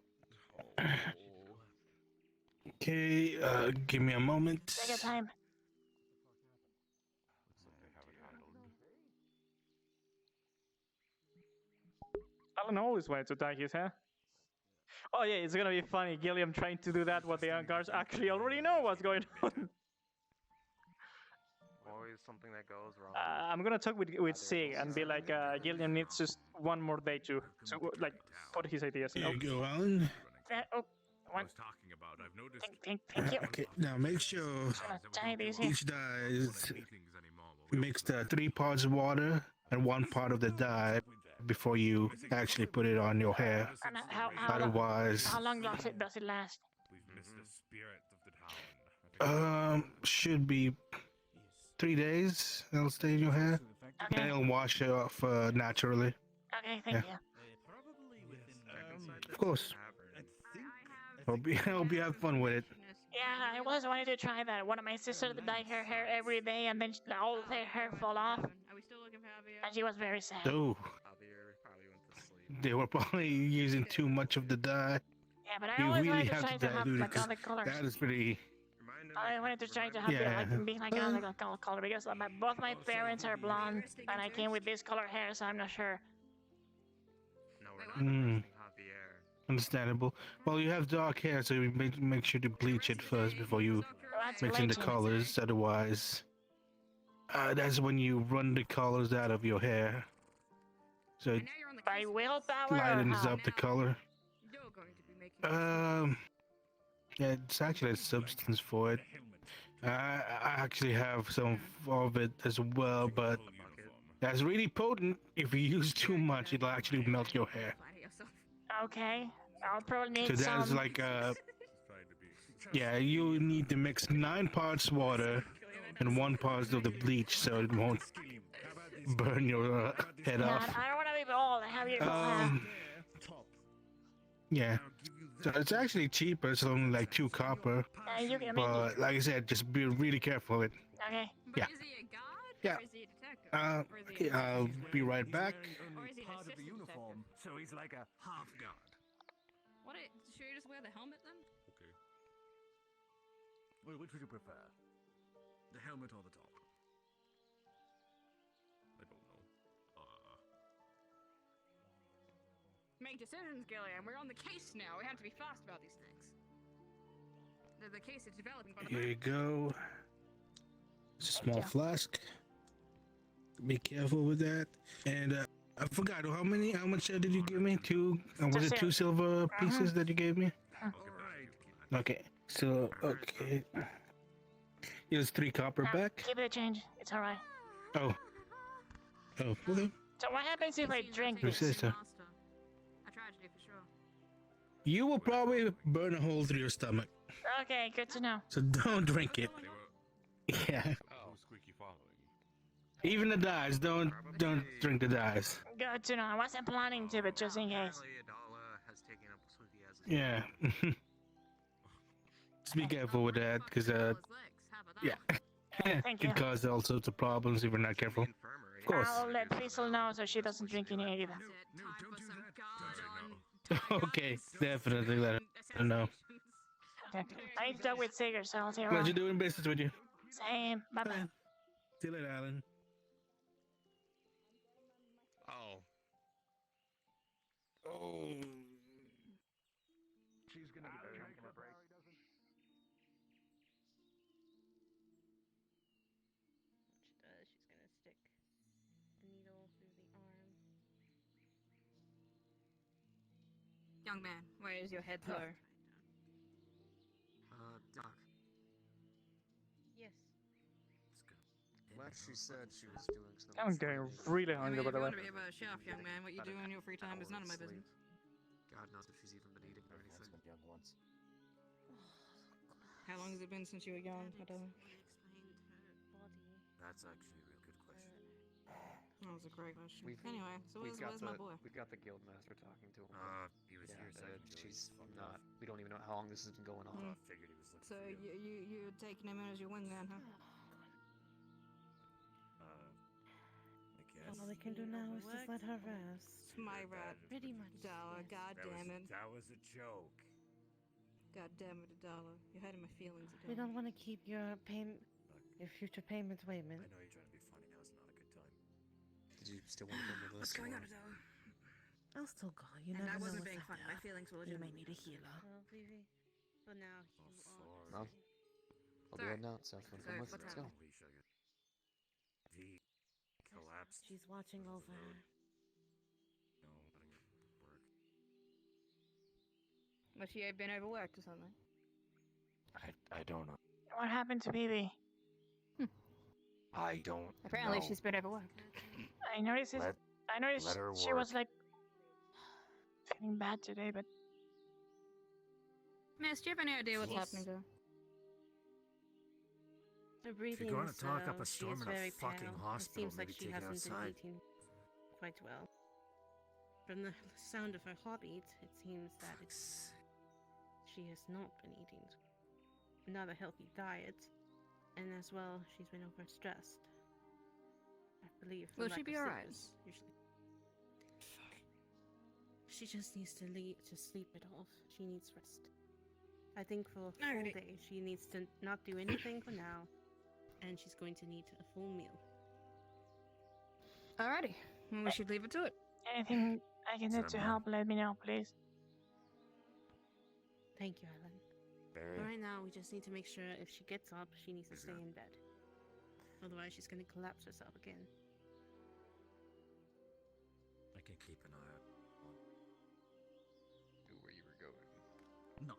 Okay, give me a moment. Take your time. Allan always wanted to dye his hair. Oh yeah, it's gonna be funny. Gilliam trying to do that, what the guards actually already know what's going on. Always something that goes wrong. I'm gonna talk with Sig and be like, Gilliam needs just 1 more day to like put his ideas. Here you go, Allan. I was talking about. I've noticed. Thank you. Okay, now make sure each dye is mixed 3 parts of water and 1 part of the dye before you actually put it on your hair. And Otherwise, how long does it last? We've missed the spirit of the town. Should be 3 days. It'll stay in your hair, and it'll wash it off naturally. Okay, thank you. Of course. Hope you have fun with it. Yeah, I was wanting to try that. One of my sisters dyed her hair every day, and then all her hair fall off. Are we still looking for Javier? And she was very sad. Oh. they were probably using too much of the dye. Yeah, but I You always really wanted to have try to to have dilute it like all 'cause the colors. that is pretty. I wanted to try to have Yeah. like be like kind of like a color because both my parents are blonde and I came with this color hair, so I'm not sure. No, we're not Mm. requesting Javier. Understandable. Well, you have dark hair, so you make sure to bleach it first before you That's mix in the bleaching. colors. Otherwise, that's when you run the colors out of your hair. So it By willpower or lightens how? up the color. You're going to be making Yeah, it's actually a substance for it. I actually have some of it as well, but that's really potent. If you use too much, it'll actually melt your hair. Okay, I'll probably need So that is some. like yeah, you need to mix 9 parts water and 1 part of the bleach, so it won't burn your head God, off. I don't want to be bald. I have your hair. Yeah. So it's actually cheaper. It's only like 2 copper. You can make But like I said, just be really careful with it. Okay. Yeah. Is he a god? Yeah. Or is he a detective? Or is he Okay, I'll be right back. Or is he an Part of the assistant uniform, detective? so he's like a half guard. What? Should you just wear the helmet then? Okay. Well, which would you prefer? The helmet or the top? I don't know. Make decisions, Gillian. We're on the case now. We have to be fast about these things. The case is developing by the Here you moment. go. It's a small flask. Be careful with that. And I forgot how much did you give me? 2? Was it 2 silver pieces that you gave me? Okay. So okay. Here's 3 copper back. Keep it a change. It's alright. Oh. Oh. Okay. So what happens if I drink Who this? says so? A tragedy for sure. You will probably burn a hole through your stomach. Okay, good to know. So don't drink it. Yeah. Oh, squeaky following. Even the dyes. Don't drink the dyes. Good to know. I wasn't planning to, but just in case. Adala has taken up Squeaky as Yeah. Just be careful with that, because yeah, Thank could you. cause all sorts of problems if we're not careful. Of course. I'll let Thistle know so she doesn't drink any either. Okay, definitely let her know. Okay. I need to talk with Sigurd, so I'll see her Pleasure around. doing business with you. Same. Bye bye. See you later, Allan. Oh. Oh. She's gonna be taking a break. She does. She's gonna stick the needle through the arm. Young man, where is your head, sir? Doc. Yes. What she said she was doing something. I'm getting really hungry, by If the you way. want to be a chef, young man, what you do in your free time is none of my business. God knows if she's even been eating or anything. Young once. How long has it been since you were young, madame? That's actually a real good question. That was a great question. We've- Anyway, so we've where's got my the- boy? We've got the guild master talking to him. He was Yeah, here second. she's not. We don't even know how long this has been going on. Mm. Figured he was looking So for you. you're taking him in as your wingman, huh? I guess. All we can do now is just let her rest. My rat. Pretty much. Dollar, god damn it. That was a joke. God damn it, Dollar. You're hurting my feelings. We don't want to keep your future payments waiting. I know you're trying to be funny. Now it's not a good time. Did you still want to go with What's us? going or- on, Adela? I'll still go. You And never I know wasn't what's being out funny. My there. feelings were You may legitimate. need a healer. Well, Vivi, for now, you are. Well, I'll be heading out, so if you want to come with, let's go. V collapsed. She's watching over her. No, letting it work. Must she have been overworked or something? I don't know. What happened to BB? I don't. Apparently know. she's been overworked. I noticed. Let- I noticed let her she was work. like feeling bad today, but Miss, do you have any idea what's happening to her? Her breathing you're gonna is talk up a she storm is in a very fucking pale. hospital, It seems like maybe she take it hasn't been outside. eating quite well. From the sound of her heartbeat, it seems that she has not been eating not a healthy diet, and as well, she's been overstressed. I believe. from Will lack she of be alright? sickness, Usually. She just needs to sleep it off. She needs rest. I think for a full day, she needs to not do anything for now, and she's going to need a full meal. Alrighty, well, we should leave it to it. Anything I can do to help, let me know, please. Thank you, Allan. Right now, we just need to make sure if she gets up, she needs to stay in bed. Otherwise, she's going to collapse herself again. I can keep an eye out. Knew where you were going. No,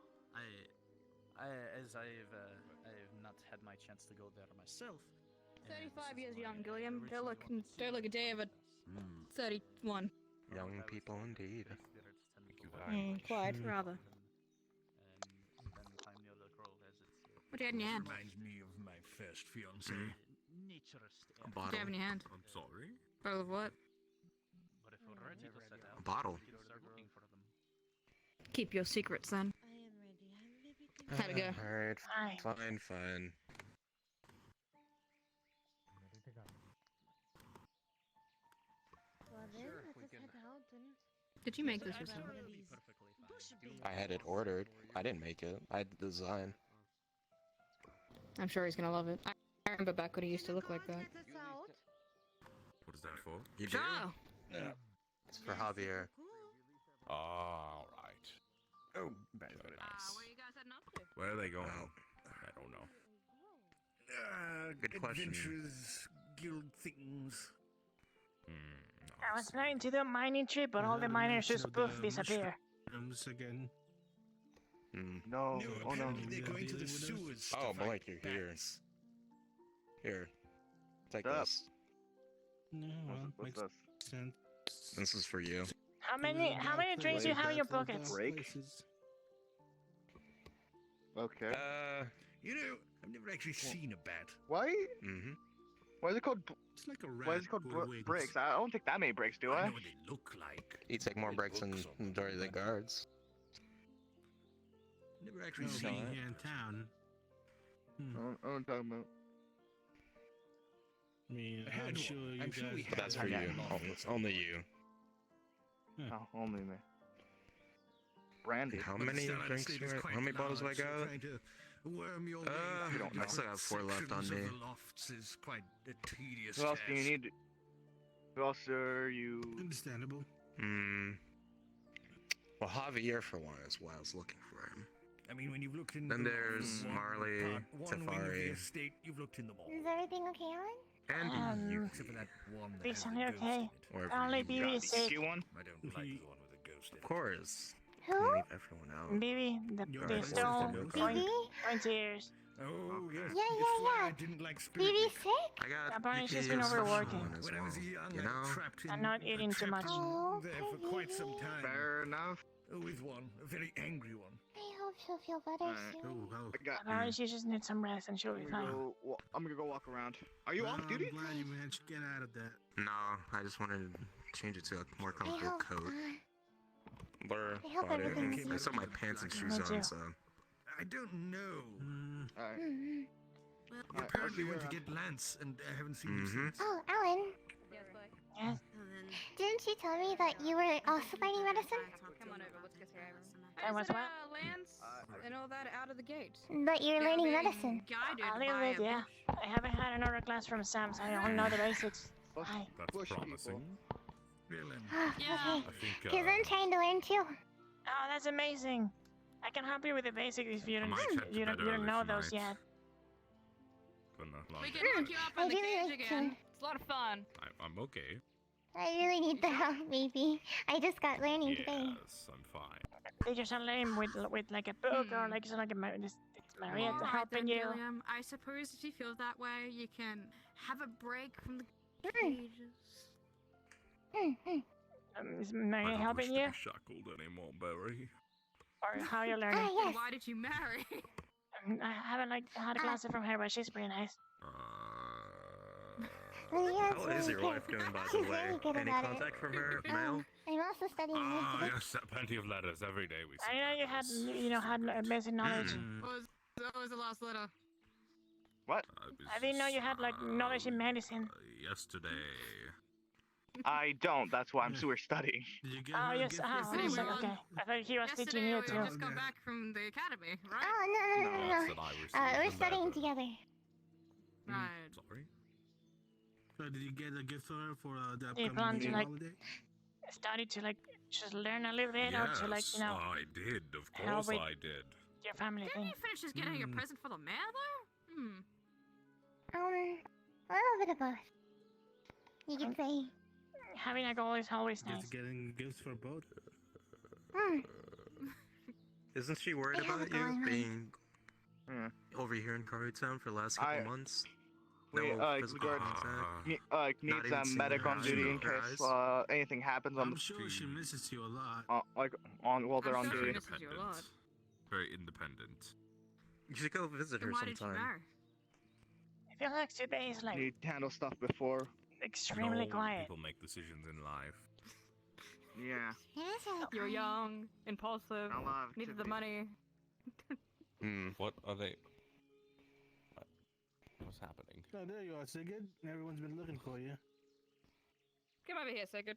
as I've not had my chance to go there myself. 35 years young, Gilliam. Don't look a day of a 31. Young people indeed. Quite, rather. What do you have in your hand? Reminds me of my first fiance. A What do you have in your hand? I'm sorry. Bottle of what? A bottle. Keep your secrets, then. How'd it go? Alright, fine. Well then, let's just head out and... Did you make this yourself? I had it ordered. I didn't make it. I had the design. I'm sure he's gonna love it. I remember back when he used to look like that. What is that for? You do? Ciao! Yeah. It's for Javier. All right. Oh, very nice. Where you guys heading up to? Where are they going? I don't know. Good question. Adventures, guild things. I was planning to do a mining trip, but all the miners just poof disappear. Again. No, oh no. Apparently they're going to the sewers. Oh, to Blake, fight you're here. bats. Here. Take What's up? this. No, well, What's makes this? sense. This is for you. How many drinks do you have in your pockets? Break? Okay. You know, I've never actually seen a bat. Why? Mm-hmm. Why is it called? It's like a rat. Why is it called with wings. breaks? I don't take that many breaks, do I? know what they look like. You take more breaks than looks the majority of the guards. Never actually No, seen being it. here in town. I don't know what I'm talking about. I mean, I had I'm one. sure you I'm sure guys. we But that's for you. Only you. Oh, only me. Brandy. How But many still, I'd drinks? say it's quite How many bottles have I large, so got? trying to worm your way You don't through know. I still got 4 left on sections me. of the lofts is quite a tedious Who else do you task. need? Who else are you? Understandable. Well, Javier for one is why I was looking for him. I mean, when you've looked in Then the there's one Marley, part, one wing of the Tefari. estate, you've looked in them all. Is everything okay, Allan? And you. Except for that one that has Recently, the ghost okay. in it. Wherever Only you BB is sick. one? I don't like the one with the ghost in Of it. course. Who? Can't leave everyone out. BB, Your the brother stone, is the point, BB? point ears. Oh, yes. Yeah, it's yeah, why yeah. I didn't like spirit. BB Week. sick? I got Apparently she's PTSD been from overworking. one as When I was well. young, You I know? trapped in, I'm not eating too much. Oh, there for quite some baby. time. Fair enough. With one, a very angry one. I hope she'll feel better Alright. soon. Oh, well. I got. Apparently she just needs some rest and she'll be fine. I'm gonna go walk around. Are you Well, off duty? I'm glad you managed to get out of that. No, I just wanted to change it to a more I comfortable hope. coat. Blur I hope bought it. everything's I still have my pants and shoes Me too. on, so. I don't know. Alright. Mhm. You apparently went to get Lance, and I haven't seen you since. Oh, Allan, Yes, boy. Yes. didn't you tell me that you were also learning medicine? Come on over, let's get here. That was said, what? Lance and all that out of the gate. But you're learning being medicine. Guided A little by bit, yeah. I haven't had another class from Sam, so I don't know the basics. Hi. That's promising. Really? Okay, I think, because I'm trying to learn too. Oh, that's amazing. I can help you with the basics if you don't, might head to you don't, bed you don't early know those tonight. yet. We can look you up I in the really cage like again. to. It's a lot of fun. I'm okay. I really need the help, maybe. I just got learning today. Yes, I'm fine. They just not let him with like a book or like something like Maria to Alright helping then, you. Gilliam. I suppose if you feel that way, you can have a break from the cages. Is I Maria don't helping wish you? to be shackled anymore, Barry. Or how you learning? Then why did you marry? I haven't like had a class from her, but she's pretty nice. How is your wife doing, by the She's way? very good Any about contact it. from her? Mail? I'm also studying Ah, music. yes, plenty of letters every day we I know you had, had basic knowledge. What was the last letter? What? I didn't know you had like knowledge in medicine. Yesterday. I don't. That's why I'm sewer studying. Did you get Oh, her a yes, gift oh, yesterday, yes, Allan? okay. I thought he was teaching you We too. just got back from the academy, right? Oh, no. That's what I received. We're studying together. Right. Sorry. So did you get a gift for her for the Do you plan upcoming to New like holiday? study to like just learn a little bit, or to like Yes, I did. Of help course with I did. your family Didn't thing? you finish just getting your present for the mail, though? A little bit of both. You could say. Having a goal is always nice. Just getting gifts for both. Isn't she worried I have about it you going on. being over here in Cari Town for the last couple months? We physical contact. needs even a seeing medic her on eyes duty in with her case eyes? anything happens on I'm the sure she misses you a lot. while they're on sure duty. she misses you a lot. Very independent. You should go visit Then her why did you sometime. marry? I feel like today is like Need to handle stuff before. extremely quiet. People make decisions in life. Yeah. You're young, impulsive, needed the money. What are they? What's happening? Oh, there you are, Sigurd. Everyone's been looking for you. Come over here, Sigurd.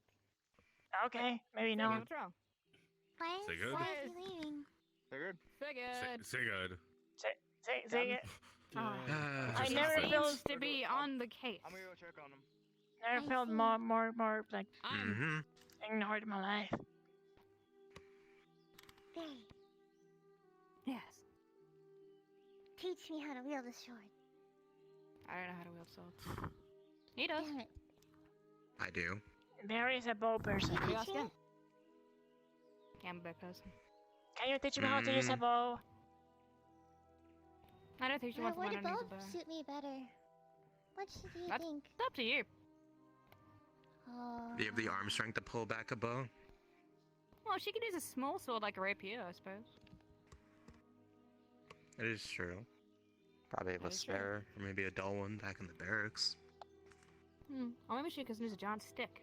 Okay, maybe Sigurd, no. what's wrong? Sigurd? Why is he leaving? Sigurd? Sigurd. Sigurd. Say it. I He never seems felt to be on the case. I'm gonna go check on him. never felt more like Mm-hmm. ignored in my life. Barry, Yes. teach me how to wield a sword. I don't know how to wield swords. He does. Damn it. I do. Barry's a bow person. You ask him. I'm a bad person. Can you teach me how to use a bow? I don't think she wants to Would learn a how to bow use a bow. suit me better? What should you That's think? up to you. Oh. Do you have the arm strength to pull back a bow? Well, she could use a small sword like a rapier, I suppose. It is true. Probably have That a is true. spare, or maybe a dull one back in the barracks. Or maybe she could use a giant stick.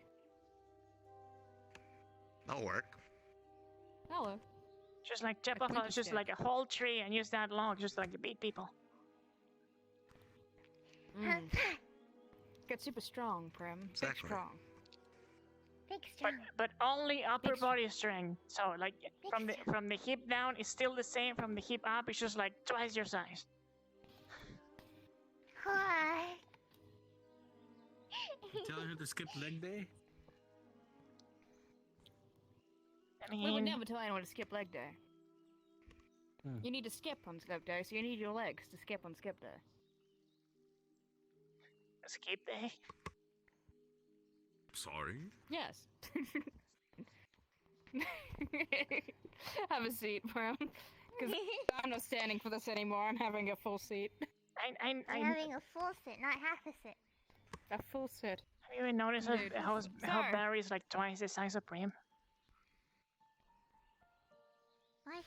That'll work. Hello. Just like chop A off pointy just stick. like a whole tree and use that log just like to beat people. Get super strong, Prim. Big Exactly. strong. Big strong. But only upper body strength. So like from the hip down it's still the same. From the hip up it's just like twice your size. Why? You telling her to skip leg day? I We would mean, never tell anyone to skip leg day. You need to skip on skip day, so you need your legs to skip on skip day. skip day. Sorry? Yes. Have a seat, Prim. Because I'm not standing for this anymore. I'm having a full seat. I'm having a full sit, not half a sit. A full sit. Have you even noticed Dude, how sorry. Barry's like twice the size of Prim? What?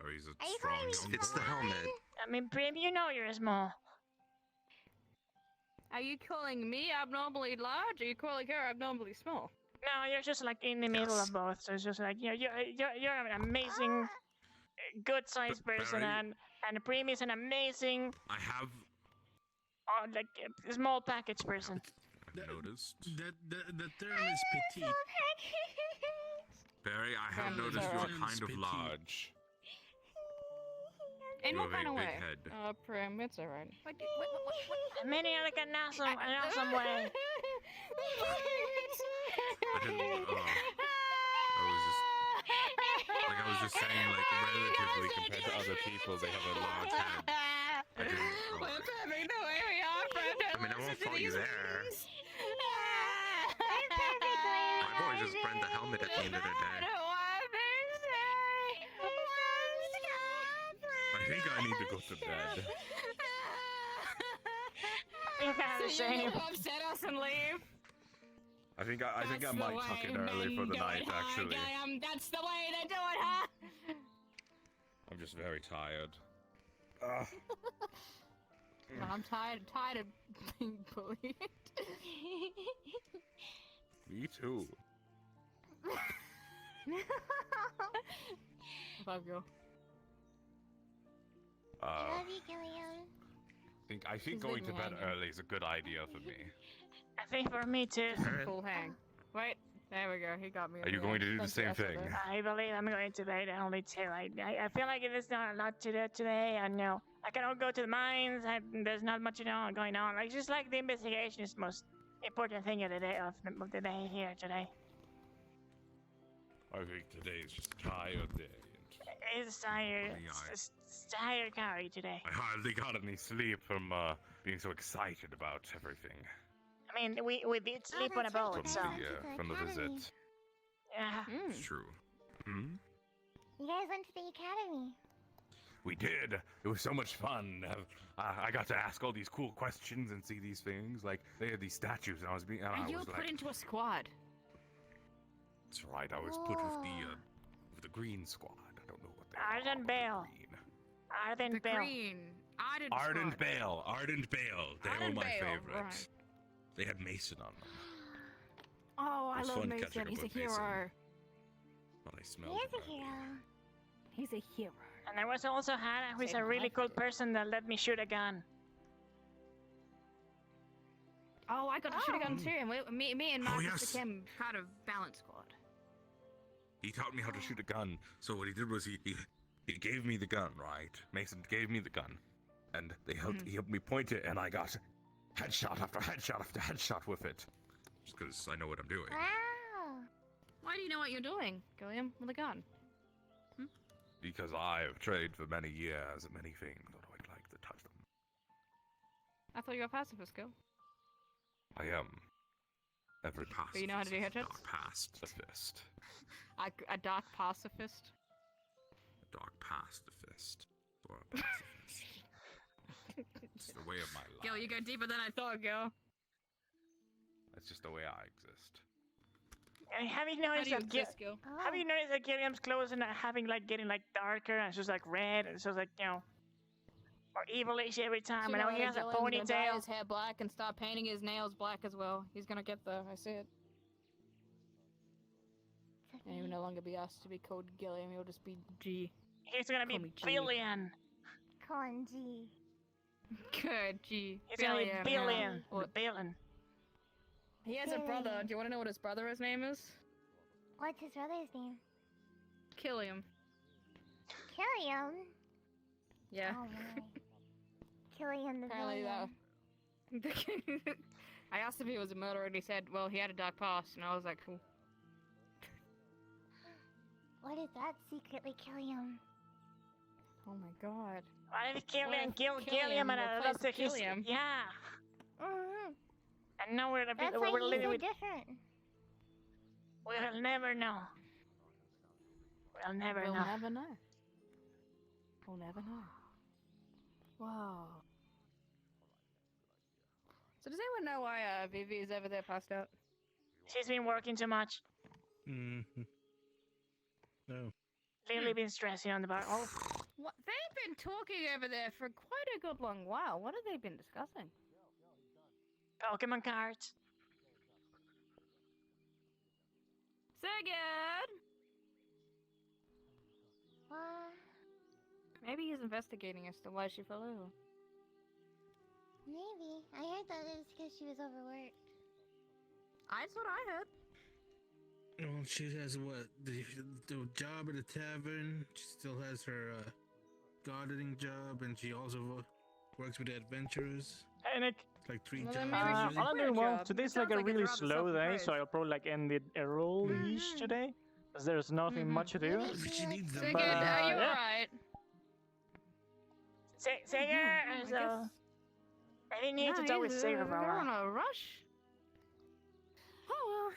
Barry's a Are you strong calling me young It's the boy. helmet. I mean, Prim, you know you're small. Are you calling me abnormally large? Or are you calling her abnormally small? No, you're just like in the middle Yes. of both. So it's just like you're an amazing, good-sized person, Barry- and Prim is an amazing, I have like small package person. noticed. The term is petite. Barry, I have Friendly noticed you are terms, kind of petite. large. In You what have kind a of big way? head. Prim, it's alright. Many like an awesome way. I didn't. I was just saying, like, relatively compared to other people, they have a large head. I didn't. We're perfect the way we are, Prim. I mean, I won't fault you there. Perfect. I've always just burned the helmet at the end of the day. I think I need to go to bed. You're kind of the So you're same. gonna upset us and leave? I think I That's the might tuck way in early for men the do night. it, huh? Actually, That's the way they do it, huh? I'm just very tired. No, I'm tired of being bullied. Me too. Love you. I love you, Gilliam. I think She's going to leaving bed hanging. early is a good idea for me. I think for me too. Full hang. Wait, there we go. He got me. Are you going to do the same thing? I believe I'm going to bed only too. I feel like there's not a lot to do today. I know I cannot go to the mines. There's not much going on. Like just like the investigation is the most important thing of the day of the day here today. I think today is just a tired day. It's tired. It's tired, Cari, today. I hardly got any sleep from being so excited about everything. I mean, we did sleep on a boat, so. From the visit. Yeah. It's true. Hmm? You guys went to the academy. We did. It was so much fun. I got to ask all these cool questions and see these things. Like they had these statues, and I was being. And you were put into a squad. That's right. I was put with the green squad. I don't know what they are. Ardent Bale. Ardent Bale. Ardent Bale. Ardent Bale. They were my favorites. Right. They had Mason on them. Oh, I It was love fun Mason. catching up He's a with Mason. hero. But I He smelled is a hero. He's a hero. And there was also Hannah, who's a really cool person that let me shoot a gun. Oh, I got to shoot a gun too. And me and Marcus yes. became part of Balance Squad. He taught me how to shoot a gun. So what he did was he gave me the gun, right? Mason gave me the gun, and he helped me point it, and I got headshot after headshot after headshot with it. Just because I know what I'm doing. Wow. Why do you know what you're doing, Gilliam, with a gun? Because I have trained for many years and many things, although I'd like to touch them. I thought you were a pacifist, Gil. I am. Every pacifist. But you know how to do headshots? Dark pacifist. A dark pacifist? A dark pacifist. Or a pacifist. It's the way of my life. Gil, you go deeper than I thought, Gil. That's just the way I exist. And have you noticed that have you noticed that Gilliam's clothes are getting darker and it's just like red and it's just like more evilish every time, and now he has a Gonna dye ponytail. his hair black and start painting his nails black as well. He's gonna get there. I see it. And he will no longer be asked to be called Gilliam. He'll just be G. He's gonna be Billion. Con G. Good G. He's gonna be Billion. Billion. He has a brother. Do you want to know what his brother's name is? What's his brother's name? Killiam. Killiam? Yeah. Oh my. Killiam the Apparently villain. I asked if he was a murderer, and he said, well, he had a dark past, and I was like, cool. What is that secretly Killiam? Oh my god. Why did Killian kill Killiam Gilliam and I love to kiss Killiam. Yeah. Mm-hmm. And now we're That's why he's living so with. different. We'll never know. We'll never know. We'll never know. We'll never know. Wow. So does anyone know why Vivi is over there passed out? She's been working too much. Mm-hmm. No. Lately been stressing on the bar. Oh. What? They've been talking over there for quite a good long while. What have they been discussing? Pokemon cards. Sigurd! What? Maybe he's investigating as to why she fell ill. Maybe. I heard that it was because she was overworked. That's what I heard. Well, she has what? The job at the tavern. She still has her gardening job, and she also works with the adventurers. Hey, Nick. Like 3 Well, jobs. I'm doing well. Today's like a really slow day, so I'll probably end it early-ish today, because there's nothing much to do. She needs them. Sigurd, are you alright? Sigurd, so I didn't need to talk with Sigurd for a They're on while. a rush. Oh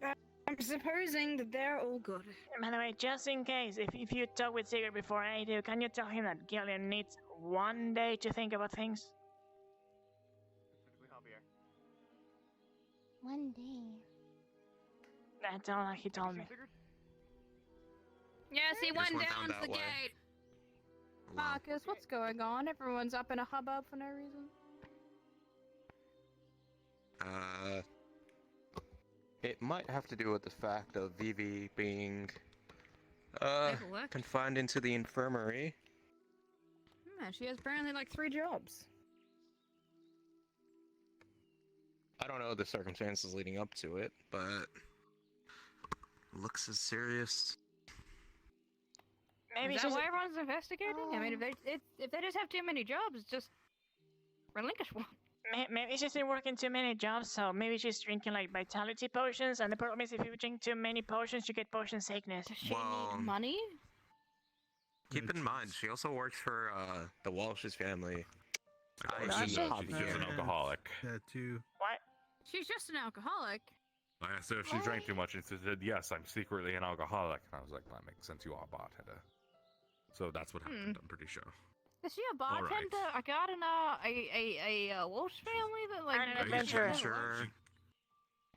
well. I'm supposing that they're all good. By the way, just in case, if you talk with Sigurd before I do, can you tell him that Gillian needs one day to think about things? One day. That's all he told me. Yes, he went went down down the that way. gate. Marcus, what's going on? Everyone's up in a hubbub for no reason. It might have to do with the fact of Vivi being, Paperwork? confined into the infirmary. Yeah, she has apparently like 3 jobs. I don't know the circumstances leading up to it, but looks as serious. Maybe Is that she's. why everyone's investigating? I mean, if they just have too many jobs, just relinquish one. Maybe she's been working too many jobs, so maybe she's drinking like vitality potions. And the problem is, if you drink too many potions, you get potion sickness. Does she need money? Keep in mind, she also works for the Walsh's family. She's an alcoholic. That too. What? She's just an alcoholic. I asked her if she drank too much, and she said, yes, I'm secretly an alcoholic. And I was like, that makes sense, you are a bartender. So that's what happened, I'm pretty sure. Is she a bartender? I got a Walsh family that like an adventurer.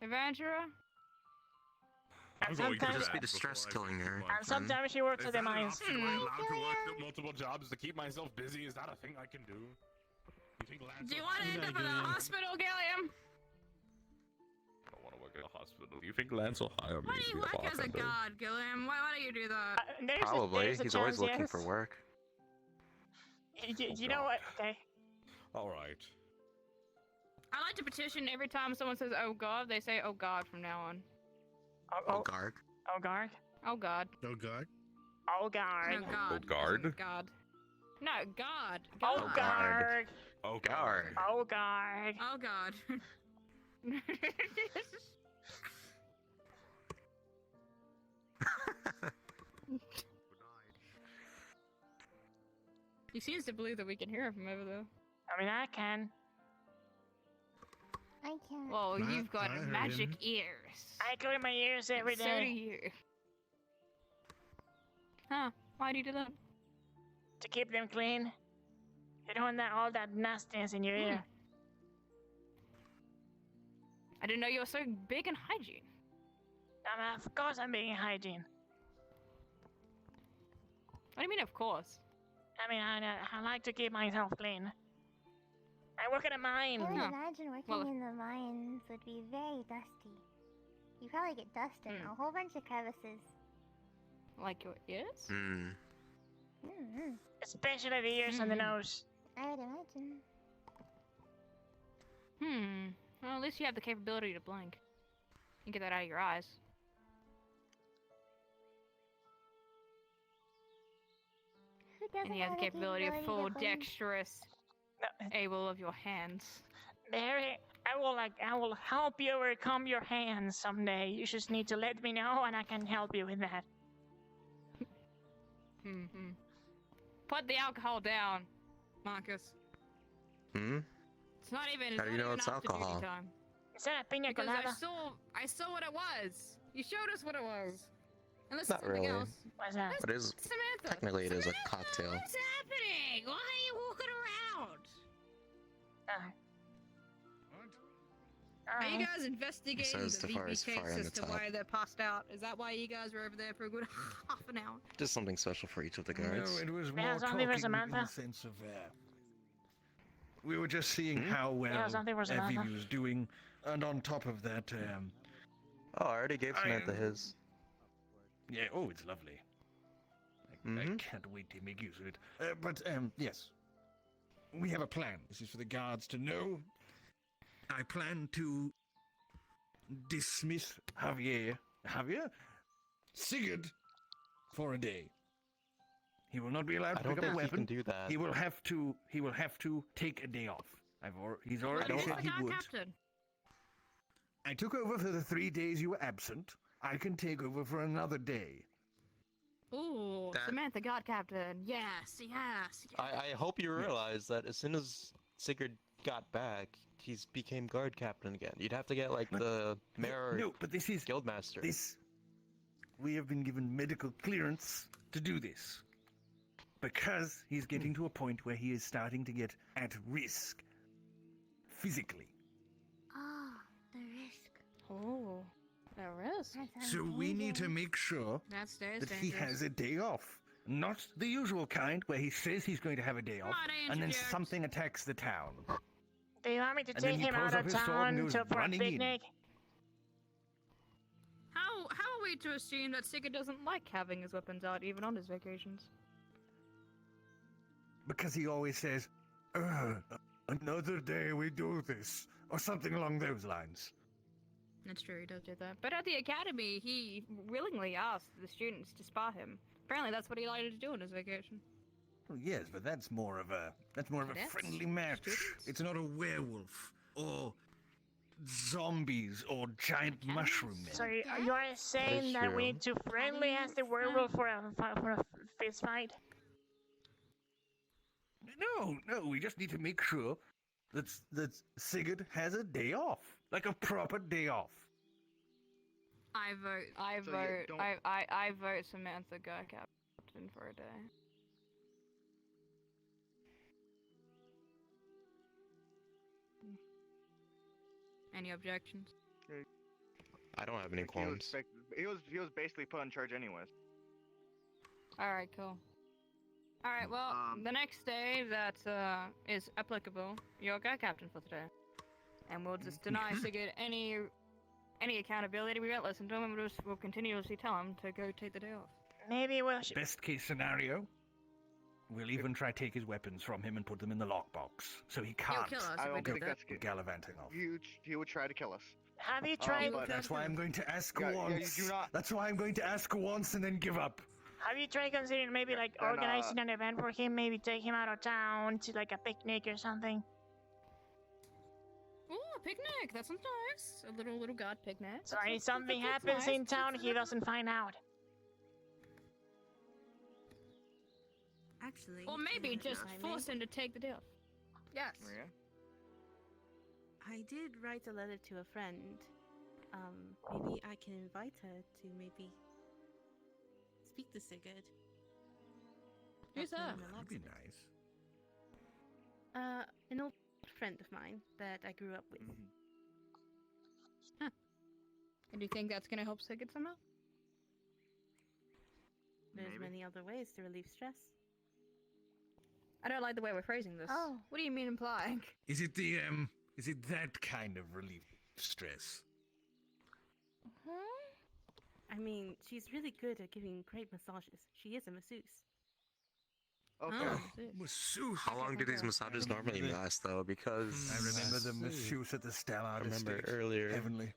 Adventurer? I'm going to just be the stress killing her. And sometimes she works at the mines. Am I allowed to work multiple jobs to keep myself busy? Is that a thing I can do? You think Lance Do you want to end up in a hospital, Gilliam? I don't want to work at a hospital. Do you think Lance will hire me Why do to you be a work as a bartender? god, Gilliam? Why do you do that? Probably. He's always looking for work. You know what? Okay. Alright. I like to petition every time someone says, oh god, they say, oh god from now on. Oh, Garg. Oh, Garg? Oh god. Oh God. Oh, Garg. No, god. Guard? God. No, god. Oh, Garg. Oh, Guard. Oh, Garg. Oh god. He seems to believe that we can hear him from over there. I mean, I can. I can't. Well, you've got I heard magic him. ears. I clean my ears every So do day you. Huh? Why do you do that? to keep them clean. You don't want that all that nastiness in your ear. I didn't know you were so big in hygiene. Of course I'm being hygiene. What do you mean, of course? I mean, I like to keep myself clean. I work at a mine. I would imagine working in the mines would be very dusty. You probably get dust in a whole bunch of crevices. Like your ears? Hmm. Mm-hmm. Especially the ears and the nose. I would imagine. Well, at least you have the capability to blink. You can get that out of your eyes. Who doesn't And you have the capability of full to blink? dexterous able of your hands. Barry, I will help you overcome your hands someday. You just need to let me know and I can help you with that. Put the alcohol down, Marcus. Hmm? It's not even. How do you know it's after duty alcohol? time. Is that a pina Because colada? I saw what it was. You showed us what it was. Unless Not it's something really. else. What's that? It is Samantha. technically it is a cocktail. What's happening? Why are you walking around? Are you guys investigating Says the the forest VP fire case on as the to top. why they're passed out? Is that why you guys were over there for a good half an hour? Just something special for each of the guards. No, it was Yeah, more something for talking in Samantha. the sense of we were just seeing how well Yeah, something for Samantha. Evie was doing, and on top of that, Oh, I already gave Samantha his. yeah, oh, it's lovely. I can't wait to make use of it. But yes, we have a plan. This is for the guards to know. I plan to dismiss Javier, Sigurd, for a day. He will not be allowed I to don't pick up a think he weapon. can do that. He will have to take a day off. He's already don't- said he would. Captain. I took over for the 3 days you were absent. I can take over for another day. Ooh, That- Samantha, God Captain. Yes. I hope you realize that as soon as Sigurd got back, he's became guard captain again. You'd have to get like the mayor No, but this is guildmaster. We have been given medical clearance to do this. Because he's getting to a point where he is starting to get at risk. Physically. Oh, the risk. Oh, the risk. So we need to make sure That's that he has a day off. Not the usual kind where he says he's going to have a day off, Might I and then interject? something attacks the town. Do you want me to And then take he him pulls out up of his sword and town goes for a running in. picnic? How are we to assume that Sigurd doesn't like having his weapons out even on his vacations? Because he always says, "Ugh, Another day we do this, or something along those lines. That's true, he does do that. But at the academy, he willingly asked the students to spar him. Apparently, that's what he liked to do on his vacation. Well, yes, but that's more of a Cadets? friendly match. Students? It's not a werewolf or zombies or giant mushroom men. So you are saying that we need to friendly ask the werewolf for a fist fight? No, we just need to make sure that Sigurd has a day off, like a proper day off. I vote Samantha go captain for a day. Any objections? I don't have any qualms. He was basically put in charge anyways. Alright, cool. Alright, well, the next day that is applicable, you're guy captain for today. And we'll just deny Sigurd any accountability. We won't listen to him, and we'll continuously tell him to go take the day off. Maybe we'll... Best case scenario, we'll even try to take his weapons from him and put them in the lockbox, so he can't kill us I if we don't do think that. that's gallivanting off. He would try to kill us. Have you tried... That's why I'm going to ask Yeah, once. you do not... That's why I'm going to ask once and then give up. Have you tried considering maybe like organizing an event for him? Maybe take him out of town to like a picnic or something? Ooh, a picnic! That sounds nice. A little god picnic. So if something happens in town, he doesn't find out. Actually. Or maybe just if I force may, him to take the day off. Yes. I did write a letter to a friend. Maybe I can invite her to maybe speak to Sigurd. Who's that? That'd be nice. An old friend of mine that I grew up with. Huh. And do you think that's gonna help Sigurd somehow? There's many other ways to relieve stress. I don't like the way we're phrasing this. Oh. What do you mean implying? Is it that kind of relief stress? I mean, she's really good at giving great massages. She is a masseuse. Okay. Masseuse. How long do these massages normally last, though? Because I remember the masseuse at the Stallard I remember estate. earlier. Heavenly.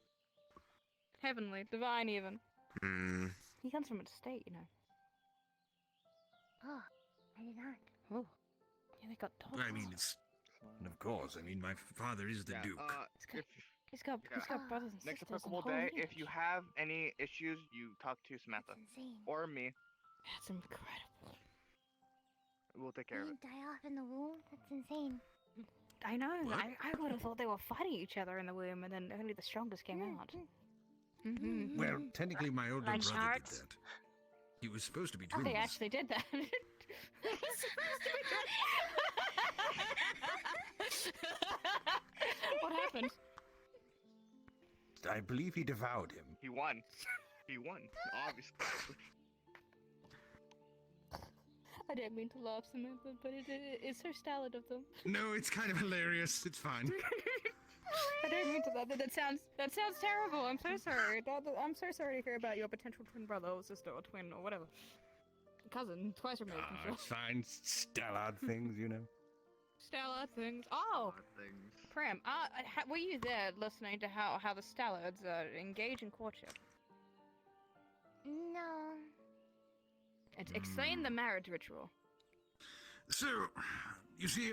Heavenly, divine, even. Hmm. He comes from a state, you know. Oh, I did not. Oh. Yeah, they got dogs. I mean, it's... And of course, I mean, my father is the Duke. He's got brothers and Next sisters. applicable day, if you have any issues, you talk to Samantha. Or me. That's incredible. We'll take care of it. Die off in the womb? That's insane. I know. I would have thought they were fighting each other in the womb, and then only the strongest came out. Mm-hmm. Well, technically, my older Like brother sharks? did that. He was supposed to be Oh, twins. they actually did that. What happened? I believe he devoured him. He won. He won, obviously. I didn't mean to laugh, Samantha, but it's so stylid of them. No, it's kind of hilarious. It's fine. I didn't mean to laugh. That sounds terrible. I'm so sorry. I'm so sorry to hear about your potential twin brother or sister or twin or whatever. Cousin, twice removed. It's fine. Stallard things, you know. Stallard things. Oh, Pram. Were you there listening to how the Stallards engage in courtship? No. Explain the marriage ritual. So, you see,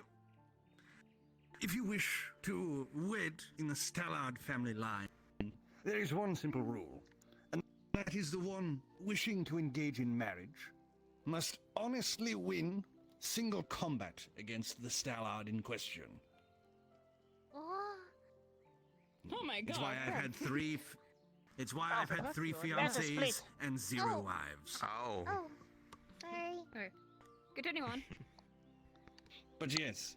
if you wish to wed in the Stallard family line, there is one simple rule, and that is the one wishing to engage in marriage must honestly win single combat against the Stallard in question. Oh my god. It's why I've had three. It's why I've had 3 That's a fiancés split. and 0 wives. Oh. Oh, sorry. Okay. Continue on. But yes,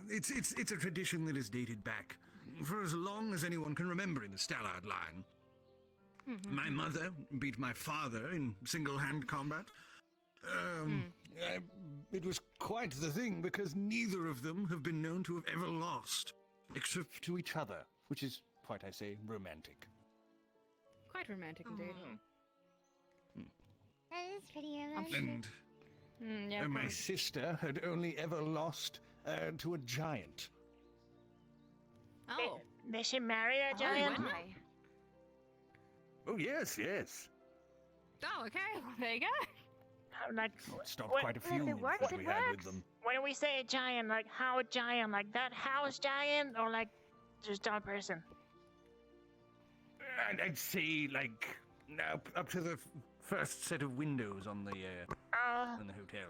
it's a tradition that is dated back for as long as anyone can remember in the Stallard line. Mm-hmm. My mother beat my father in single-hand combat. It was quite the thing because neither of them have been known to have ever lost, except to each other, which is quite, I say, romantic. Quite romantic indeed. That is pretty romantic. And Yeah, my sister had only ever lost to a giant Did she marry a giant? Oh yes, yes. Oh, okay. There you go. Like, Stopped what- quite a few it works, that it we had with works. them. When we say a giant, like how giant? Like that house giant, or like just a person? I'd say like up to the first set of windows on the hotel.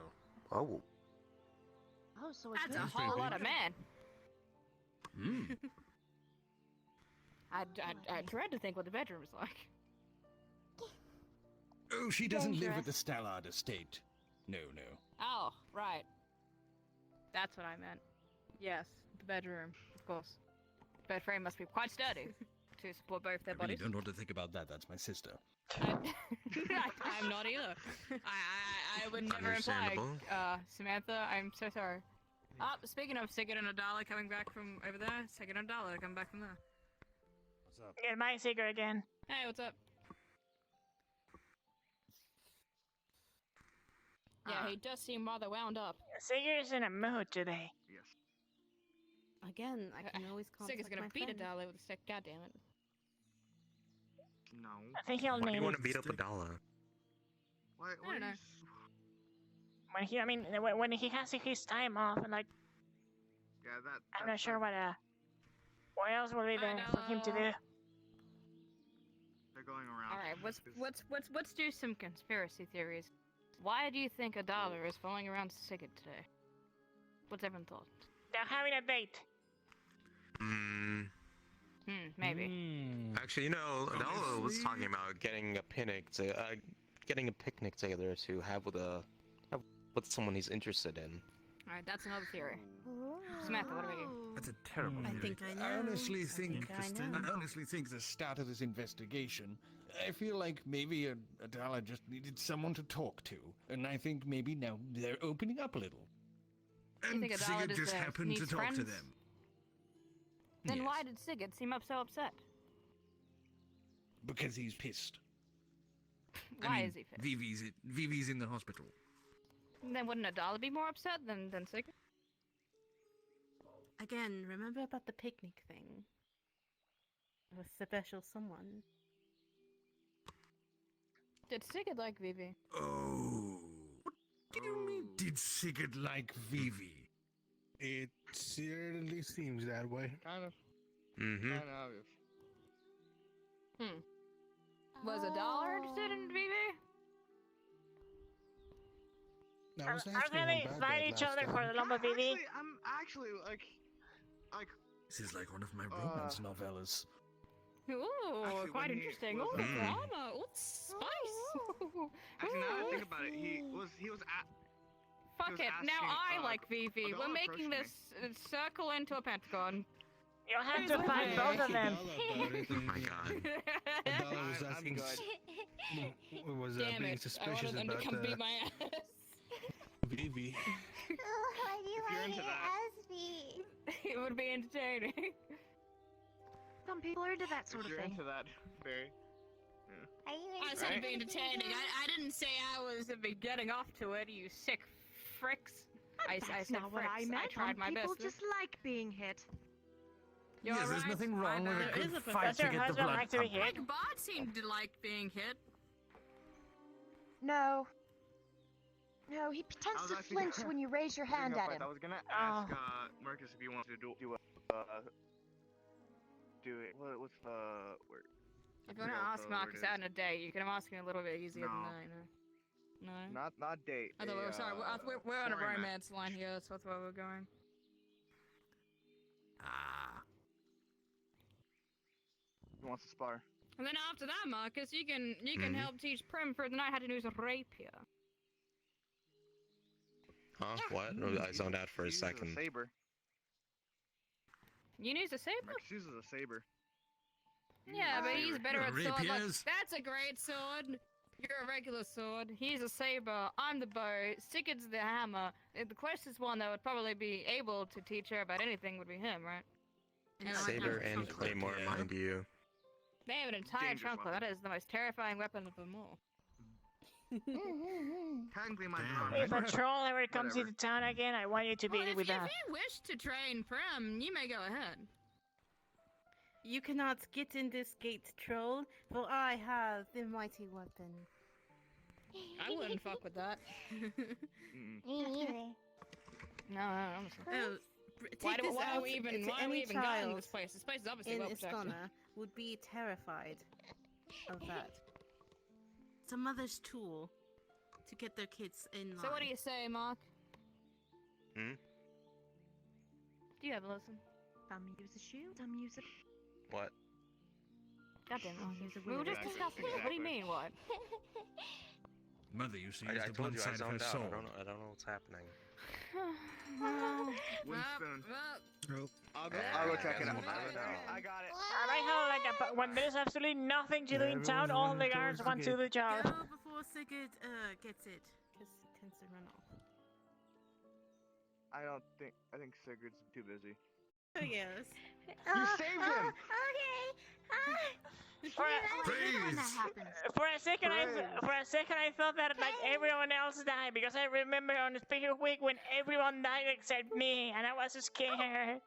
Oh. Oh, so That's a whole lot of man. Hmm. I dread to think what the bedroom is like. Oh, she doesn't live at the Dangerous. Stallard estate. No. Oh, right. That's what I meant. Yes, the bedroom, of course. Bed frame must be quite sturdy to support both their I really bodies. don't want to think about that. That's my sister. I'm not either. I would never imply. Understandable. Samantha, I'm so sorry. Speaking of Sigurd and Adala coming back from over there, Sigurd and Adala coming back from there. What's up? Get my secret again. Hey, what's up? Yeah, he does seem rather wound up. Sigurd's in a mood today. Yes. Again, I can always contact Sigurd's gonna my beat friend. Adala with a stick. God damn it. No. I think he'll Why do need you want it. to beat up Adala? Why? I don't know. When he, I mean, when he has his time off, and like, Yeah, that. I'm not sure what else will be there for him to do. They're going around. All right, let's do some conspiracy theories. Why do you think Adala is following around Sigurd today? What's everyone thought? They're having a date. Maybe. Actually, you know, Adala was talking about getting a picnic together to have with someone he's interested in. All right, that's another theory. Samantha, what about you? That's a terrible I theory. think I know. I honestly think I know. I honestly think the start of this investigation. I feel like maybe Adala just needed someone to talk to, and I think maybe now they're opening up a little. You And think Adala Sigurd just, just happened to needs talk to friends? them. Then Yes. why did Sigurd seem so upset? Because he's pissed. Why is he pissed? Vivi's in the hospital. Then wouldn't Adala be more upset than Sigurd? Again, remember about the picnic thing? With special someone. Did Sigurd like Vivi? Oh. What do you mean? Did Sigurd like Vivi? It certainly seems that way. Kind of. Mm-hmm. Kind of obvious. Was Adala interested in Vivi? I was Are asking they him about fight that each last other for time. the lump of BB? I'm actually like. This is like one of my romance novellas. Ooh, Actually, quite when he interesting. was, Ooh, drama. Ooh, spice. Actually, now that I think about it, he was at. Fuck was it. Now asking, I like Vivi. Adala We're making approached this circle into a pentagon. You'll have to fight both of them. Oh my god. Adala was I'm asking, good. was Damn being it. I suspicious wanted them to about come beat my ass. Vivi. Why do you If you're want into to that. ask me? It would be entertaining. Some people are into that sort If of you're thing. into that, very. Are you I said it'd be entertaining. I didn't say I was getting off to it, you sick fricks. I That's said not what I fricks. meant. I tried my People best. just like being hit. You're Yes, there's right. nothing wrong with a There good is a fight to Does your get the husband blood like to be pumping. hit? Like Bart seemed to like being hit. No. No, he I tends was to actually flinch gonna when you raise your bring hand up at that. him. I was gonna Oh. ask Marcus if he wants to do it. What's the word? If you want to ask Marcus out on a date, you can ask him a little bit easier than No. that, you know? No? Not date. I thought, sorry, we're on a foreign romance line here, so that's where we're going. He wants to spar. And then after that, Marcus, you can help teach Prim for the night how to use a rapier. Huh? What? I zoned out for a second. A saber. You use a saber? Marcus uses a saber. Yeah, but he's better at sword. Like, Rapiers. that's a great sword. You're a regular sword. He's a saber. I'm the bow. Sigurd's the hammer. The closest one that would probably be able to teach her about anything would be him, right? Saber and claymore, mind you. They have an entire Dangerous trunk. That is the most terrifying weapon of them all. Technically, my If a troll ever comes into town again, I want you to be Well, with if that. you wish to train Prim, you may go ahead. You cannot get in this gate, troll, for I have the mighty weapon. I wouldn't fuck with that. Me neither. No, I'm sorry. Oh, Why take this are out we even? to Why are any we even going child this place? This place is obviously in well protected. Istana would be terrified of that. It's a mother's tool to get their kids in line. So what do you say, Mark? Hmm? Do you have a lesson? Some use a shield, some use a... What? Goddamn. Use a We were just wizard. discussing it. What do you mean, what? Mother, you see, I is the told blunt you I side of her zoned out. sword. I don't know what's happening. One spoon. Oh. I'll go check it out. I got it. I like how, like, when there's absolutely nothing to do in town, all the guards want to the job. Go before Sigurd gets it, because he tends to run off. I think Sigurd's too busy. Oh, yes. You saved him! For a second, I thought that like everyone else died because I remember on the special week when everyone died except me, and I was so scared.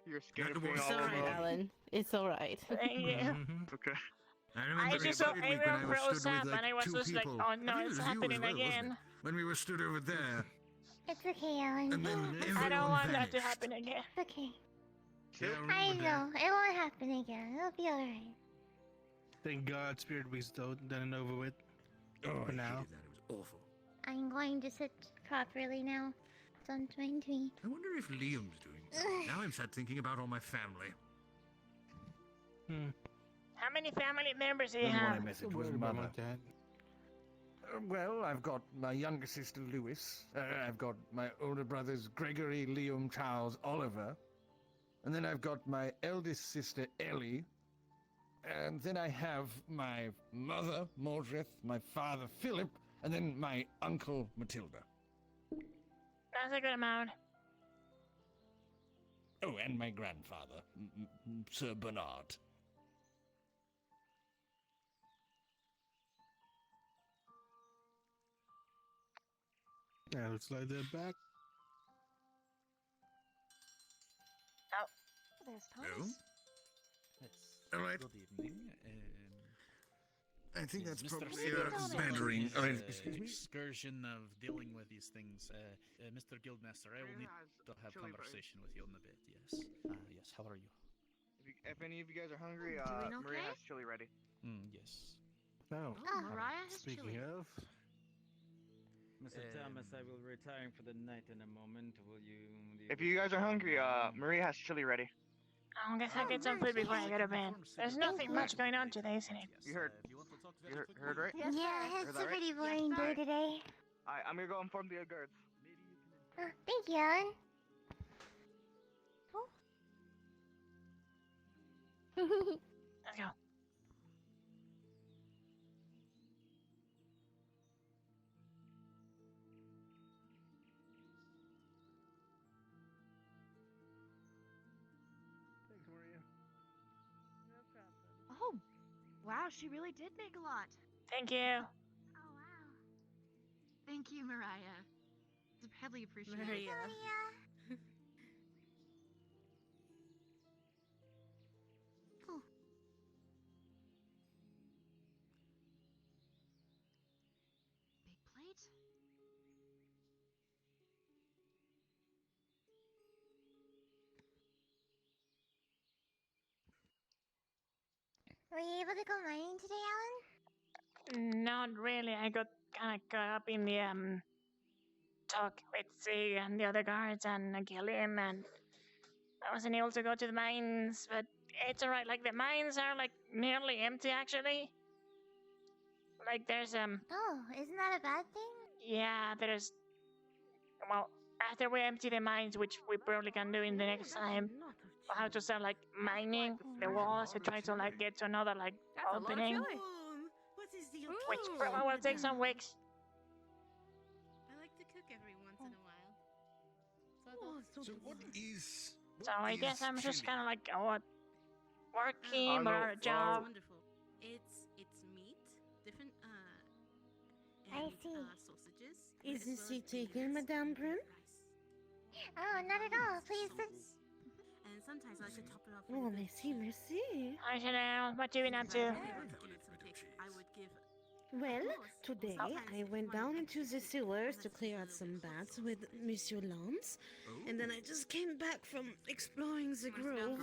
You're scared of being It's all alright, alone. Alan. It's alright. Thank you. Okay. I just saw everyone froze up, and I was just like, oh no, it's happening again. When we were stood over there, It's okay, Alan. and then I don't everyone want that to vanished. happen again. It's okay. Yeah, I remember know. It won't happen again. It'll be alright. Thank God, Spirit Week's done and over with. Oh, For now. That. It was awful. I'm going to sit properly now. Don't mind me. I wonder if Liam's doing well. Now I'm sad thinking about all my family. How many family members do you Doesn't want have? a message was mother. Well, I've got my younger sister Lewis. I've got my older brothers Gregory, Liam, Charles, Oliver. And then I've got my eldest sister Ellie. And then I have my mother Mordred, my father Philip, and then my uncle Matilda. That's a good amount. Oh, and my grandfather, Sir Bernard. Yeah, looks like they're back. Oh. There's No? Thomas. All right. Good evening. I think Yes, that's Mr. probably Sigurd a is battering. his, I mean, excuse me? excursion of dealing with these things. Mr. Guildmaster, I will need to have chili conversation with you in a bit. Yes. Yes. How are you? If any of you guys are hungry, Doing Maria okay? has chili ready. Yes. Oh, Mariah has speaking chili. of, Mr. Thomas, I will be retiring for the night in a moment. Will you? If you guys are hungry, Maria has chili ready. I guess I'll get some food before I go to bed. There's nothing much going on today, isn't it? You heard? You heard right? Yeah, Heard it's that a right? pretty boring day today. I'm gonna go inform the guards. Oh, thank you, Alan. Let's go. Thanks, Maria. No problem. Oh, wow, she really did make a lot. Thank you. Oh, wow. Thank you, Mariah. It's highly appreciated. Maria. Big plate. Were you able to go mining today, Alan? Not really. I got kind of caught up in the talk with Sig and the other guards and Gillian, and I wasn't able to go to the mines. But it's alright. Like the mines are like nearly empty, actually. Like there's Oh, isn't that a bad thing? yeah, there's well after we empty the mines, which we probably can do in the next time. We'll have to start like mining the walls to try to like get to another like That's a lot of opening, chili. What is the which probably will take some weeks. I like to cook every once in a while. So what is? So I guess I'm just kind of like working Oh, no. or a job. Wonderful. It's meat, different I and see. Sausages. Isn't as well she as taking beans Madame and Prim? rice. Oh, not at all. Please, Sometimes I like to top it off. Oh, merci, merci. Hi, Chanel. What you been up to? I would give. Well, today I went down into the sewers to clear out some bats with Monsieur Lance, and then I just came back from exploring the grove.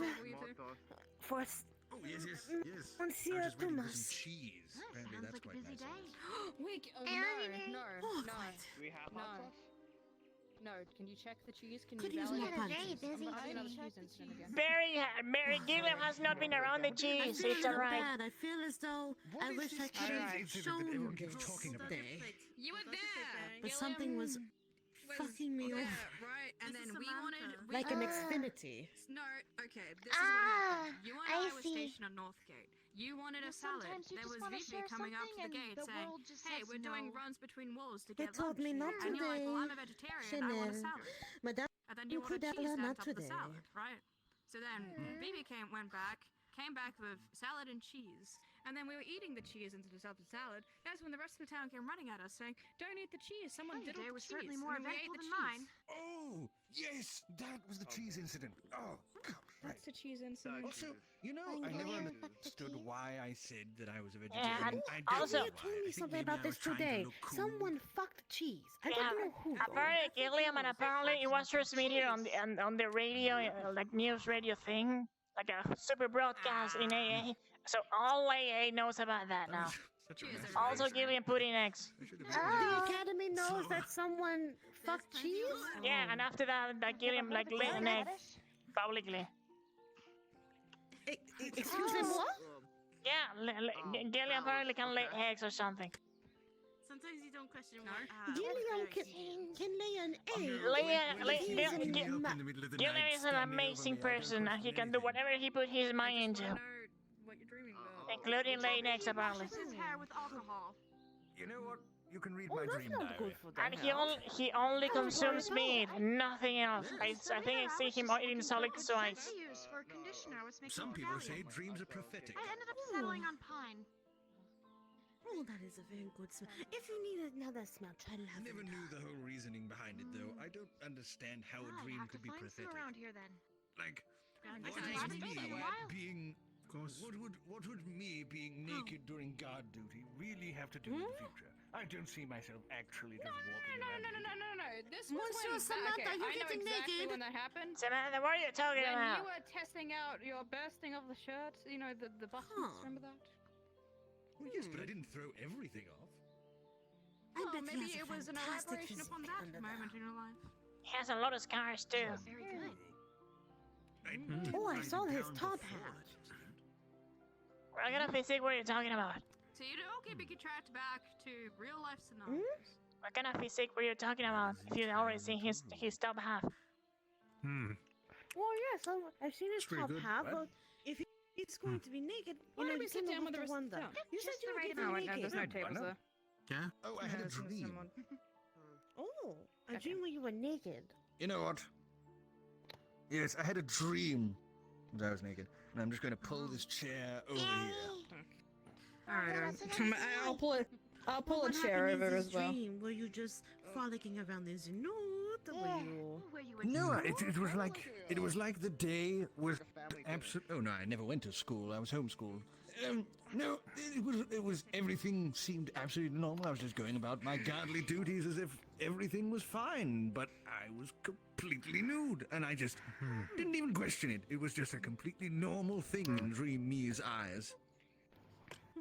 For Oh, yes, yes, yes. Monsieur I was just waiting for some Thomas. cheese. Apparently that's quite nice. Wait, I no, already- no, Oh, no. God. Do we have No. hot sauce? No, can you check the cheese? Can Could you use validate more the punches. cheese? Very busy I'm having another today. cheese incident again. Mary Gilliam has not been around the cheese. It's not alright. bad. I feel as though What I is wish this I could cheese have incident that shown everyone this keeps talking about? day. You were there. But something was fucking me over. right? And then we wanted Like an Xfinity. No, okay. This is Ah, what happened. You and I I were see. stationed on Northgate. You wanted a salad. sometimes you There just was wanna VP share coming up to the something gate and the saying, world just "Hey, says we're doing no." runs between walls to They get told lunch." me not And you're like, "Well, I'm today. a vegetarian. I want a Chanel. salad." Madame And then you ordered cheese Coudala, to not top the today. salad, right? So then BB came back with salad and cheese. And then we were eating the cheese into the salad. That's when the rest of the town came running at us saying, "Don't eat the cheese. Someone diddled the was cheese." certainly more And then we ate eventful the than cheese. mine. Oh, yes, that was the cheese incident. Oh, God, right. That's the cheese incident. Also, you know, I never understood why I said that I was a Yeah, vegetarian. and I don't also- know You why. told I me think something maybe about I this was trying to today. look cool. Someone fucked cheese. I Yeah, don't know who. though. apparently Gilliam and apparently it was transmitted on the radio, like news radio thing, like a super broadcast in AA. So all AA knows about that now. Such a mess. Also Gilliam put in eggs. I should have The Academy knows that someone fucked cheese? Yeah, and after that Gilliam like laid an egg publicly. Excuse me, what? Yeah, Gilliam apparently can lay eggs or something. Sometimes you don't question Gilliam can lay an egg. Gilliam is an amazing person and he can do whatever he put his mind into, What you're dreaming about. including laying eggs apparently. His hair with alcohol. You know what? You can read Oh, my that's dream not diary. good for the And health. he only consumes meat, nothing else. I think I see him eating solid twice. Use for a conditioner was making Some people say Italian. dreams are prophetic. I ended up settling on pine. Oh, that is a very good smell. If you need another smell, try I lavender. never knew the whole reasoning behind it, though. I don't understand how a I'll dream have could to be find some prophetic. around here then. Like, I what can would imagine me for a while. being... What would me being naked during guard duty really have to do with the future? I don't see myself actually just walking around. No. This was Monsieur when, Samantha, okay, you're I know getting exactly naked. when that happened. Samantha, what are you talking When about? you were testing out your bursting of the shirt, you know, the buttons, remember that? Well, yes, but I didn't throw everything off. I bet he maybe has a it was an fantastic elaboration physique upon that under moment in your life. He has a lot of scars too. Very good. Oh, I saw his top hat. What kind of physique were you talking about? So you know, okay, we get tracked back to real life scenarios. What kind of physique were you talking about? If you already seen his top half. Well, yes, I've seen his It's pretty top good. half, What? but if he's going to be naked, Why you know, don't we you sit cannot down with the to rest of the wonder. town? You said Just you the were right getting No, amount. no, there's no naked. tables there. Yeah? Oh, I had a There's dream. someone. Oh, a dream where you were naked. You know what? Yes, I had a dream that I was naked, and I'm just going to pull this chair over here. Alright, I'll pull it. I'll pull a What chair happened in over this as well. dream? Were you just frolicking around this note? Or were you... Were you No, it was like the day was absolute. Oh no, I never went to school. I was homeschooled. No, it was everything seemed absolutely normal. I was just going about my godly duties as if everything was fine, but I was completely nude, and I just didn't even question it. It was just a completely normal thing in Dream Me's eyes.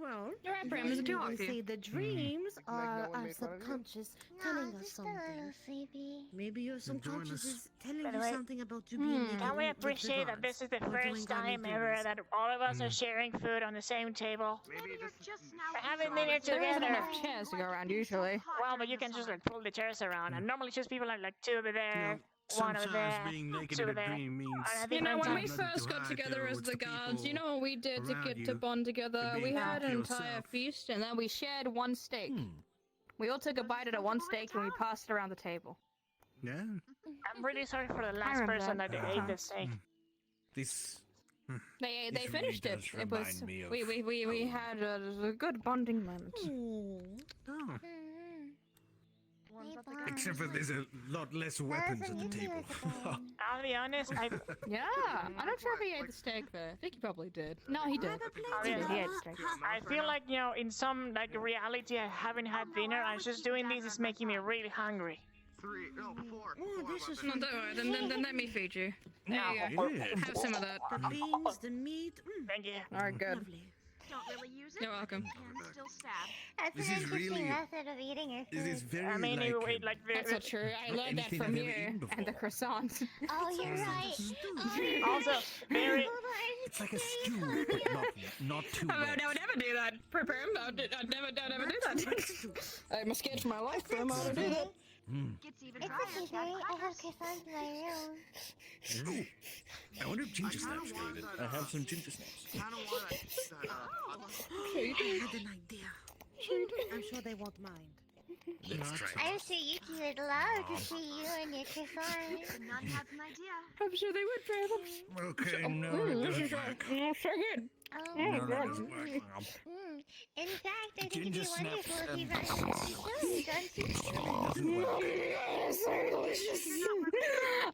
Well, You're right, Bram, maybe there's a we talk say the dreams are no one our made fun of you? subconscious No, telling us just a little something. sleepy. Maybe your subconscious us. is telling By the you way, something about you being naked. Can we with appreciate that regards this is the or doing first godly time ever duties? that all of us are sharing food on the same table? Maybe you're just now. I haven't been here There isn't together. enough chairs to go around usually. Well, but you can just like pull the chairs around, and normally just people are like two over there, one over Sometimes there, being naked two in over a there. dream means And You know, when we Nothing first to got hide together as towards the the guards, you people know what we did to around get you, to bond together? to We be had an happy entire yourself. feast, and then we shared one steak. We all took a bite out of one steak, and we passed it around the table. Yeah? I'm really sorry for the last remember person that. that ate the steak. This. They This finished really it. does It was remind me of we had a good bonding moment. Oh. Oh. Except for there's a lot less weapons at the table. I'll be honest, Yeah, I'm not sure if he ate the steak though. I think he probably did. No, he did. Yeah, He ate the steak. I feel like, you know, in some like reality I haven't had dinner, and just doing this is making me really hungry. 3, no, 4. Oh, this is no, don't worry. Then let me feed you. There you go. Have some of that. The beans, the meat. Thank you. All right, good. Lovely. Don't really use it. You're welcome. Can still stab. That's This an is interesting really method of eating your This is very I mean, like, you ate like That's not true. I learned that anything from I've you ever eaten and the croissants. Oh, you're right. Also, very. It's like a stew, but not too I wet. would never do that. Prepare him. I'd never do that. I'm scared for my life for him. I would do that. Gets even drier. It's okay, I have croissants of my own. I wonder if ginger snaps do it. I have some ginger snaps. I had an idea. I'm sure they won't mind. Let's try I'm sure Yuki would love to see you and your croissants. None has an idea. I'm sure they would try them. Okay, no, it doesn't work. Oh, so good. No, that doesn't work. In fact, I think Ginger it'd be snaps wonderful if you and got some doesn't work. So delicious.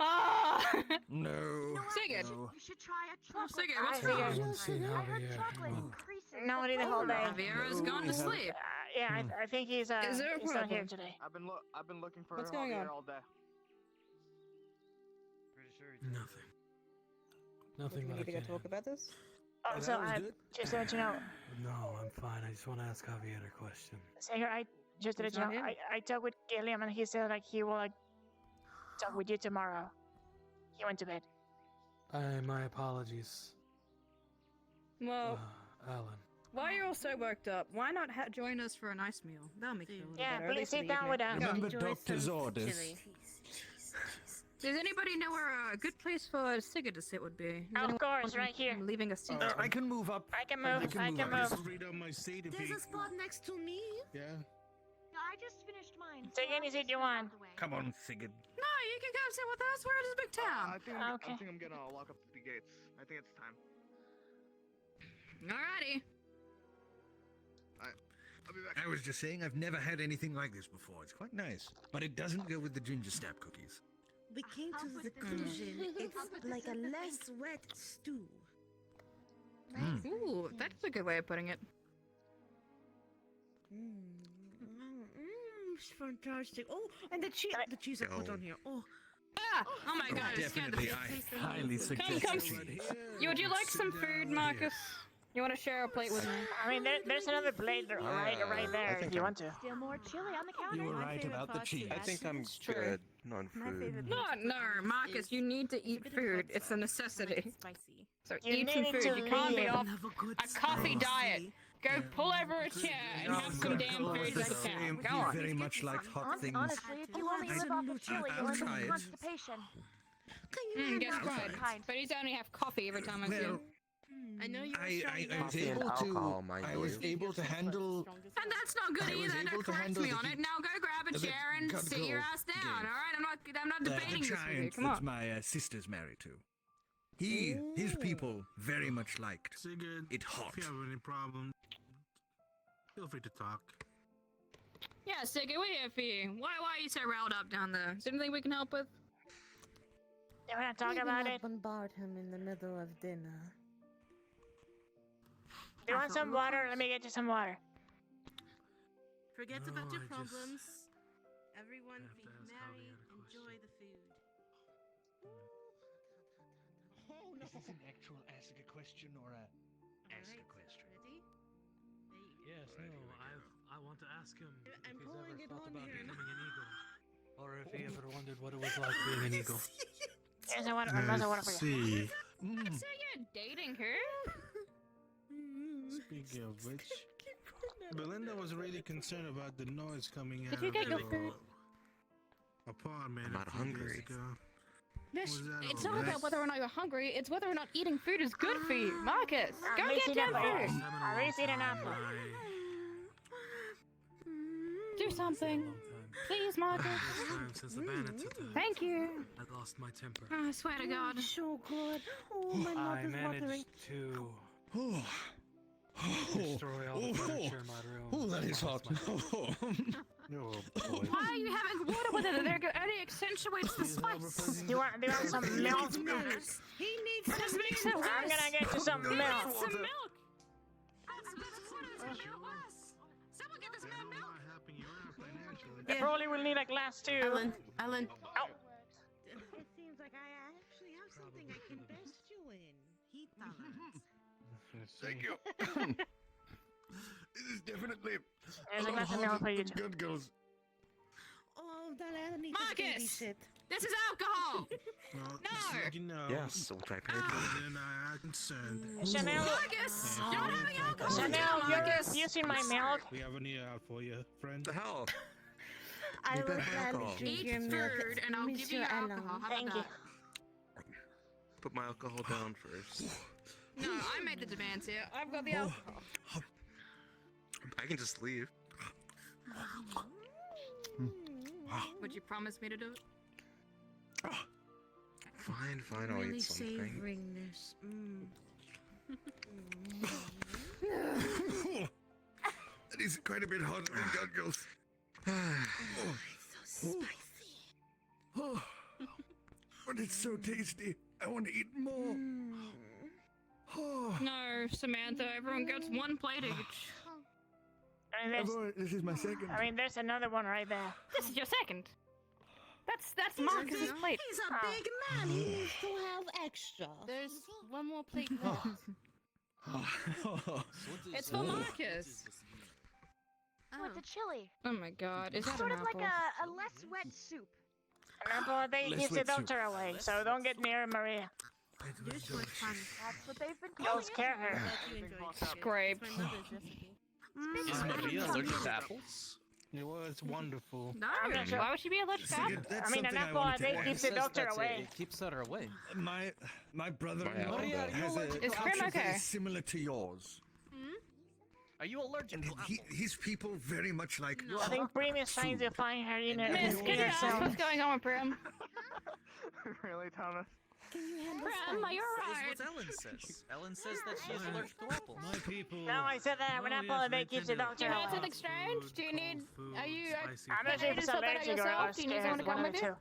Ah. No. Sing it. No. You should try a chocolate. Sing it. What's I wrong? heard Chocolate increases nobody the whole day. Javier's gone to sleep. Yeah, I think he's Is there a he's not here problem? today. I've been looking for What's her going on? all day. Nothing. Nothing We that need to go I can. talk about this. Oh, so I just to let you know, No, I'm fine. I just want to ask Javier a question. Sager, I just to let It's you know, not him. I talked with Gilliam and he said like he will like talk with you tomorrow. He went to bed. My apologies, Well, Alan. while you're all so worked up, why not join us for a nice meal? That'll make you feel a little Yeah, better. at please least for sit the down with evening. us. Remember Enjoy doctor's some orders. chili. Does anybody know where a good place for Sigurd to sit would be? Of course, right here. Leaving a seat. I can move up. I can move. I can move. Just read on my seat if There's you... a spot next to me. Yeah. I just finished mine. Take any seat you want. Come on, Sigurd. No, you can come sit with us. We're in this big town. Okay. I think I'm gonna lock up the gates. I think it's time. Alrighty. I'll be back. I was just saying I've never had anything like this before. It's quite nice. But it doesn't go with the ginger snap cookies. We came to the conclusion it's like a less wet stew. Ooh, that's a good way of putting it. It's fantastic. Oh, and the cheese I put on here. Oh, Oh my god, it scared the Definitely, I highly suggest come. cheese. Would you like some food, Marcus? You want to share a plate with me? I mean, there's another plate right there if you want to. Still more chili on the counter. You were right about the cheese. I think I'm good on food. No, Marcus, you need to eat food. It's a necessity. Spicy. So You eat some need food. to You can't be live. off Have a good a coffee diet. Go pull over a chair and have some damn food The in town. same, Go he on. very much liked hot things. Honestly, if you only live off of chili, I'll you'll end up try with it. constipation. Guess I'll try what? it. But he's only have coffee every time I see Well, him. I know you were I showing was Coffee and able alcohol, to. mind I was you. able to handle. And that's not good I was either. able Don't to correct handle me the on it. heat Now go grab a that chair and God sit your Girl ass down. gave. All right, I'm not The debating this with you. giant Come that on. my sister's married to. His people very much liked Sigurd, it hot. if you have any problems, feel free to talk. Yeah, Siggy, we're here for you. Why are you so riled up down there? Is there anything we can help with? You wanna talk Maybe about not it? bombard him in the middle of dinner. Do you want some water? Let me get you some water. Forget No, about your I just problems. Everyone have be to ask merry, Javier a enjoy the food. Oh, no. Is this an actual ask a question or a ask a Alright, question? ready? There you go. Yes, no, I want to ask him if I'm he's pouring ever it thought on about here. becoming an eagle. Or if he ever wondered what it was like being an eagle. Here's a water. Here's a water for you. See, So you're dating her? speaking of which, Belinda was really concerned about the noise coming out Did you get your of food? apartment I'm not a few days hungry. ago. This, Was that it's all not right? about whether or not you're hungry, it's whether or not eating food is good for you. Marcus, go I've get seen damn that food. before. I already seen an apple. Do something. Please, Marcus. This time since the bandits attacked, Thank you. I lost my temper. Oh, I swear to God. So good. Oh, my mouth I is watering. managed to Oh, destroy all the furniture in my room. oh, that is minus hot. my- Oh boy. Why are you having water with it? It only accentuates the spice. Do you want some milk? He needs That just makes it worse. I'm gonna get you some He milk. needs some milk. Someone get this man milk. I probably will need a glass too. Allan. Ow. It seems like I actually have something I can best you in. Heat tolerance. Thank you. This is definitely There's a glass of milk for you too. good girls. Oh, Allan needs Marcus! to babysit. This is alcohol. No. You know. Yes, which I paid Then I am concerned. Chanel. Marcus, you're not having alcohol. Chanel, you're Marcus. refusing my milk. We have a new out for you, friend. The hell? I will better gladly alcohol. drink Eat your milk, food, and I'll give you Mr. your Allan. alcohol. How Thank about you. that? Put my alcohol down first. No, I made the demands here. I've got the alcohol. I can just leave. Would you promise me to do it? Fine, fine, I'll Really eat something. savoring this. That is quite a bit hotter than good girls. So spicy. Oh, but it's so tasty. I want to eat more. Oh. No, Samantha. Everyone gets one plate each. I mean, This is my second. I mean, there's another one right there. This is your second. That's Marcus's plate. He's a big man. He needs to have extra. There's one more plate left. It's for Marcus. With the chili. Oh my God! Is that Sort an of like apple? a less wet soup. An apple a day Let's keeps the wait, doctor away, so don't get near Maria. This was fun. That's what they've been You'll calling scare it. her. You enjoyed it. Scrape. It's my mother's recipe. Is Maria allergic to apples? It was wonderful. No. I'm not sure. Why would she be allergic to See, apples? that's I mean, an something I apple a wanted to day ask. keeps the doctor away. It keeps her away. My brother-in-law Maria, are you has allergic a Is Grim culture very okay? similar to yours. Are you allergic And to apples? his people very much like. I think Brim is trying to find her inner Miss, can you ask self. what's going on with Brim? Really, Thomas? Can you handle Brim, are you That alright? is what Ellen says. Ellen says that she's allergic to apples. My people. No, I said that an Oh, apple yes, a day we keeps the tend to- doctor You heard away. something strange? Do you need? Are you? Spicy I'm not sure if it's Sort that out allergic or yourself? Do you need someone scared, to one come of the with you?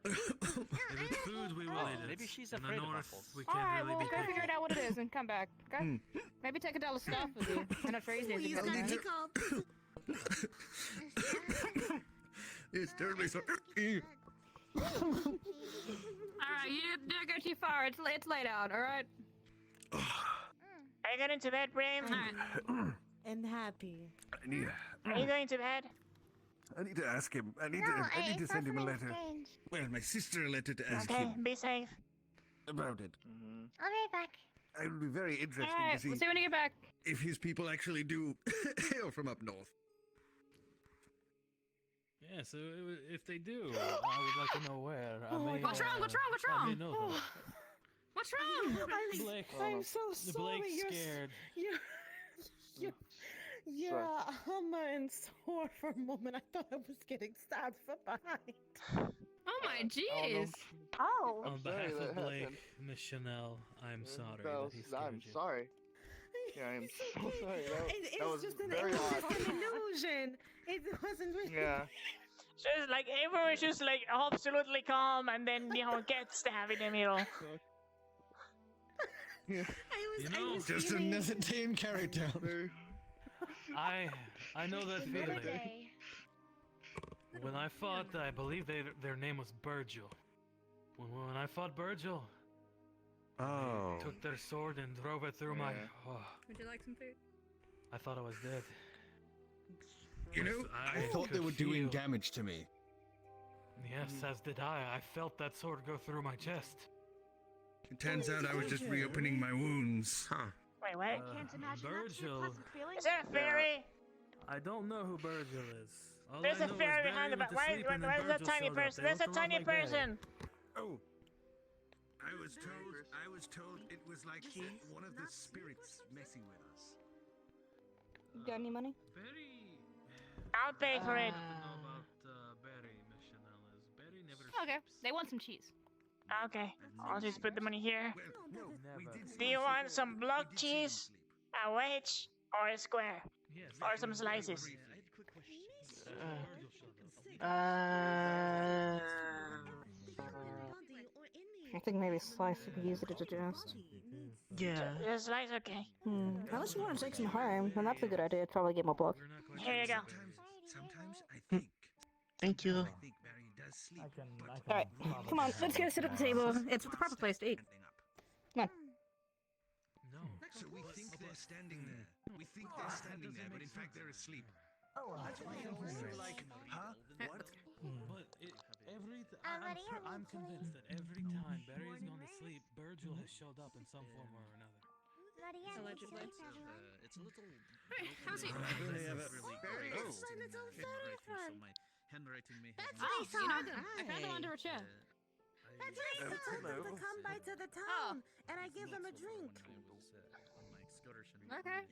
two. If it's food, we will eat it. Maybe she's In the afraid of north, apples. we All can't right, really well, be go picky. figure it out what it is and come back. Okay? Maybe take a dollar stuff with you. And a phrase is He's again. got right? hiccups. It's terribly so. Alright, you don't go too far. It's laid out, alright? Are you going to bed, Brim? Alright. And happy. Are you going to bed? I need to ask him. I need to send him a letter. Well, my sister a letter to ask Okay, him be safe. about it. I'll be right back. It would be very interesting to Alright, see we'll see when you get back. if his people actually do hail from up north. Yeah, so if they do, I would like to know where. I may, What's wrong? What's wrong? What's I may wrong? know them. What's wrong? Blake, I'm so sorry. Blake's scared. You're a hummer and sore for a moment. I thought I was getting stabbed from behind. Oh my jeez. Oh. On behalf of Blake, Miss Chanel, I'm sorry that he scared I'm you. sorry. Yeah, I'm so sorry. It's That was just an, very it was odd. just an illusion. It wasn't really. Yeah. Just like everyone's just like absolutely calm, and then get stabbed in the middle. Yeah. I was Just feeling- another day in Cari Town. I know that Another feeling. day. When I fought, I believe their name was Virgil. When I fought Virgil, Oh. took their sword and drove it through my. Oh, Would you like some food? I thought I was dead. You know, I thought they could were doing feel- damage to me. Yes, as did I. I felt that sword go through my chest. It turns out I was just reopening my wounds. Huh. Wait, what? I can't imagine that's your Virgil. pleasant feeling. Is there a fairy? I don't know who Virgil is. All There's I a know is fairy Barry behind the went back. to Why sleep and then is that Virgil tiny showed up. person? They There's a looked a lot tiny like Barry. person. Oh. I was told it was like one of the spirits messing with us. You got any money? Barry. I'll pay for it. I don't know about Barry, Miss Chanel. Is Barry never? Okay. They want some cheese. Okay, I'll just put the money here. Well, no, we did Do you sleep. want some block We did see him cheese, sleep. a wedge, or a square, Yes. or some slices? Virgil showed up. I think maybe Slice could use it to digest. Yeah, Slice, okay. Unless you want to take some home, then that's a good idea. It'd probably get more blood. Here you go. Sometimes I think. Thank you. I think Barry does sleep. Alright, come on, let's go sit at the table. It's the proper place to eat. Come on. So we think they're standing there. We think they're standing there, but in fact they're asleep. That's why we're like, huh? What? But I'm convinced that every time Barry has gone to sleep, Virgil has showed up in some form or another. Allegedly. It's a little. Hey, how's he? Very Oh. so my handwriting may have. Oh, you know them. I found them under a chair. That's right. I told them to come by to the town, and I gave them a drink. Okay.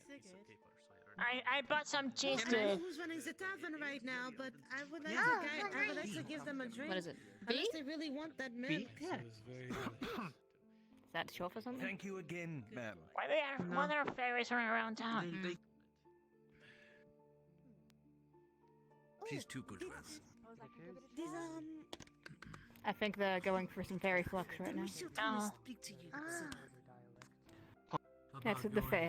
I bought some cheese I to don't know it. who's running the tavern right now, but I would like Yeah. I would like to give them a drink. What is it? Unless they really want that milk. Yeah. Is that short for something? Thank you again, ma'am. Why are there fairies running around town? She's too good for us. These I think they're going for some fairy flux right now. Oh. speak to you. That's the fae.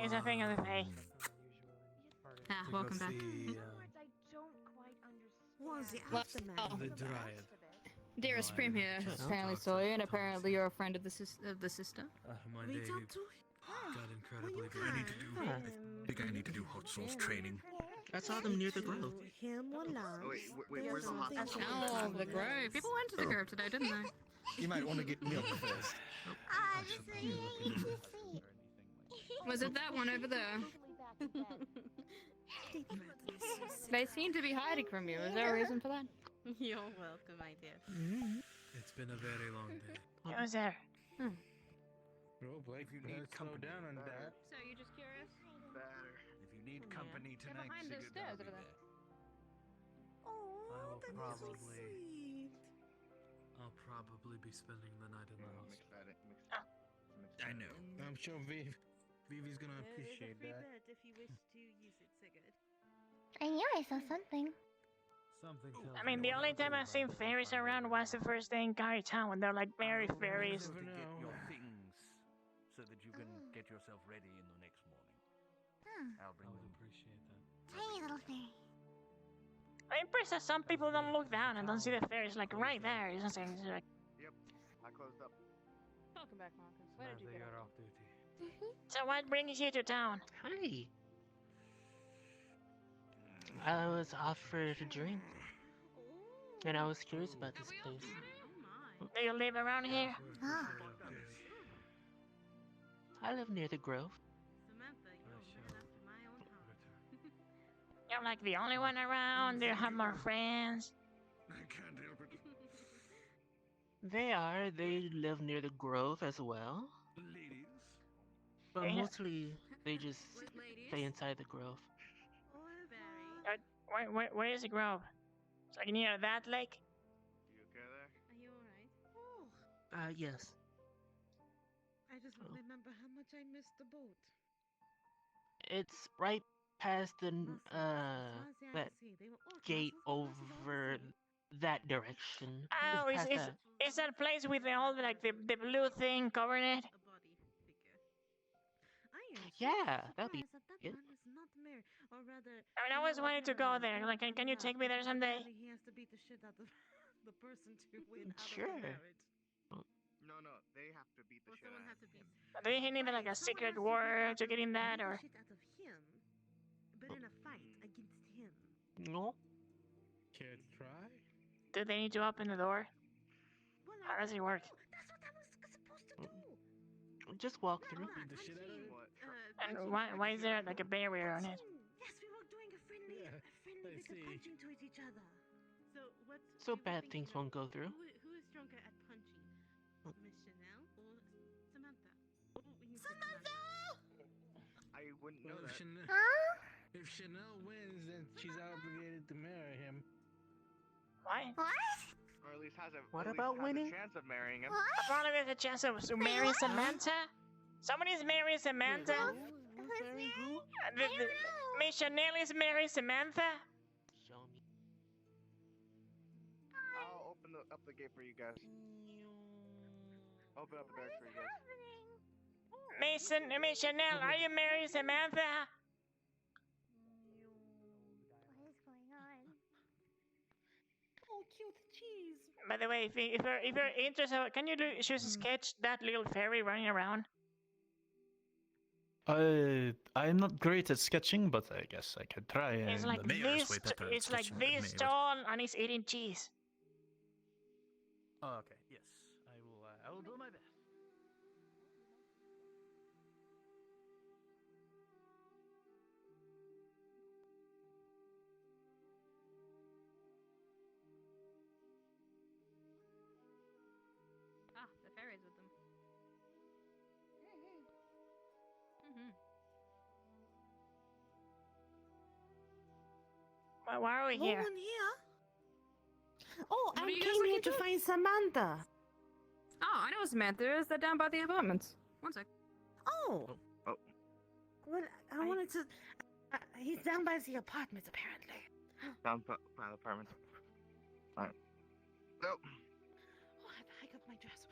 It's a thing of the fae. Ah, welcome back. What's the Well, aftermath? The Dryad. Dearest Prim here. Apparently saw you, and apparently you're a friend of the sister. One Reach day out to got incredibly I think I need to do hot sauce training. I saw them near the grove. him or not. Oh, wait, where's the hot sauce? Oh, the grove. People went to the grove today, didn't they? You might want to get milk first. Was it that one over there? They seem to be hiding from you. Is there a reason for that? You're welcome, my dear. It's been a very long day. It was there. Oh, Blake, you need company down on that. So you're just curious? If you need company They're tonight, behind those stairs over there. I will probably. I'll probably be spending the night in the house. I know. I'm sure Vivi's gonna appreciate that. If you wish to use it, Sigurd. I knew I saw something. Something tells I mean, the only time I've seen fairies around was the first day in Cari town when they're like merry fairies. To get your things so that you can get yourself ready in the next morning. I'll bring them. Appreciate that. Tiny little fairy. I'm impressed that some people don't look down and don't see the fairies like right there. It's just like, Yep, I closed up. Welcome back, Marcus. Where did you They go? are off duty. so what brings you to town? Hi. I was offered a drink, and I was curious about this place. Do you live around here? I live near the grove. You're like the only one around. Do you have more friends? I can't help it. They live near the grove as well. Ladies? But Yeah. mostly they just stay inside the grove. Where is the grove? It's like near that lake? You okay there? Are you alright? Yes. I just don't remember how much I missed the boat. It's right past the that gate over that direction. Oh, Just past that. is that place with all the, like the blue thing covering it? Yeah, that'll be it. Or rather, I mean, I always wanted to go there. Like, can you take me there someday? he has to beat the shit out of the person to win out Sure. of the marriage. No, they have to beat the shit out of him. Do you need like a secret word to get in that, or? Shit out of him, but in a fight against him. No. Care to try? Do they need to open the door? How does it work? That's what I was supposed to do. Just walk through. Beat the shit out of it. And why is there like a barrier on it? Yes, we were doing a friendly I bit see. of punching to each other. So what's So bad things won't go through. who is stronger at punching? Miss Chanel or Samantha? Samantha! I wouldn't know Well, that. if Chanel wins, then she's obligated to marry him. Why? Or at least has a What at least about has winning? a chance of marrying him. Apparently there's a chance of marrying Samantha. Somebody's marrying Samantha. Miss Chanel is marrying Samantha. Show me. up the gate for you guys. Open up the barracks for you guys. Miss Chanel, are you married, Samantha? What is going on? Oh, cute cheese. By the way, if you're interested, can you just sketch that little fairy running around? I'm not great at sketching, but I guess I could try. It's like this. It's like this tall, and he's eating cheese. Oh, okay. Yes, I will do my best. Ah, the fairies with them. Why are we No here? one here. Oh, What I are you guys came here looking to for? find Samantha. Oh, I know Samantha is. They're down by the apartments. One sec. Oh. Oh. Well, I wanted to. He's down by the apartments, apparently. Down by the apartment. Alright. Go. Oh, I got my dress.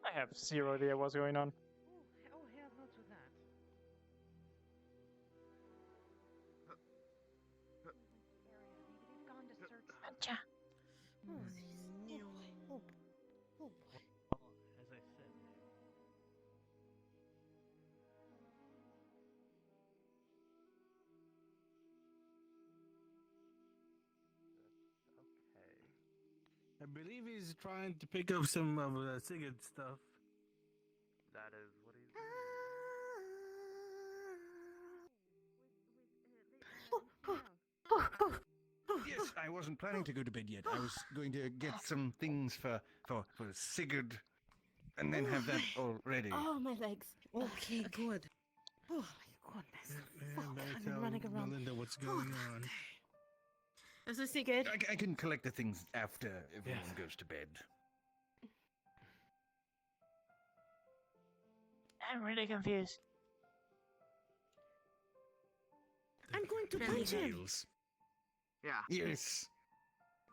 I have zero idea what's going on. Oh, hell no to that. Gotcha. Oh, oh, As I said. I believe he's trying to pick up some of Sigurd's stuff. That is what he's Yes, I wasn't planning to go to bed yet. I was going to get some things for Sigurd, and then have that all ready. Oh, my legs. Okay, good. Oh, my goodness. Fuck, I've been running around. Melinda what's going on. Is this good? I can collect the things after everyone goes to bed. I'm really confused. I'm going to punch him. Yeah. Yes.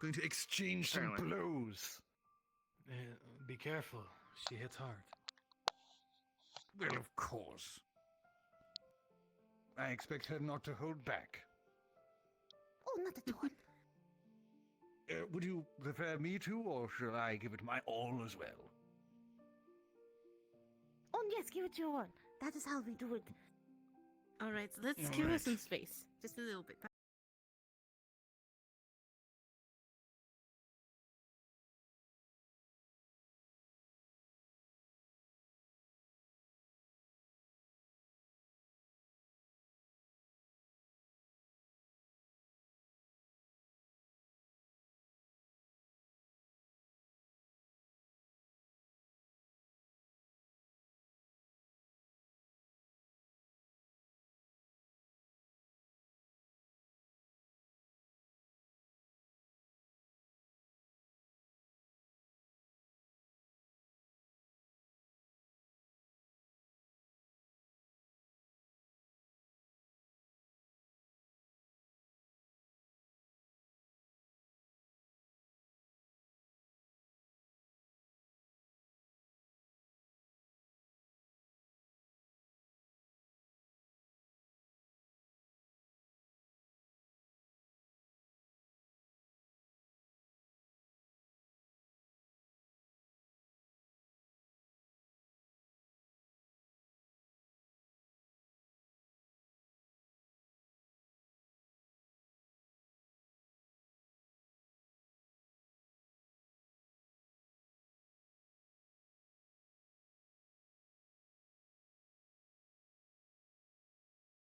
Going to exchange some Apparently. blows. Be careful. She hits hard. Well, of course. I expect her not to hold back. Oh, not at all. Would you prefer me to, or shall I give it my all as well? Oh, yes, give it your all. That is how we do it. All right, so let's All give her right. some space. Just a little bit.